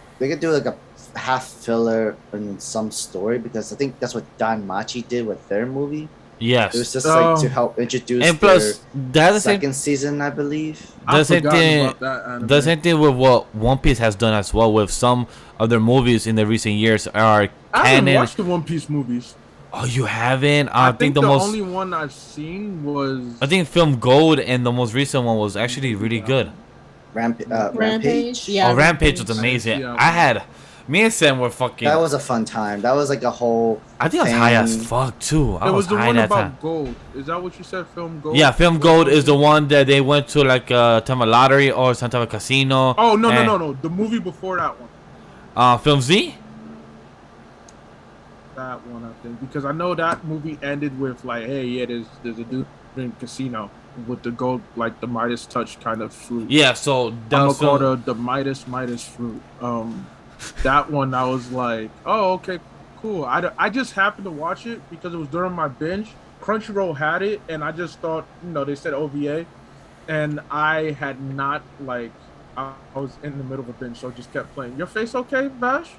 a half filler in some story, because I think that's what Don Machi did with their movie. Yes. It was just Oh. like to help introduce And plus, their that's the same. second season, I believe. The I've same forgotten thing. about that anime. The same thing with what One Piece has done as well. With some of their movies in the recent years are I haven't canon. watched the One Piece movies. Oh, you haven't? I think the the most. only one I've seen was I think Film Gold and the most recent one was actually really good. Rampage. Yeah. Oh, Rampage was amazing. Yeah. I had me and Sam were fucking. That was a fun time. That was like a whole. I think I was high as thing. fuck too. I It was was the high one that about time. gold. Is that what you said? Film gold. Yeah, Film Gold is the one that they went to like time of lottery or some type of casino. Oh no and, no. The movie before that one. Film Z. That one I think, because I know that movie ended with like, hey, yeah, there's a dude in a casino with the gold, like the Midas touch kind of fruit. Yeah, so that I'm was gonna call film- the Midas fruit. That one I was like, oh okay, cool. I just happened to watch it because it was during my binge. Crunchyroll had it, and I just thought, they said OVA, and I had not like, I was in the middle of a binge, so I just kept playing. Your face okay, Bash?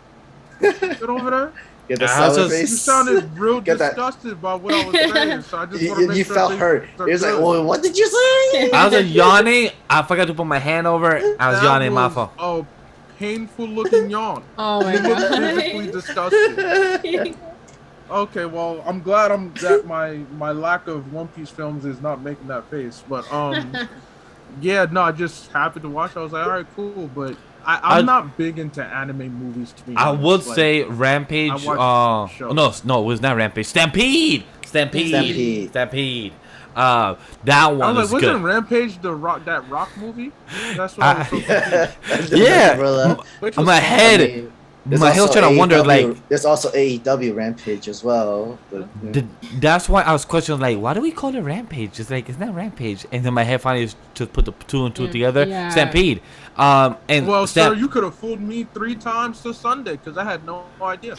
Get over there. Get the I was sour just- You face. sounded real Get that- disgusted by what I was saying, so I just want to You, make you sure felt things hurt. are It was like, good. well, what did you say? I was just yawning. I forgot to put my hand over. I was That yawning. My was fault. a painful looking yawn. Oh my You look physically god. disgusted. Okay, well, I'm glad that my lack of One Piece films is not making that face. But yeah, no, I just happened to watch. I was like, all right, cool. But I'm not big into anime movies, to be I honest. would Like, say Rampage. I watched the show. No, it was not Rampage. Stampede. Stampede. That I one was is like, good. wasn't Rampage that rock movie? That's what I was so confused. Yeah. Gorilla. Which I'm was ahead. fun. My head was trying to wonder, like, there's also AEW Rampage as well. But, that's why I was questioning, like, why do we call it Rampage? It's like, it's not Rampage. And then my head finally just put the two and two together. Yeah. Stampede. And well, sir, you could have fooled me 3 times to Sunday because I had no idea.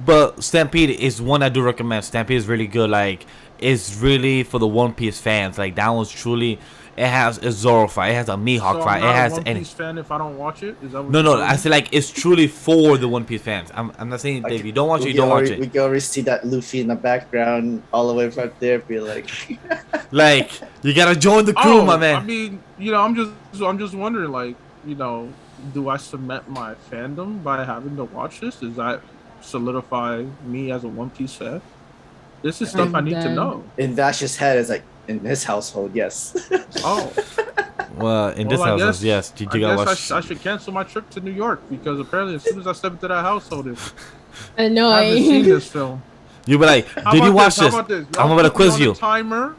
But Stampede is one I do recommend. Stampede is really good. Like, it's really for the One Piece fans. Like, that one's truly. It has a Zoro fight. It has a Mihawk fight. It has a One Piece fan if I don't watch it. Is that what no. I say, like, it's truly for the One Piece fans. I'm not saying, if you don't watch it, you don't watch it. We can already see that Luffy in the background, all the way from there. Be like, like, you gotta join the crew, my man. I mean, I'm just wondering, like, do I cement my fandom by having to watch this? Does that solidify me as a One Piece fan? This is stuff I need to know. In Vash's head, it's like, in his household, yes. Oh. Well, in this household, yes. You gotta watch. I should cancel my trip to New York because apparently as soon as I step into that household, I haven't Annoying. seen this film. You be like, did you watch this? How about this? I'm gonna quiz you. Timer.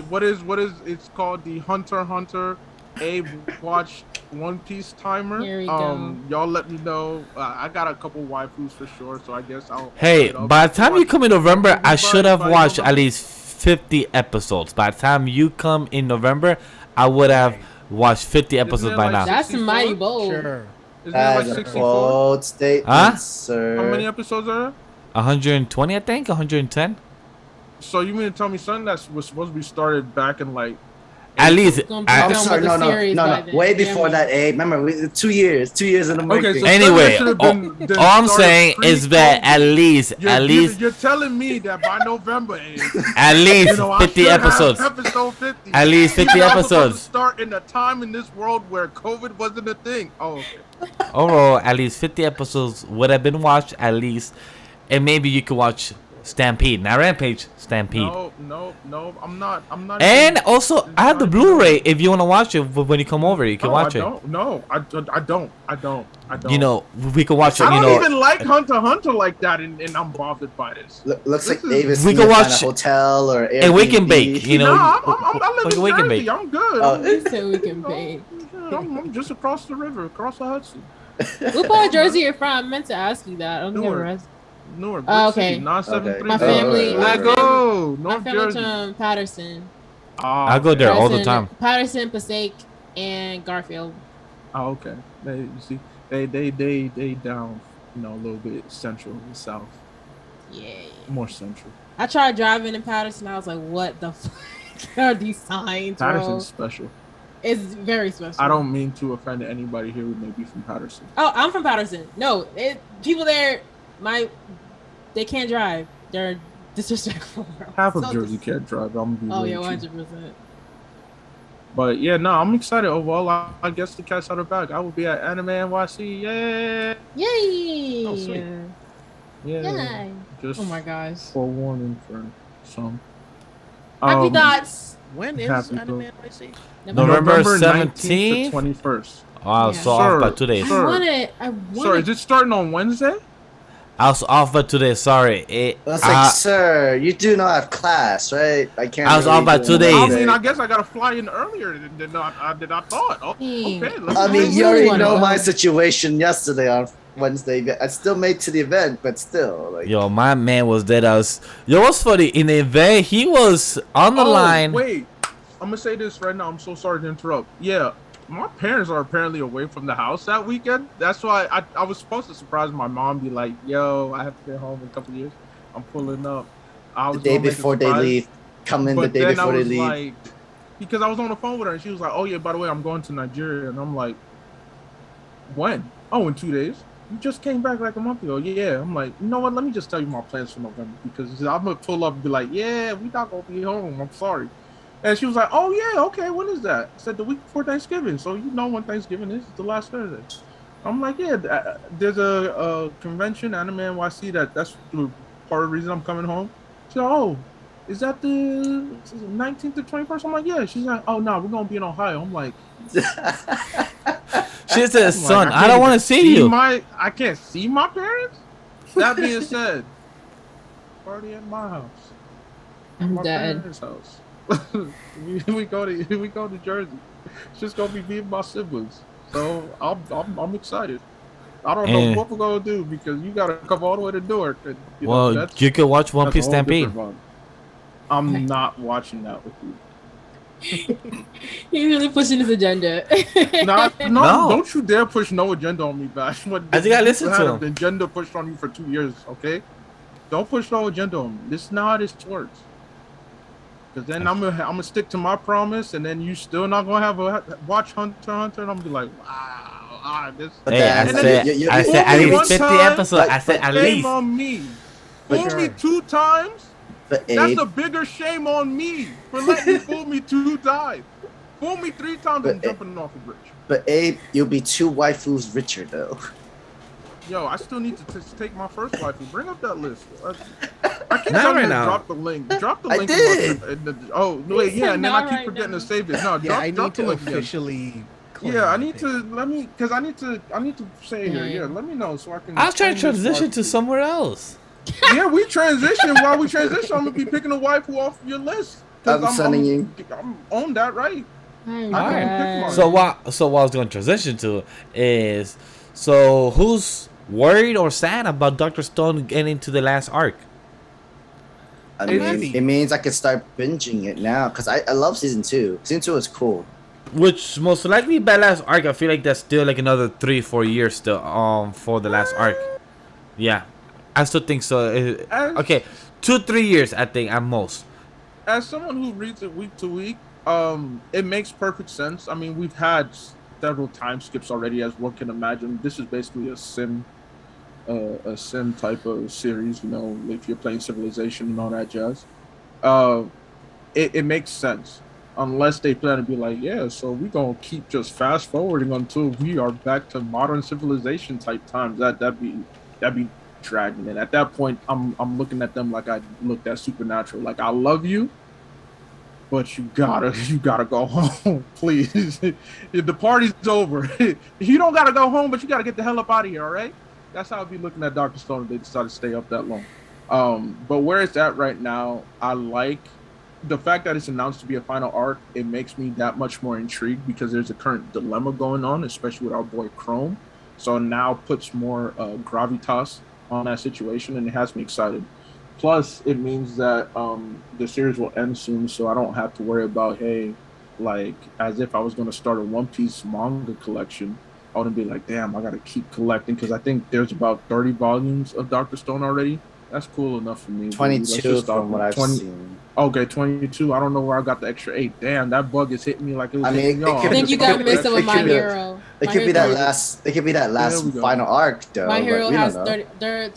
What is it's called the Hunter x Hunter Abe watch One Piece timer. Here we go. Y'all let me know. I got a couple waifus for sure, so I guess I'll. Hey, by the time you come in November, I should have watched at least 50 episodes. By the time you come in November, I would have watched 50 episodes by now. That's mighty bold. Sure. Isn't it like As a 64? bold statement, Huh? sir. How many episodes are there? 120, I think. 110. So you mean to tell me something that was supposed to be started back in like? At least. Gonna be I'm done sorry, with the no, series by then. way Damn before it. that, Abe. Remember, 2 years in the making. Okay, so Anyway, should've been all I'm started saying is that pre-COVID. at least, You're telling me that by November, Abe, at least I 50 should have episodes. Episode 50. At least 50 I was supposed to episodes. start in a time in this world where COVID wasn't a thing. Oh, okay. Overall, at least 50 episodes would have been watched at least, and maybe you could watch Stampede, not Rampage, Stampede. No, I'm not. And also, I have the Blu-ray. If you want to watch it when you come over, you can watch it. I don't. You know, we can watch it. I You don't know, even like Hunter x Hunter like that, and I'm bothered by this. Looks like This is- Davis. We can watch- a hotel or Airbnb. and we can bake. You know, I live in we can Jersey. bake. I'm good. Oh, He said we can bake. I'm just across the river, across the Hudson. What part of Jersey you're from? I meant to ask you that. I don't think I Newark. ever asked. Newark. Oh, okay. 973. My family- Let my go. My North family's Jersey. from Patterson. I go there all the time. Patterson, Passaic, and Garfield. Oh, okay. You see, they down, a little bit central and south, Yeah. more central. I tried driving in Patterson. I was like, what the fuck are these signs, bro? Patterson's special. It's very special. I don't mean to offend anybody here who may be from Patterson. Oh, I'm from Patterson. No, people there, they can't drive. They're disrespectful, bro. Half of So Jersey can't drive. I'm gonna be Oh, real yeah, with you. 100%. But yeah, no, I'm excited overall. I guess the cat's out of bag. I will be at Anime NYC. Yeah. Yay! Oh, sweet. Yeah. Yay. Just Oh my gosh. forewarning for some. Happy thoughts. When is Happy Anime to- NYC? November 19th 17th? to 21st. Oh, I was Yeah. so off by Sir. 2 days. Sir. I want Sorry, it. is it starting on Wednesday? I was off by 2 days. Sorry. It's like, sir, you do not have class, right? I can't. I was off by do 2 it days. I Wednesday. mean, I guess I gotta fly in earlier than I thought. Oh, Dang. okay. Let's I go. mean, you really already wanna know go. my situation yesterday on Wednesday. But I still made to the event, but still, like, Yo, my man was dead. Yo, what's funny? In the event, he was on the line. Wait, I'm gonna say this right now. I'm so sorry to interrupt. Yeah, my parents are apparently away from the house that weekend. That's why I was supposed to surprise my mom, be like, "Yo, I have to get home in a couple years. I'm pulling up." I the was day gonna make a before they surprise, leave. Come in the but day then before I they was leave. like, because I was on the phone with her and she was like, "Oh yeah, by the way, I'm going to Nigeria," and I'm like, "When?" "Oh, in 2 days." "You just came back like a month ago." "Yeah." I'm like, "You know what? Let me just tell you my plans for November because I'm gonna pull up and be like, yeah, we not gonna be home. I'm sorry." And she was like, "Oh yeah, okay. When is that?" I said, "The week before Thanksgiving. So you know when Thanksgiving is? It's the last Thursday." I'm like, "Yeah, there's a convention, Anime NYC. That's the part of the reason I'm coming home." She's like, "Oh, is that the 19th to 21st?" I'm like, "Yeah." She's like, "Oh no, we're gonna be in Ohio." I'm like, She said, I'm son, like, I don't want to see you. I can't see my parents. That being said, party at my house. I'm My dead. parents' house. we go to Jersey. It's just gonna be me and my siblings. So I'm excited. I don't know what we're gonna do because you gotta come all the way to Newark. And, you could watch One Piece Stampede. I'm not watching that with you. He's really pushing his agenda. No, don't you dare push no agenda on me, Bash. I think I listened to him. The agenda pushed on you for 2 years, okay? Don't push no agenda on me. This is not how this works. Because then I'm gonna stick to my promise, and then you still not gonna have a watch Hunter x Hunter, and I'm gonna be like, wow, this. Hey, I said at least 50 episodes. I said at least. Shame on me. Fool me 2 times. That's a bigger shame on me for letting you fool me 2 times. Fool me 3 times and jumping off a bridge. But Abe, you'll be 2 waifus richer though. Yo, I still need to take my first waifu. Bring up that list. I keep telling you to drop the link. Drop the link. I did. Oh wait, yeah, and then I keep forgetting to save it. No, I drop need to the link officially. Yeah, I need to I need to say here. Yeah, let me know so I can. I was trying to transition to somewhere else. Yeah, we transition. While we transition, I'm gonna be picking a waifu off your list. I'm sending you. I'm on that, right? Alright. So what I was going to transition to is, so who's worried or sad about Dr. Stone getting to the last arc? I mean, it means I can start binging it now because I love season 2. Season 2 is cool. Which most likely by last arc, I feel like that's still like another 3-4 years still for the last arc. Yeah, I still think so. Okay, 2-3 years I think at most. As someone who reads it week to week, it makes perfect sense. I mean, we've had several time skips already, as one can imagine. This is basically a sim type of series. You know, if you're playing Civilization and all that jazz, it makes sense. Unless they plan to be like, yeah, so we're gonna keep just fast forwarding until we are back to modern civilization type times. That'd be dragging it. At that point, I'm looking at them like I looked at Supernatural. Like, I love you, but you gotta go home, please. The party's over. You don't gotta go home, but you gotta get the hell up out of here. All right? That's how I'd be looking at Dr. Stone if they decide to stay up that long. But where it's at right now, I like the fact that it's announced to be a final arc. It makes me that much more intrigued because there's a current dilemma going on, especially with our boy Chrome. So now puts more gravitas on that situation, and it has me excited. Plus, it means that the series will end soon, so I don't have to worry about, hey, like, as if I was going to start a One Piece manga collection, I wouldn't be like, damn, I got to keep collecting, because I think there's about 30 volumes of Dr. Stone already. That's cool enough for me. 22 from what I've seen. Okay, 22. I don't know where I got the extra 8. Damn, that bug is hitting me like it was. I mean, I think you got mixed up with My Hero. It could be that last. It could be that last final arc, though. My Hero has 30.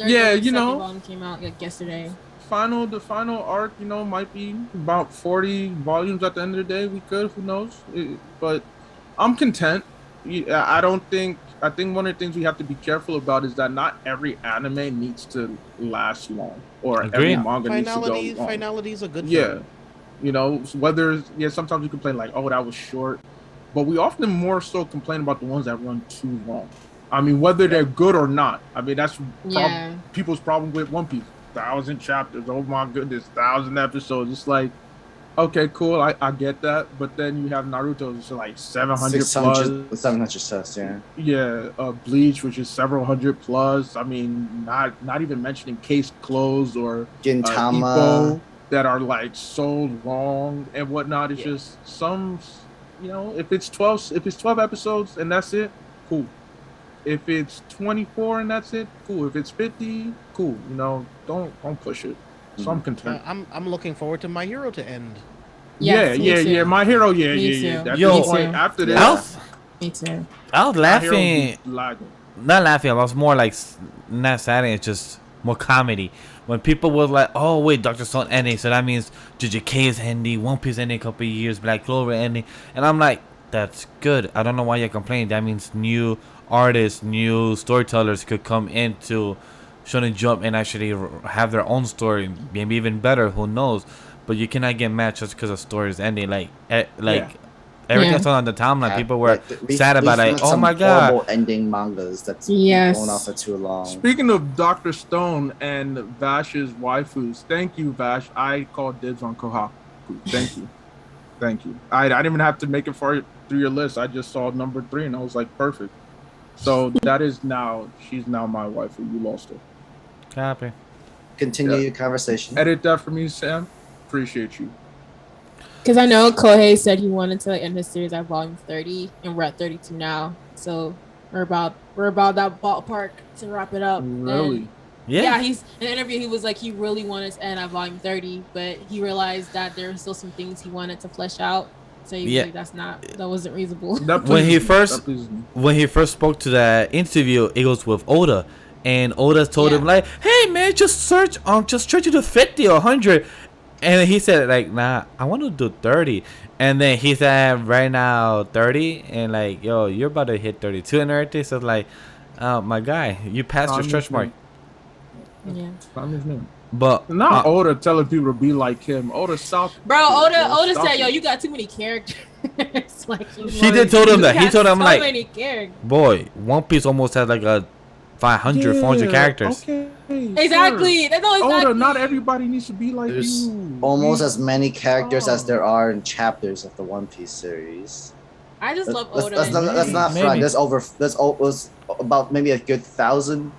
Yeah, you know. Volume came out like yesterday. The final arc, you know, might be about 40 volumes at the end of the day. We could, who knows? But I'm content. I think one of the things we have to be careful about is that not every anime needs to last long, or every manga needs to go long. Finality is a good thing. Yeah, you know, sometimes we complain like, oh, that was short, but we often more so complain about the ones that run too long. I mean, whether they're good or not. I mean, that's people's problem with One Piece. 1,000 chapters. Oh my goodness, 1,000 episodes. It's like, okay, cool. I get that, but then you have Naruto, which is like 700 plus. 700 plus, yeah. Yeah, Bleach, which is several hundred plus. I mean, not even mentioning Case Closed or Gintama, that are like so long and whatnot. It's just some, you know, if it's 12 episodes and that's it, cool. If it's 24 and that's it, cool. If it's 50, cool. You know, don't push it. So I'm content. I'm looking forward to My Hero to end. Yes, yeah. My Hero, yeah. At this point, after this, me too. I was laughing. Not laughing. I was more like not sad. It's just more comedy. When people were like, "Oh wait, Dr. Stone ending, so that means JJK is ending, One Piece ending a couple of years, Black Clover ending," and I'm like, "That's good. I don't know why you're complaining. That means new artists, new storytellers could come into Shonen Jump and actually have their own story, maybe even better. Who knows? But you cannot get mad just because a story is ending. Everything I saw on the timeline, people were sad about it. Oh my god! Horrible ending mangas that's going on for too long. Speaking of Dr. Stone and Vash's waifus, thank you, Vash. I called dibs on Kohaku. Thank you. I didn't even have to make it through your list. I just saw number 3 and I was like, perfect. So that is now, she's now my wife. You lost her. Copy. Continue Yeah. your conversation. Edit that for me, Sam. Appreciate you. Because I know Kohei said he wanted to end his series at volume 30, and we're at 32 now. So we're about that ballpark to wrap it up. Really? And Yeah. he's in an interview. He was like, he really wanted to end at volume 30, but he realized that there were still some things he wanted to flesh out. So he was like, that wasn't reasonable. When he first spoke to that interview, it was with Oda, and Oda told him like, "Hey man, just stretch it to 50 or 100," and he said like, "Nah, I want to do 30," and then he said right now 30, and like, yo, you're about to hit 32 and everything. So like, my guy, you passed your stretch mark. Yeah. But not Oda telling people to be like him. Oda stopped. Bro, Oda said, "Yo, you got too many characters." Like he did told him that. He told him so like, many characters. "Boy, One Piece almost has like a 500, 400 characters." Okay. Exactly. That's all exactly. Oda, not everybody needs to be like There's you. almost as many characters as there are in chapters of the One Piece series. I just love Oda. That's not front. There's about maybe a good 1,000.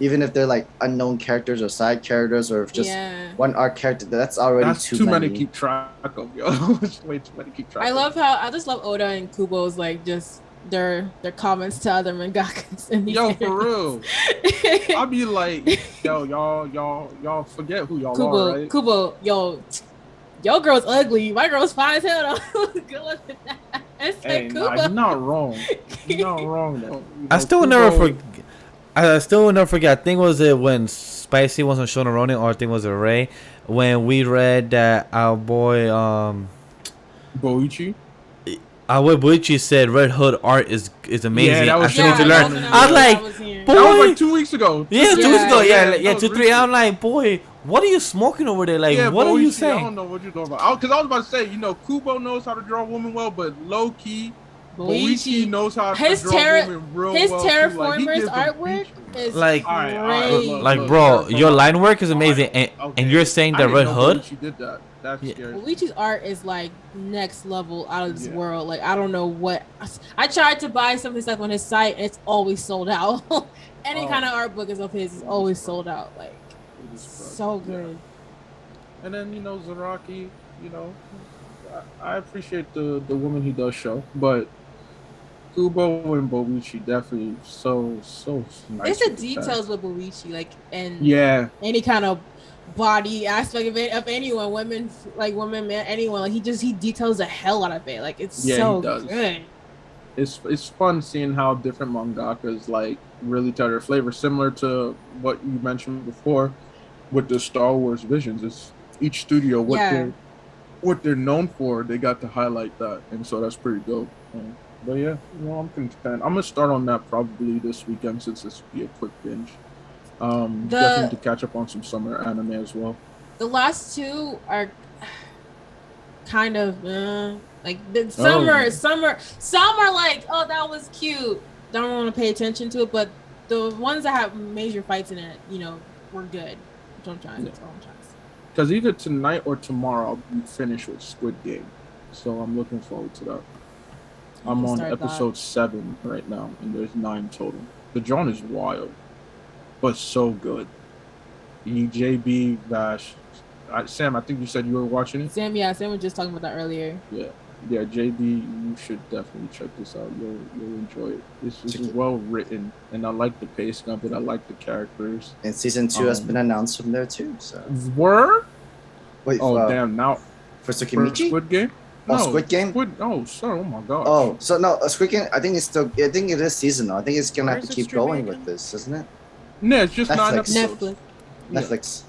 Even if they're like unknown characters or side characters or just one arc character, that's already too many to keep track of, yo. It's way too many to keep track I love how I just love Oda and Kubo's like just their comments to other mangakas. Yo, for real. I'll be like, yo, y'all forget who y'all are, right? Kubo, yo, your girl's ugly. My girl's fine as hell though. Good luck with that. Hey, nah, you're not wrong. You're not wrong though. I still will never forget. I still will never forget. I think was it when Spicy was on Shonen Ronin, or I think it was Ray when we read that our boy Boichi. Our boy Boichi said Red Hood art is amazing. Yeah, that was I still need to learn. I was like, boy, that was like 2 weeks ago. Yeah, 2 weeks ago. Yeah, 2, 3. Recent. I'm like, boy, what are you smoking over there? Like, what are you saying? I don't know what you're talking about. Because I was about to say, Kubo knows how to draw a woman well, but low key, Boichi knows how to draw a woman real well. His Terraformers artwork is like, great. like, bro, your line work is amazing, and you're saying that Red Hood. Boichi did that. That's scary. Boichi's art is like next level out of this world. Like I don't know what I tried to buy some of his stuff on his site, and it's always sold out. Any kind of art book is of his is always sold out. Like so good. And then Zaraki, I appreciate the woman he does show, but Kubo and Boichi definitely so nice. It's the details with Boichi, like and any kind of body aspect of it, of anyone, women, man, anyone. Like he details the hell out of it. Like it's so good. It's fun seeing how different mangakas like really tell their flavor, similar to what you mentioned before with the Star Wars visions. It's each studio what they're known for. They got to highlight that, and so that's pretty dope. But yeah, I'm content. I'm gonna start on that probably this weekend since this will be a quick binge. Definitely to catch up on some summer anime as well. The last two are kind of like the some are like, oh, that was cute, don't want to pay attention to it, but the ones that have major fights in it, were good. That's all I'm trying to say. Because either tonight or tomorrow I'll be finished with Squid Game, so I'm looking forward to that. I'm on episode 7 right now, and there's 9 total. The drawing is wild, but so good. JB Bash, Sam, I think you said you were watching it. Sam was just talking about that earlier. Yeah, JB, you should definitely check this out. You'll enjoy it. This is well written, and I like the pacing of it. I like the characters. And season 2 has been announced from there too. So wait, damn, now for Tsukimichi? Squid Game. Squid Game. Oh my god. Oh, so no, Squid Game. I think it is seasonal. I think it's gonna have to keep going with this, isn't it? No, it's just 9 episodes. Netflix.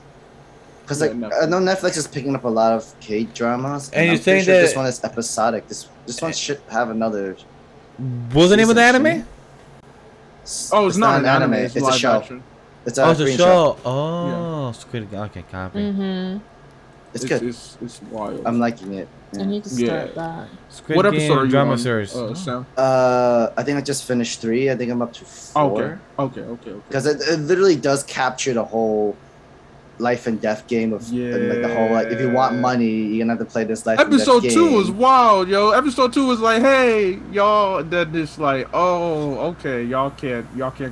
Because I know Netflix is picking up a lot of K-dramas, and you're saying that this one is episodic. This one should have another. What's the name of the anime? Oh, it's not an anime. It's a show. Action. It's a show. Oh, Squid Game. Okay, copy. It's good. It's wild. I'm liking it. I need to start that. Squid what episode are you drama on? Series? Sam? I think I just finished 3. I think I'm up to 4. Okay. Because it literally does capture the whole life and death game of and, like the whole like if you want money, you're gonna have to play this life and Episode death 2 game. was wild, yo. Episode 2 was like, hey, y'all. Then it's like, oh, okay, y'all can't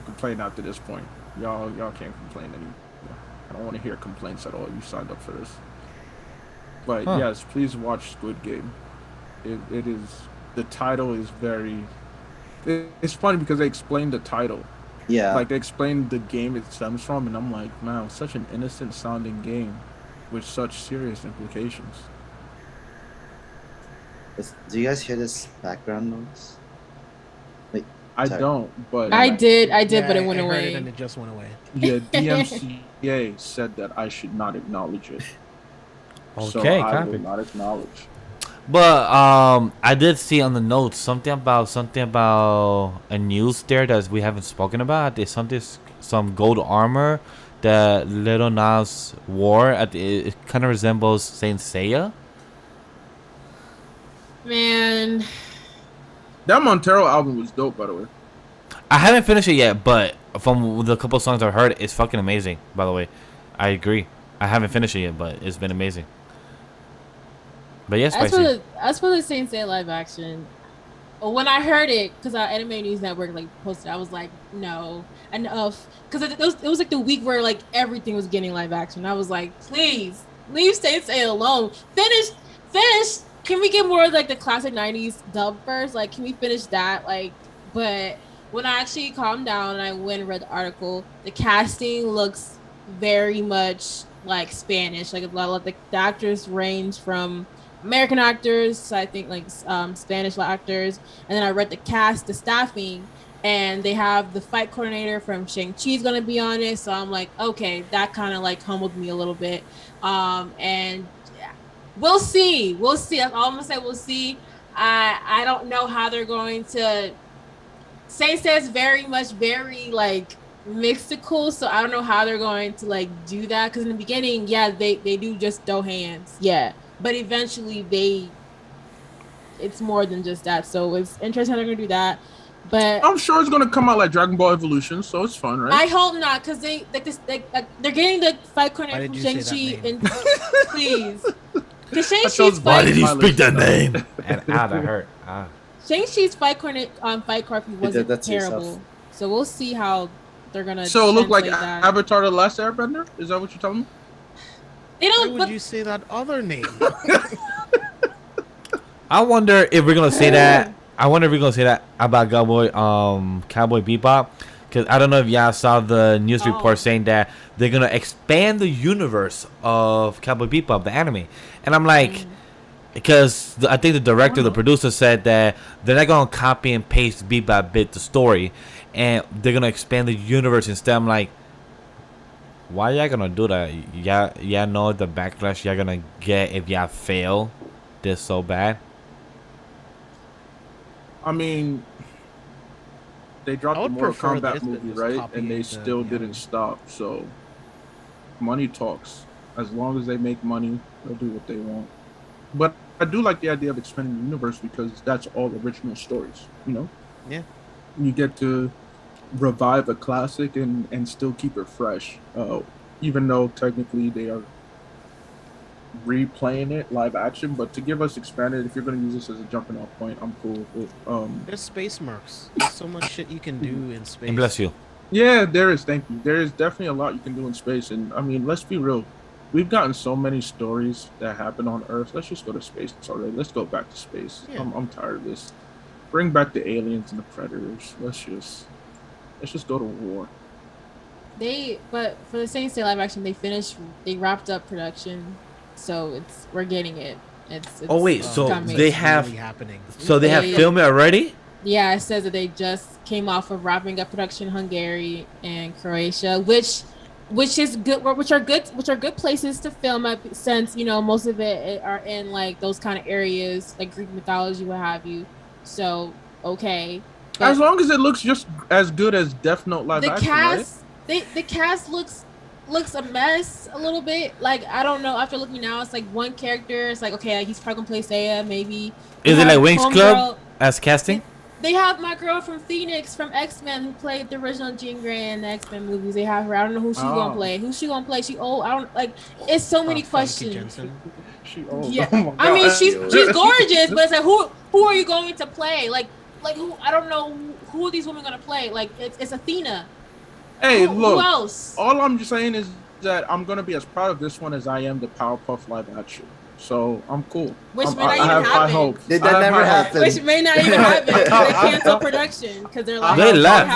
complain after this point. Y'all can't complain anymore. I don't want to hear complaints at all. You signed up for this. But yes, please watch Squid Game. It is, the title is very. It's funny because they explained the title. Yeah. Like they explained the game it stems from, and I'm like, man, such an innocent sounding game with such serious implications. Do you guys hear this background noise? Like, I sorry. don't, but I did, Yeah, but it went I heard away. it and it just went away. yeah, DMCA said that I should not acknowledge it. So Okay, I copy. will not acknowledge. But I did see on the notes something about a news there that we haven't spoken about. There's some gold armor that Little Nas wore. It kind of resembles Saint Seiya. Man, That Montero album was dope, by the way. I haven't finished it yet, but from the couple songs I've heard, it's fucking amazing. By the way, I agree. I haven't finished it yet, but it's been amazing. But yes, as for the Saint Seiya live action, when I heard it, because our Anime News Network like posted, I was like, no, enough, because it was like the week where like everything was getting live action. I was like, please leave Saint Seiya alone. Finish. Can we get more of like the classic '90s dub first? Like, can we finish that? Like, but when I actually calmed down and I went and read the article, the casting looks very much like Spanish. Like a lot of the actors range from American actors, I think like Spanish actors, and then I read the staffing, and they have the fight coordinator from Shang-Chi's gonna be on it, so I'm like, okay, that kind of like humbled me a little bit. And yeah, we'll see. That's all I'm gonna say. We'll see. I don't know how they're going to. Saint says very like mystical, so I don't know how they're going to like do that, because in the beginning, yeah, they do just throw hands, yeah. But eventually, it's more than just that. So it's interesting how they're gonna do that. But I'm sure it's gonna come out like Dragon Ball Evolution, so it's fun, right? I hope not, because they're getting the fight corner from Shang-Chi, and please, because Shang-Chi's why did fight. you speak that name? And that hurt. Shang-Chi's fight corner on fight choreography wasn't that to terrible. yourself. So we'll see how they're gonna. So it looked like translate that. Avatar: The Last Airbender. Is that what you're telling me? They Why don't. would But you say that other name? I wonder if we're gonna say that. About Cowboy Bebop, because I don't know if y'all saw the news report saying that they're gonna expand the universe of Cowboy Bebop, the anime, and I'm like, because I think the director, the producer said that they're not gonna copy and paste bit by bit the story, and they're gonna expand the universe instead. I'm like, why y'all gonna do that? Y'all know the backlash y'all gonna get if y'all fail this so bad. I mean, they dropped I the would Mortal prefer Kombat this than movie, just right? copying And they the still didn't anime. stop. So, money talks. As long as they make money, they'll do what they want. But I do like the idea of expanding the universe, because that's all original stories, you know? Yeah. You get to revive a classic and still keep it fresh, even though technically they are replaying it live action. But to give us expanded, if you're going to use this as a jumping off point, I'm cool with it. There's space mercs. There's so much shit you can do in space. And bless you. Yeah, there is. Thank you. There is definitely a lot you can do in space. And I mean, let's be real. We've gotten so many stories that happen on Earth. Let's just go to space already. Let's go back to space. Yeah. I'm tired of this. Bring back the aliens and the predators. Let's just go to war. But for the Saint Seiya live action, they wrapped up production, so we're getting it. It's Oh wait, so coming. they have really happening. so they have filmed it already? Yeah, it says that they just came off of wrapping up production in Hungary and Croatia, which is good, which are good places to film at, since most of it are in like those kind of areas like Greek mythology, what have you. So okay, but As long as it looks just as good as Death Note live the action, cast, the cast looks a mess a little bit. Like, I don't know. After looking now, it's like one character. It's like, okay, he's probably gonna play Seiya, maybe. Is it like Wings Homegirl- Club as casting? They have my girl from Phoenix from X-Men who played the original Jean Grey in the X-Men movies. They have her. I don't know who she gonna play. Who's she gonna play? She old. I don't like. It's so many questions. Jensen. She old. Yeah, Oh my I mean God. she's gorgeous, but it's like who are you going to play? Like who? I don't know who are these women gonna play. Like it's Athena. Hey, who look. else? All I'm just saying is that I'm gonna be as proud of this one as I am the Powerpuff live action. So I'm cool. Which may I not have even high happen. hope. Did that never happen? Which may not even happen. They cancel production because they're like They left.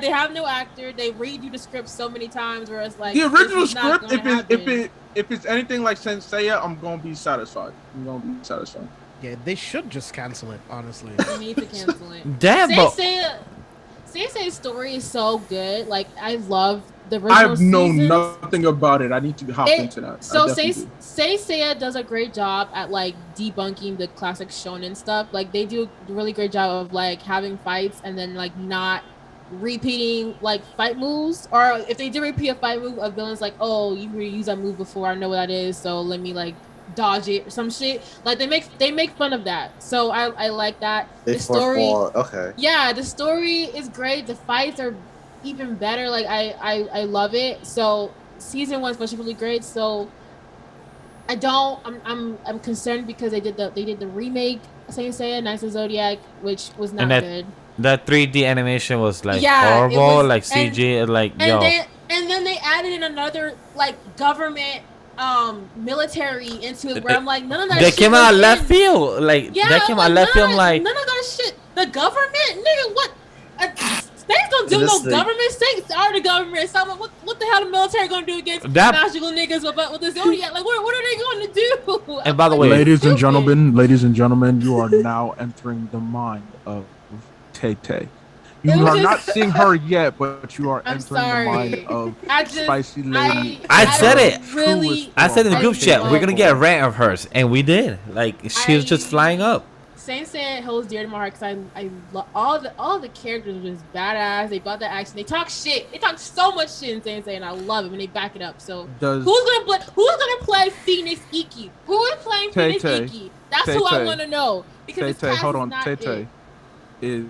they have no actor. They redo the script so many times where it's like The original this is not script, gonna happen. if it's anything like Saint Seiya, I'm gonna be satisfied. I'm gonna be satisfied. Yeah, they should just cancel it, honestly. They need to cancel it. Damn, but Seiya's story is so good. Like I love the original I've known seasons. nothing about it. I need to hop into that. So I definitely do. Saint Seiya does a great job at like debunking the classic shonen stuff. Like they do a really great job of like having fights and then like not repeating like fight moves, or if they do repeat a fight move, a villain's like, oh, you used that move before, I know what that is, so let me like dodge it or some shit. Like they make fun of that, so I like that. The story, okay. yeah, the story is great. The fights are even better. Like I love it. So season 1 was really great. So I'm concerned because they did the remake Saint Seiya Knights of Zodiac, which was not good. That 3D animation was like Yeah, it horrible, was- like CG, like and yo. then they added in another like government military into it where I'm like, none of that They shit came out was left in. field, like Yeah, that came out left field, like none of that shit. The government, nigga, what? States don't do no government. States are the government. So what the hell the military gonna do against That- magical niggas with the Zodiac? Like, what are they going to do? And by the way, ladies and Stupid. gentlemen, you are now entering the mind of Tate. You It was are just- not seeing her yet, but you are I'm entering sorry. the mind of I just- Spicy Lady. I said it. Really, I said in the group I chat, love we're gonna get a rant of hers, and we did. Like she was just flying up. Saint Seiya holds dear to my heart because I love all the characters are just badass. They brought the action. They talk shit. They talk so much shit in Saint Seiya, and I love it when they back it up. So Does- who's gonna play Phoenix Iki? Who is playing Phoenix Tay-Tay. Iki? That's who I Tay-Tay. want to know because this Tate, cast hold is on, not Tate. it.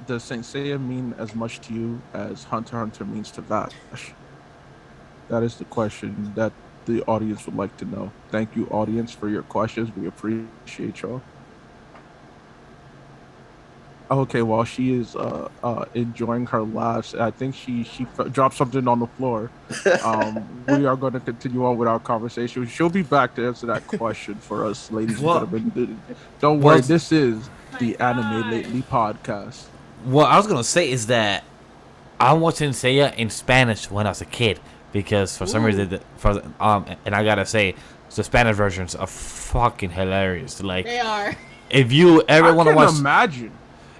Does Saint Seiya mean as much to you as Hunter x Hunter means to Vash? That is the question that the audience would like to know. Thank you, audience, for your questions. We appreciate y'all. Okay, while she is enjoying her laughs, I think she dropped something on the floor. We are going to continue on with our conversation. She'll be back to answer that question for us, ladies and gentlemen. Don't worry, this is the Anime Lately podcast. What I was gonna say is that I'm watching Seiya in Spanish when I was a kid because for some reason, and I gotta say, the Spanish versions are fucking hilarious. Like They are. if you ever want to watch, imagine.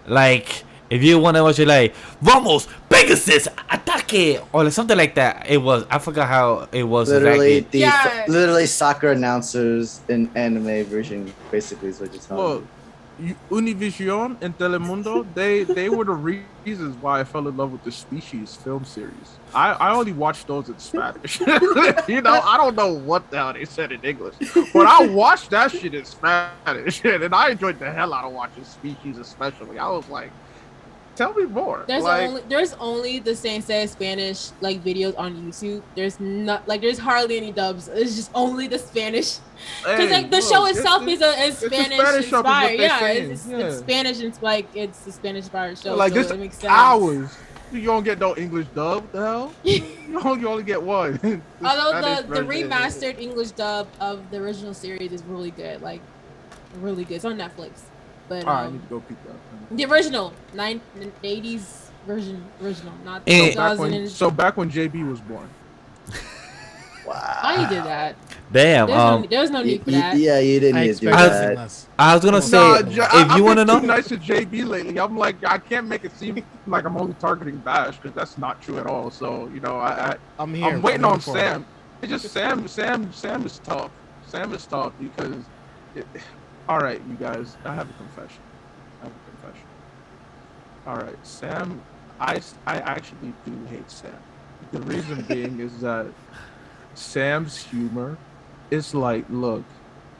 like if you want to watch it, like Vamos Pegasus Ataque or something like that. It was I forgot how it was Literally, exactly. literally soccer announcers in anime version, basically, is what you're telling Look, me. Univision and Telemundo, they were the reasons why I fell in love with the Species film series. I only watched those in Spanish. You know, I don't know what the hell they said in English, but I watched that shit in Spanish, and I enjoyed the hell out of watching Species, especially. I was like, tell me more. There's only the Saint Seiya Spanish like videos on YouTube. There's hardly any dubs. It's just only the Spanish. Because like the show itself is Spanish inspired. Yeah, it's Spanish and like it's the Spanish inspired show. Like so this it makes sense. hours. You don't get no English dub. The hell? You only get one. Although the remastered English dub of the original series is really good. Like really good. It's on Netflix. But I need to go peep that. the original 80s version, not the 2000. So back when JB was born. Wow. Why you did that? Damn. There's no need for that. Yeah, you didn't I need to do expect that. less. I was gonna say if you want to know, too nice to JB lately. I'm like, I can't make it seem like I'm only targeting Bash because that's not true at all. So you know, I'm here. I'm waiting on for it. Sam. It's just Sam is tough. Sam is tough because. All right, you guys, I have a confession. All right, Sam, I actually do hate Sam. The reason being is that Sam's humor is like, look,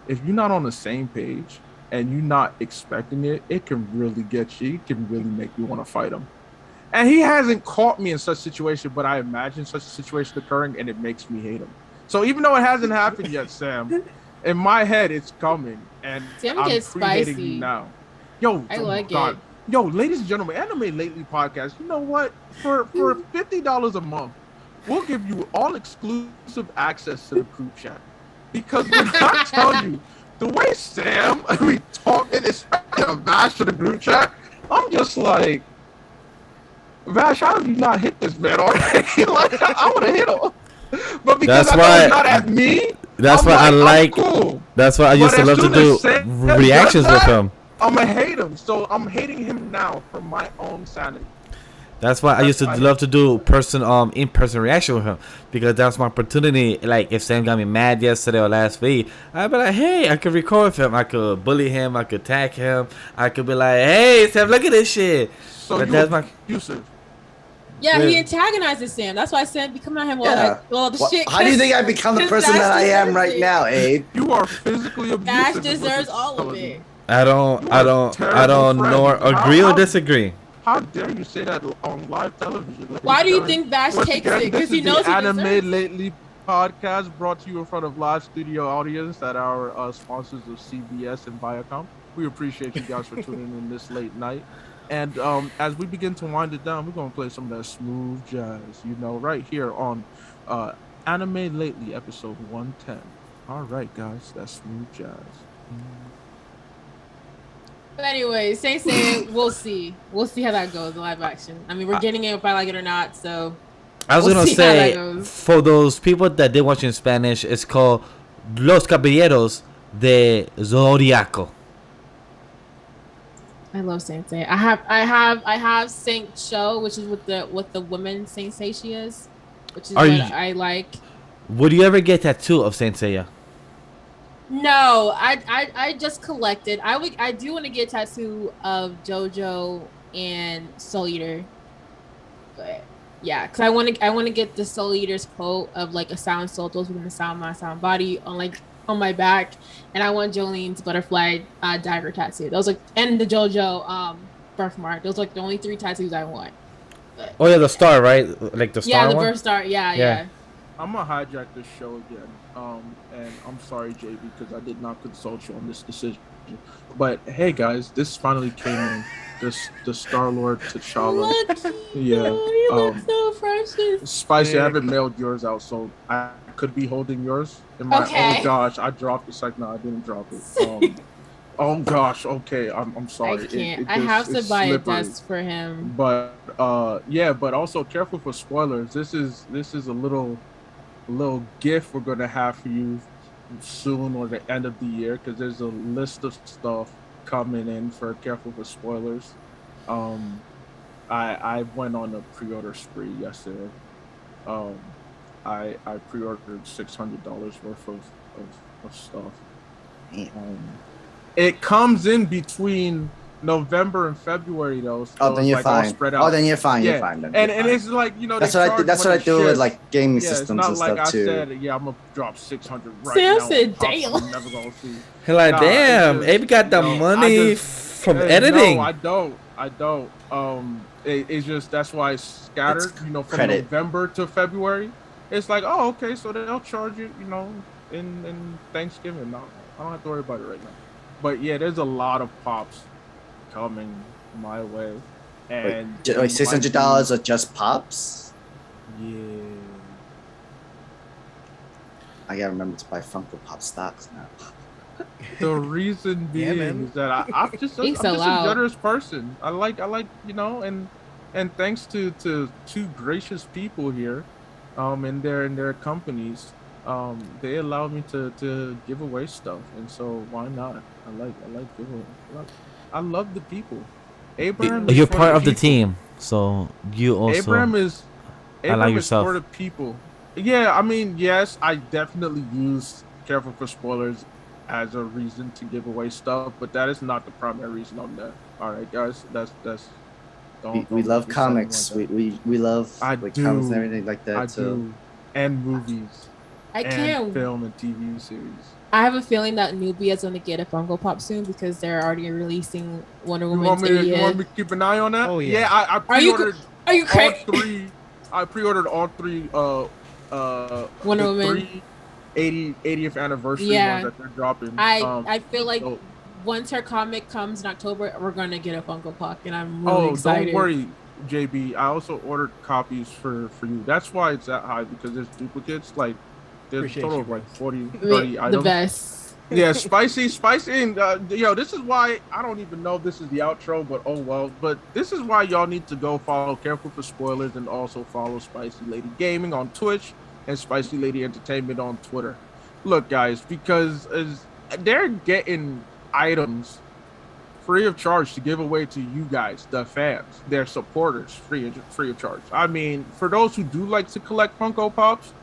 if you're not on the same page and you're not expecting it, it can really get you. It can really make you want to fight him. And he hasn't caught me in such a situation, but I imagine such a situation occurring, and it makes me hate him. So even though it hasn't happened yet, Sam, in my head it's coming, and Sam I'm gets pre-hating spicy. you now. Yo, I oh like God. it. Yo, ladies and gentlemen, Anime Lately podcast. You know what? For $50 a month, we'll give you all exclusive access to the group chat. Because when I tell you the way Sam we talking, especially a bash to the group chat, I'm just like, Vash, how did you not hit this man already? Like, I would have hit him. But because That's I know why- it's not at me, That's I'm why I I'm like. cool. That's why I But used to as love to soon do as Sam reactions does with that, him. I'm gonna hate him. So I'm hating him now for my own sanity. That's why I used to love to do in-person reaction with him, because that's my opportunity. Like if Sam got me mad yesterday or last week, I'd be like, hey, I could record with him. I could bully him. I could tag him. I could be like, hey, Sam, look at this shit. So But you that's my. abusive. Yeah, Yeah. he antagonizes Sam. That's why Sam be coming at him Yeah. all the What- shit. how do you think I become the 'cause person Vash that I am deserves right it. now, Abe? You are physically abusive. Vash is what deserves this all of tells me. it. I don't. You I are don't. terrible I don't friend. nor How- agree or how- disagree. How dare you say that on live television? Why do you think Vash Once takes again, it? Because this he is knows the he Anime deserves it. Lately podcast brought to you in front of live studio audience at our sponsors of CBS and Viacom. We appreciate you guys for tuning in this late night. And as we begin to wind it down, we're gonna play some of that smooth jazz, you know, right here on Anime Lately, episode 110. All right, guys, that's smooth jazz. But anyway, Sensei, we'll see. We'll see how that goes, live action. I mean, we're getting it if I like it or not, so I was We'll gonna see how that say, goes. for those people that did watch in Spanish, it's called Los Caballeros de Zodiaco. I love Sensei. I have Saint Show, which is with the woman Sensei she is, which is Are what you- I like. Would you ever get tattoo of Saint Seiya? No, I just collected. I do want to get a tattoo of JoJo and Soul Eater, but yeah, because I want to get the Soul Eater's quote of like a sound soul, those within the sound mind, sound body on my back, and I want Jolene's butterfly dagger tattoo. Those and the JoJo birthmark. Those the only 3 tattoos I want. But, Oh yeah, the star, right? Like the star yeah, the one. birth star. Yeah. Yeah. I'm gonna hijack this show again. And I'm sorry, JB, because I did not consult you on this decision. But hey, guys, this finally came in. The Star-Lord T'Challa. Lucky, Yeah, you look so precious. Spicy, I haven't mailed yours out, so I could be holding yours. In my, Okay. Oh gosh, I dropped it. Like, no, I didn't drop it. Oh gosh, okay, I'm sorry. I can't. It I have to it's buy slippery. a desk for him. But yeah, but also careful for spoilers. This is a little gift we're gonna have for you soon or the end of the year, because there's a list of stuff coming in for careful for spoilers. I went on a pre-order spree yesterday. I pre-ordered $600 worth of stuff. It comes in between November and February though. So Oh, then it's you're like all fine. spread out. Oh, then you're fine. Yeah. You're fine. Then And you're and fine. it's like, you know, That's they what I charge that's what I when do it with ships. like gaming Yeah, it's systems not and like stuff I too. said, yeah, I'm gonna drop 600 right Sam now. said, Pops, damn. I'm never gonna see. He like, Nah, damn, it's just, Abe got the you know, money I just- from Hey, editing. No, I don't. It's just that's why it's scattered. It's You know, from credit. November to February. It's like, oh, okay, so they'll charge you, you know, in Thanksgiving. No, I don't have to worry about it right now. But yeah, there's a lot of pops coming my way, and Like $600 are just pops. Yeah. I gotta remember to buy Funko Pop stocks now. The reason Yeah, being man. is that I'm just He's a allowed. generous person. I like you know, and thanks to two gracious people here, in their companies, they allow me to give away stuff, and so why not? I like giving. I love the people. Abraham, is You're for part of the people. team, so you also. Abraham is yourself. for the people. Yeah, I mean, yes, I definitely use careful for spoilers as a reason to give away stuff, but that is not the primary reason I'm there. All right, guys, that's We love don't be comics. saying like that. We love I like do. comics and everything like that. I so do, and movies. I and can't. film and TV series. I have a feeling that Nubia is going to get a Funko Pop soon because they're already releasing Wonder Woman's You want 80th. me to keep an eye on that? Oh, yeah. I Are you pre-ordered are you all crazy? three. I pre-ordered all three. Wonder The Woman. 80th anniversary Yeah. ones that they're dropping. I feel like so- once her comic comes in October, we're gonna get a Funko Pop, and I'm really excited. Don't worry, JB. I also ordered copies for you. That's why it's that high, because there's duplicates. Like there's a Appreciate total you, of like bro. 40, The 30 items. best. Yeah, spicy, and this is why I don't even know if this is the outro, but oh well. But this is why y'all need to go follow Careful for Spoilers and also follow Spicy Lady Gaming on Twitch and Spicy Lady Entertainment on Twitter. Look, guys, because they're getting items free of charge to give away to you guys, the fans, their supporters, free of charge. I mean, for those who do like to collect Funko Pops,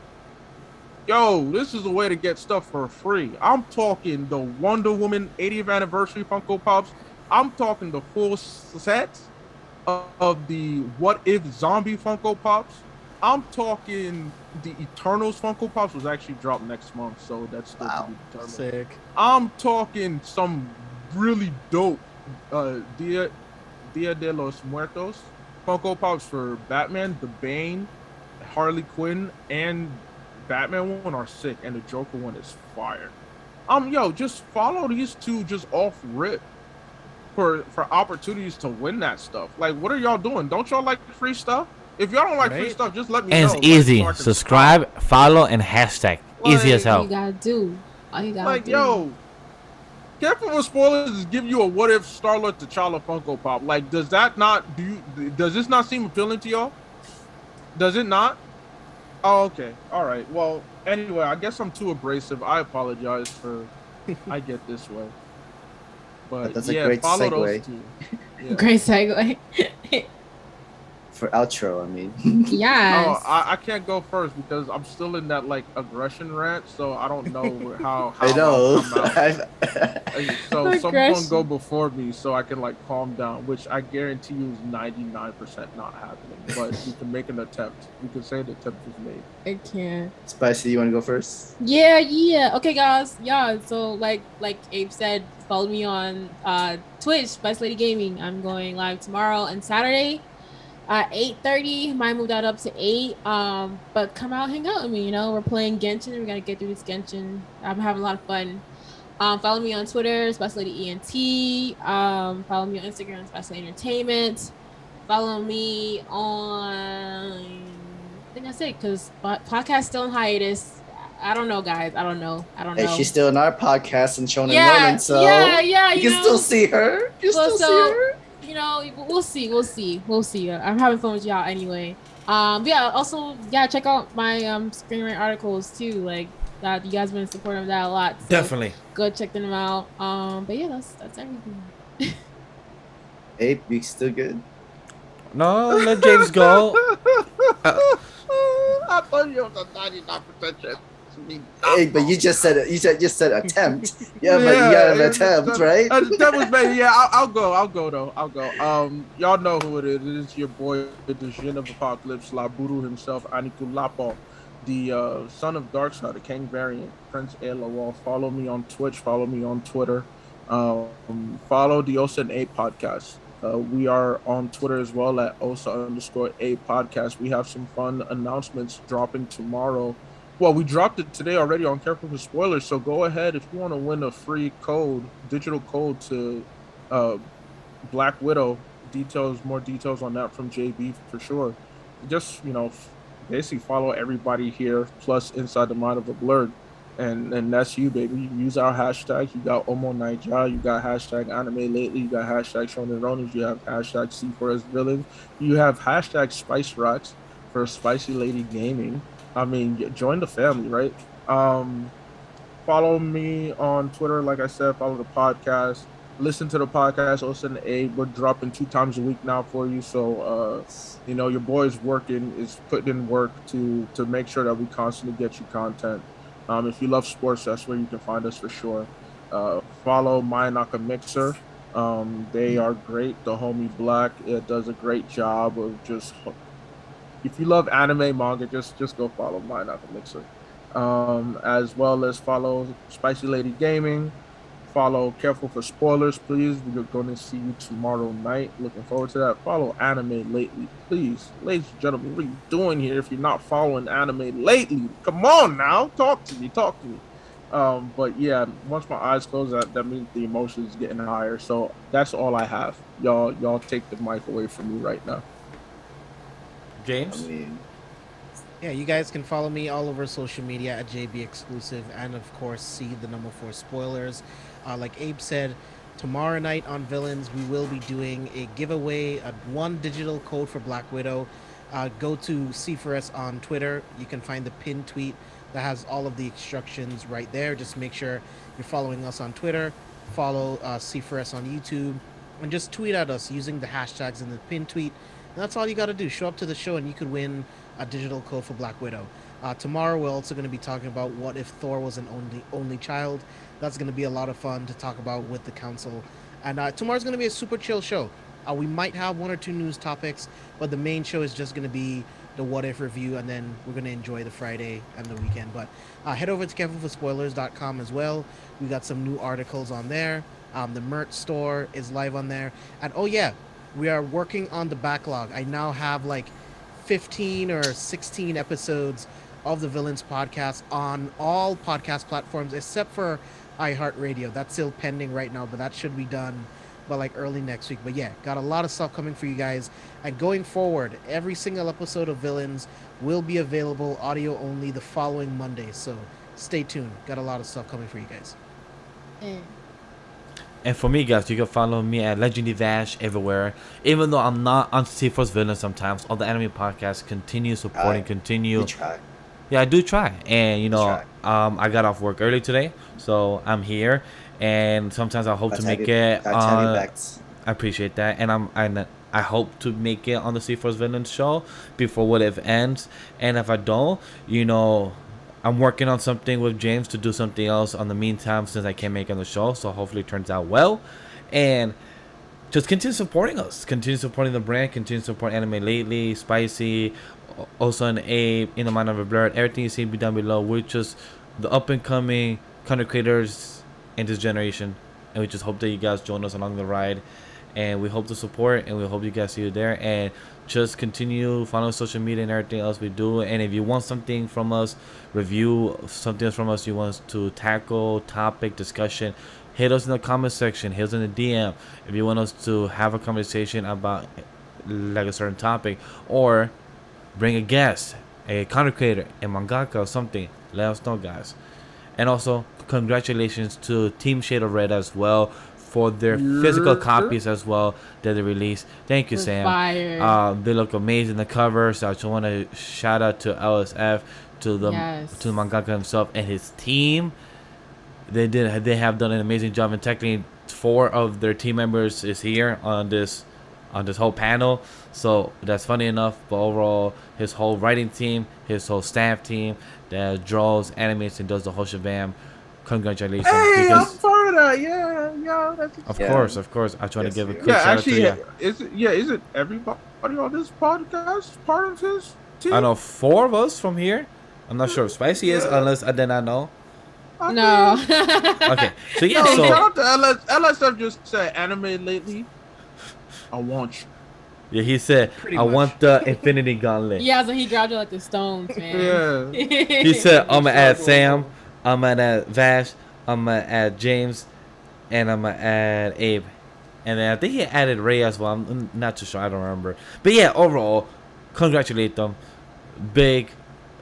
yo, this is a way to get stuff for free. I'm talking the Wonder Woman 80th anniversary Funko Pops. I'm talking the full sets of the What If Zombie Funko Pops. I'm talking the Eternals Funko Pops was actually dropped next month, so that's still to be determined. Sick. I'm talking some really dope Dia de los Muertos Funko Pops for Batman, the Bane, Harley Quinn, and Batman one are sick, and the Joker one is fire. Just follow these two just off rip for opportunities to win that stuff. Like, what are y'all doing? Don't y'all like free stuff? If y'all don't like free Right. stuff, just let me And know. it's easy. so I can Subscribe, follow, and hashtag. Easy as Like, All hell. you gotta do. All you gotta Like, do. yo, Careful with Spoilers is giving you a What If Star-Lord T'Challa Funko Pop. Like, does this not seem appealing to y'all? Does it not? Oh, okay. All right. Well, anyway, I guess I'm too abrasive. I apologize for I get this way. But That's a yeah, great follow those segue. two. Yeah. Great segue. For outro, I mean. Yes. Oh, I can't go first because I'm still in that like aggression rant, so I don't know how I know. I'll come out. So someone Aggression. go before me so I can like calm down, which I guarantee you is 99% not happening. But we can make an attempt. We can say the attempt was made. I can't. Spicy, you want to go first? Yeah. Okay, guys. Yeah. So like Abe said, follow me on Twitch, Spice Lady Gaming. I'm going live tomorrow and Saturday at 8:30. Might move that up to 8. But come out, hang out with me. You know, we're playing Genshin. We gotta get through this Genshin. I'm having a lot of fun. Follow me on Twitter, Spice Lady ENT. Follow me on Instagram, Spice Lady Entertainment. Follow me on. I think that's it, because podcast still in hiatus. I don't know, guys. I don't know. Hey, she's still in our podcast and Shonen Learning, so yeah. you can still see her. You Well, still so- see her. You know, we'll see. I'm having fun with y'all anyway. Yeah. Also, yeah. Check out my screenwriting articles too. Like that, you guys been supporting that a lot. So Definitely. go check them out. But yeah, that's everything. Hey, you still good? No, let James go. I thought you was a 99% chance. Hey, but you just said attempt. Yeah, but you got an attempt, right? That was me. Yeah, I'll go though. I'll go. Y'all know who it is. It is your boy, the Jin of Apocalypse, Laburu himself, Anikulapo, the son of Darkseid, the King variant, Prince A. Lawal. Follow me on Twitch. Follow me on Twitter. Follow the Osa and A podcast. We are on Twitter as well at Osa_A podcast. We have some fun announcements dropping tomorrow. Well, we dropped it today already on Careful for Spoilers, so go ahead if you want to win a free digital code to Black Widow. More details on that from JB for sure. Just, basically follow everybody here, plus Inside the Mind of a Blurred. And that's you, baby. You use our hashtag. You got Omo Naija. You got hashtag Anime Lately. You got hashtag Shonen Ronin. You have hashtag C4 as Villain. You have hashtag Spice Rocks for Spicy Lady Gaming. I mean, join the family, right? Follow me on Twitter. Like I said, follow the podcast. Listen to the podcast. Also, we're dropping 2 times a week now for you. So, your boy's is putting in work to make sure that we constantly get you content. If you love sports, that's where you can find us for sure. Follow MemoryNK Mixer. They are great. The homie Black does a great job of just. If you love anime manga, just go follow MemoryNK Mixer. as well as follow Spicy Lady Gaming. Follow Careful for Spoilers, please. We're going to see you tomorrow night. Looking forward to that. Follow Anime Lately, please. Ladies and gentlemen, what are you doing here if you're not following Anime Lately? Come on now. Talk to me. But yeah, once my eyes close, that means the emotion is getting higher. So that's all I have. Y'all take the mic away from me right now. James? Yeah, you guys can follow me all over social media at JB Exclusive, and of course, see the number 4 spoilers. Like Abe said, tomorrow night on Villains, we will be doing a giveaway, one digital code for Black Widow. Go to C4S on Twitter. You can find the pinned tweet that has all of the instructions right there. Just make sure you're following us on Twitter, follow C4S on YouTube, and just tweet at us using the hashtags in the pinned tweet. And that's all you got to do. Show up to the show, and you could win a digital code for Black Widow. Tomorrow we're also going to be talking about what if Thor was an only child. That's going to be a lot of fun to talk about with the council. And tomorrow's going to be a super chill show. We might have 1 or 2 news topics, but the main show is just going to be the what if review, and then we're going to enjoy the Friday and the weekend. But head over to carefulforspoilers.com as well. We got some new articles on there. The merch store is live on there. And oh yeah, we are working on the backlog. I now have like 15 or 16 episodes of the Villains podcast on all podcast platforms except for iHeartRadio. That's still pending right now, but that should be done by like early next week. But yeah, got a lot of stuff coming for you guys. And going forward, every single episode of Villains will be available audio only the following Monday. So stay tuned. Got a lot of stuff coming for you guys. And for me, guys, you can follow me at Legendary Vash everywhere. Even though I'm not on C4's Villains sometimes, all the anime podcasts continue supporting, You try. Yeah, I do try. And, you know, Try. I got off work early today, so I'm here. And sometimes I hope to make it on... I appreciate that. And I hope to make it on the C4's Villains show before what if ends. And if I don't, you know... I'm working on something with James to do something else on the meantime since I can't make it on the show. So hopefully it turns out well. And just continue supporting us. Continue supporting the brand. Continue supporting Anime Lately, Spicy, also an A, In the Mind of a Blur. Everything you see be down below. We're just the up-and-coming content creators in this generation. And we just hope that you guys join us along the ride. And we hope to support, and we hope you guys see you there. And just continue following social media and everything else we do. And if you want something from us, review something else from us you want us to tackle, topic, discussion, hit us in the comment section, hit us in the DM. If you want us to have a conversation about like a certain topic, or bring a guest, a content creator, a mangaka or something, let us know, guys. And also, congratulations to Team Shade of Red as well for their physical copies as well that they released. Thank you, Sam. Fire. They look amazing, the cover. So I just want to shout out to LSF, to the mangaka himself and his team. They have done an amazing job, and technically 4 of their team members is here on this whole panel. So that's funny enough. But overall, his whole writing team, his whole staff team that draws, animates, and does the whole shabam. Congratulations! Hey, I'm part of that. Yeah. That's Of course. I try to give a quick yeah, shout actually, out to you. Is it everybody on this podcast part of his team? I know 4 of us from here. I'm not sure if Spicy is, unless I did not know. No. Okay, so yeah, No, so shout out to LSF just said Anime Lately. I want you. yeah, he said Pretty I much. want the Infinity Gauntlet. Yeah, so he grabbed it like the stones, man. Yeah. He said I'm gonna add Sam, I'm gonna add Vash, I'm gonna add James, and I'm gonna add Abe, and then I think he added Ray as well. I'm not too sure, I don't remember. But yeah, overall, congratulate them.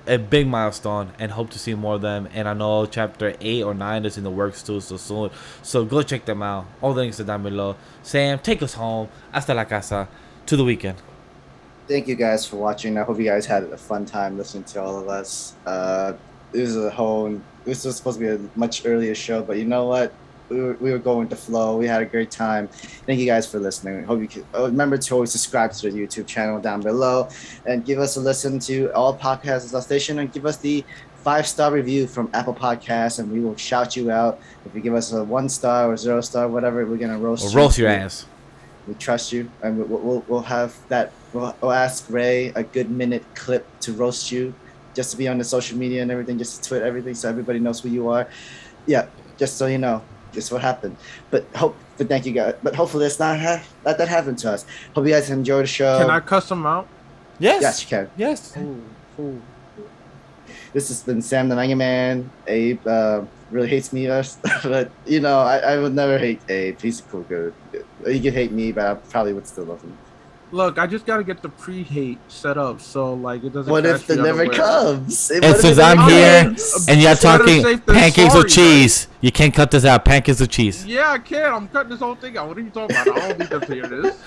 A big milestone, and hope to see more of them. And I know chapter 8 or 9 is in the works too, so soon. So go check them out. All the links are down below. Sam, take us home. Hasta la casa. To the weekend. Thank you guys for watching. I hope you guys had a fun time listening to all of us. This was supposed to be a much earlier show, but you know what? We were going with the flow. We had a great time. Thank you guys for listening. Hope you can remember to always subscribe to the YouTube channel down below, and give us a listen to all podcasts on our station, and give us the 5-star review from Apple Podcasts, and we will shout you out. If you give us a 1-star or 0-star, whatever, we're gonna roast Or roast your ass. We trust you, and we'll have that. We'll ask Ray a good minute clip to roast you. just to be on the social media and everything, just to tweet everything so everybody knows who you are. Yeah, just so you know, this is what happened. But thank you guys. But hopefully it's not let that happen to us. Hope you guys enjoy the show. Can I cuss them out? Yes. Yes, you can. Yes. Ooh. This has been Sam the Manga Man. Abe really hates me, but you know, I would never hate Abe. He's a cool dude. He could hate me, but I probably would still love him. Look, I just gotta get the pre-hate set up so like it doesn't. What if it never comes? And since I'm here and you're talking pancakes with cheese, you can't cut this out. Pancakes with cheese. Yeah, I can. I'm cutting this whole thing out. What are you talking about? I don't need them to hear this.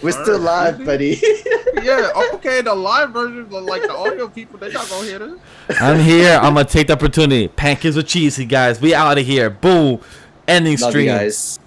We're still live, buddy. Yeah, okay, the live version, like the audio people, they're not gonna hear this. I'm here. I'm gonna take the opportunity. Pancakes with cheese, you guys. We out of here. Boom. Ending Love stream. you guys.